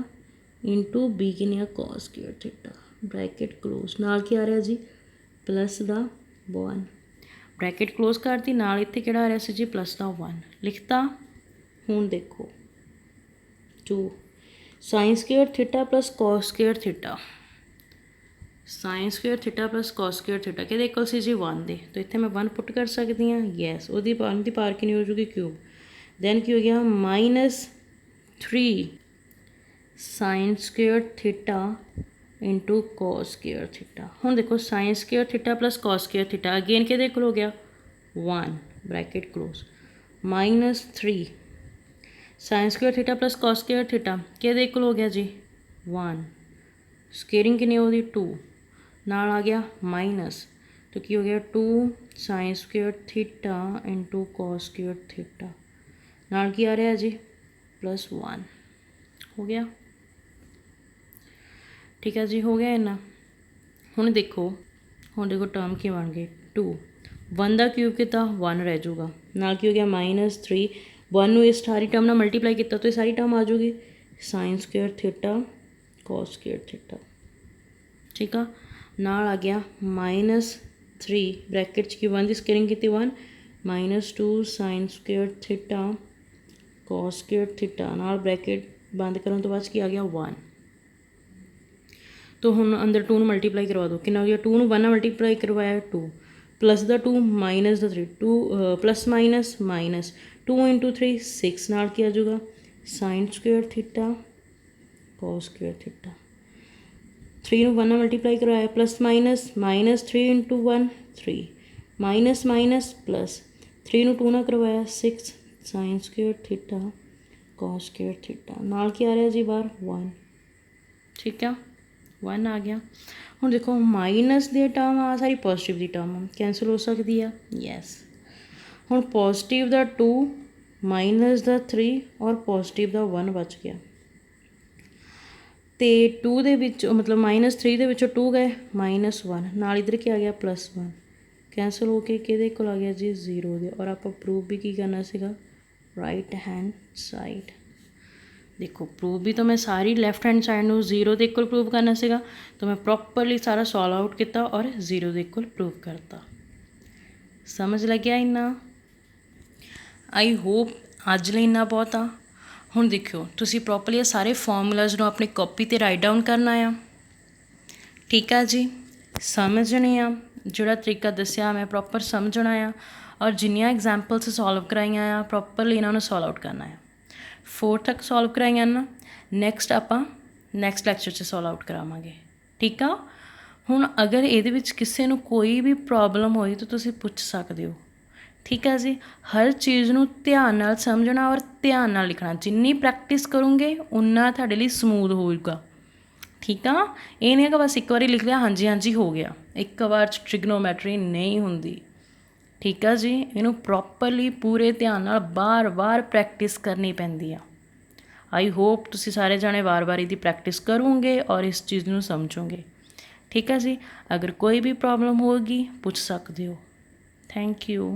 into B कितनी है cos square theta bracket close नाल क्या आ रहा जी प्लस दा 1 ब्रैकेट क्लोज करती नाल इत्थे किहड़ा आ रहा सी जी प्लस दा 1 लिखता। हुण देखो 2 sine square theta plus cos square theta sine square theta plus cos square theta किहदे इक्वल सी जी 1 दे, तो इत्थे मैं 1 पुट कर सकती हाँ यस, उहदी 1 दी पावर कितनी हो जाएगी क्यूब, दैन की हो गया minus 3 sine square theta into cos square theta. हुण देखो sine square theta plus cos square theta again किहदे कोल हो गया 1 bracket close minus 3 sine square theta plus cos square theta किहदे कोल हो गया जी 1 स्केयरिंग कितनी होगी 2 नाल आ गया माइनस, तो की हो गया 2 sine square theta into cos square theta नाल की आ रहा है जी प्लस 1 हो गया। ठीक है जी हो गया इन्ना। हुण देखो टर्म की बन गई 2 वन का क्यूब किया 1 रह जाऊगा, नाल की हो गया -3, 1 ਨੂੰ इस सारी टर्म ਨਾਲ मल्टीप्लाई किया तो ये सारी टर्म आ जाऊगी sin square theta cos square theta. ठीक है, नाल आ गया -3 ब्रैकेट की 1 की स्केयरिंग की 1 -2 sin square theta cos square theta, नाल ब्रैकेट बंद करने तो बाद की आ गया 1। तो हुण अंदर 2 ਨੂੰ मल्टीप्लाई करवा दो, कितना हो गया 2 ਨੂੰ 1 ਨਾਲ मल्टीप्लाई करवाया 2 plus the 2 minus the 3 2 plus minus minus 2 × 3 6 नाल की आ जाऊगा sin square theta cos square theta. 3 ਨੂੰ 1 ਨਾਲ मल्टीप्लाई करवाया plus minus minus 3 × 1 3 minus minus plus 3 ਨੂੰ 2 ਨਾਲ करवाया 6 sin square theta cos square theta, नाल की आ रहा जी बाहर 1। ठीक है, 1 आ गया। ਹੁਣ देखो माइनस ਦੀ ਟਰਮ ਆ ਸਾਰੀ ਪੋਜ਼ੀਟਿਵ ਦੀ ਟਰਮ ਕੈਂਸਲ ਹੋ ਸਕਦੀ ਆ, ਯੈਸ। ਹੁਣ ਪੋਜ਼ੀਟਿਵ ਦਾ 2 ਮਾਈਨਸ ਦਾ 3 ਔਰ ਪੋਜ਼ੀਟਿਵ ਦਾ 1 ਬਚ ਗਿਆ, ਤੇ 2 ਦੇ ਵਿੱਚ ਮਤਲਬ -3 ਦੇ ਵਿੱਚੋਂ 2 ਗਏ -1 ਨਾਲ ਇੱਧਰ ਕੀ ਆ ਗਿਆ +1 ਕੈਂਸਲ ਹੋ ਕੇ ਕਿਹਦੇ ਕੋਲ ਆ ਗਿਆ ਜੀ 0 ਦੇ। ਔਰ ਆਪਾਂ ਪ੍ਰੂਵ ਵੀ ਕੀ करना ਸੀਗਾ राइट हैंड साइड। देखो प्रूव भी तो मैं सारी लैफ्ट हैंड साइड में 0 के इक्वल प्रूव करना सीगा, तो मैं प्रॉपरली सारा सॉल्व आउट किया और 0 के इक्वल प्रूव करता। समझ लग गया इन्ना? आई होप अज लिए इन्ना बहुत आ। हुण देखियो तुसी प्रॉपरली सारे फॉर्मूलाज नूं अपनी कॉपी ते राइट डाउन करना आ, ठीक है जी। समझने आ जिहड़ा तरीका दस्सिया मैं प्रॉपर समझना आ, और जिन्नियां एग्जाम्पल्स सॉल्व कराइयां आ प्रॉपरली इन्हां नूं सॉल्व आउट करना है। 4 तक सॉल्व कराइयां ना, नैक्सट आपां नैक्सट लैक्चर च सॉल्व आउट करावांगे, ठीक आ। हुण अगर इहदे विच किसी नूं कोई भी प्रॉब्लम होई तो तुसीं पुछ सकदे हो, ठीक है जी। हर चीज़ नूं ध्यान नाल समझना और ध्यान नाल लिखना, जिन्नी प्रैक्टिस करोगे उन्ना तुहाडे लई समूथ होऊगा, ठीक आ। ये नहीं है कि बस एक बार लिख लिया हाँ जी हाँ जी हो गया, एक बार ट्रिग्नोमैट्री नहीं होंदी, ठीक है जी। इनू प्रॉपरली पूरे ध्यान नाल बार बार प्रैक्टिस करनी पैंदी आ। आई होप तुसी सारे जाने बार बार इसकी प्रैक्टिस करोगे और इस चीज़ नू समझोगे, ठीक है जी। अगर कोई भी प्रॉब्लम होगी पूछ सकते हो। Thank you.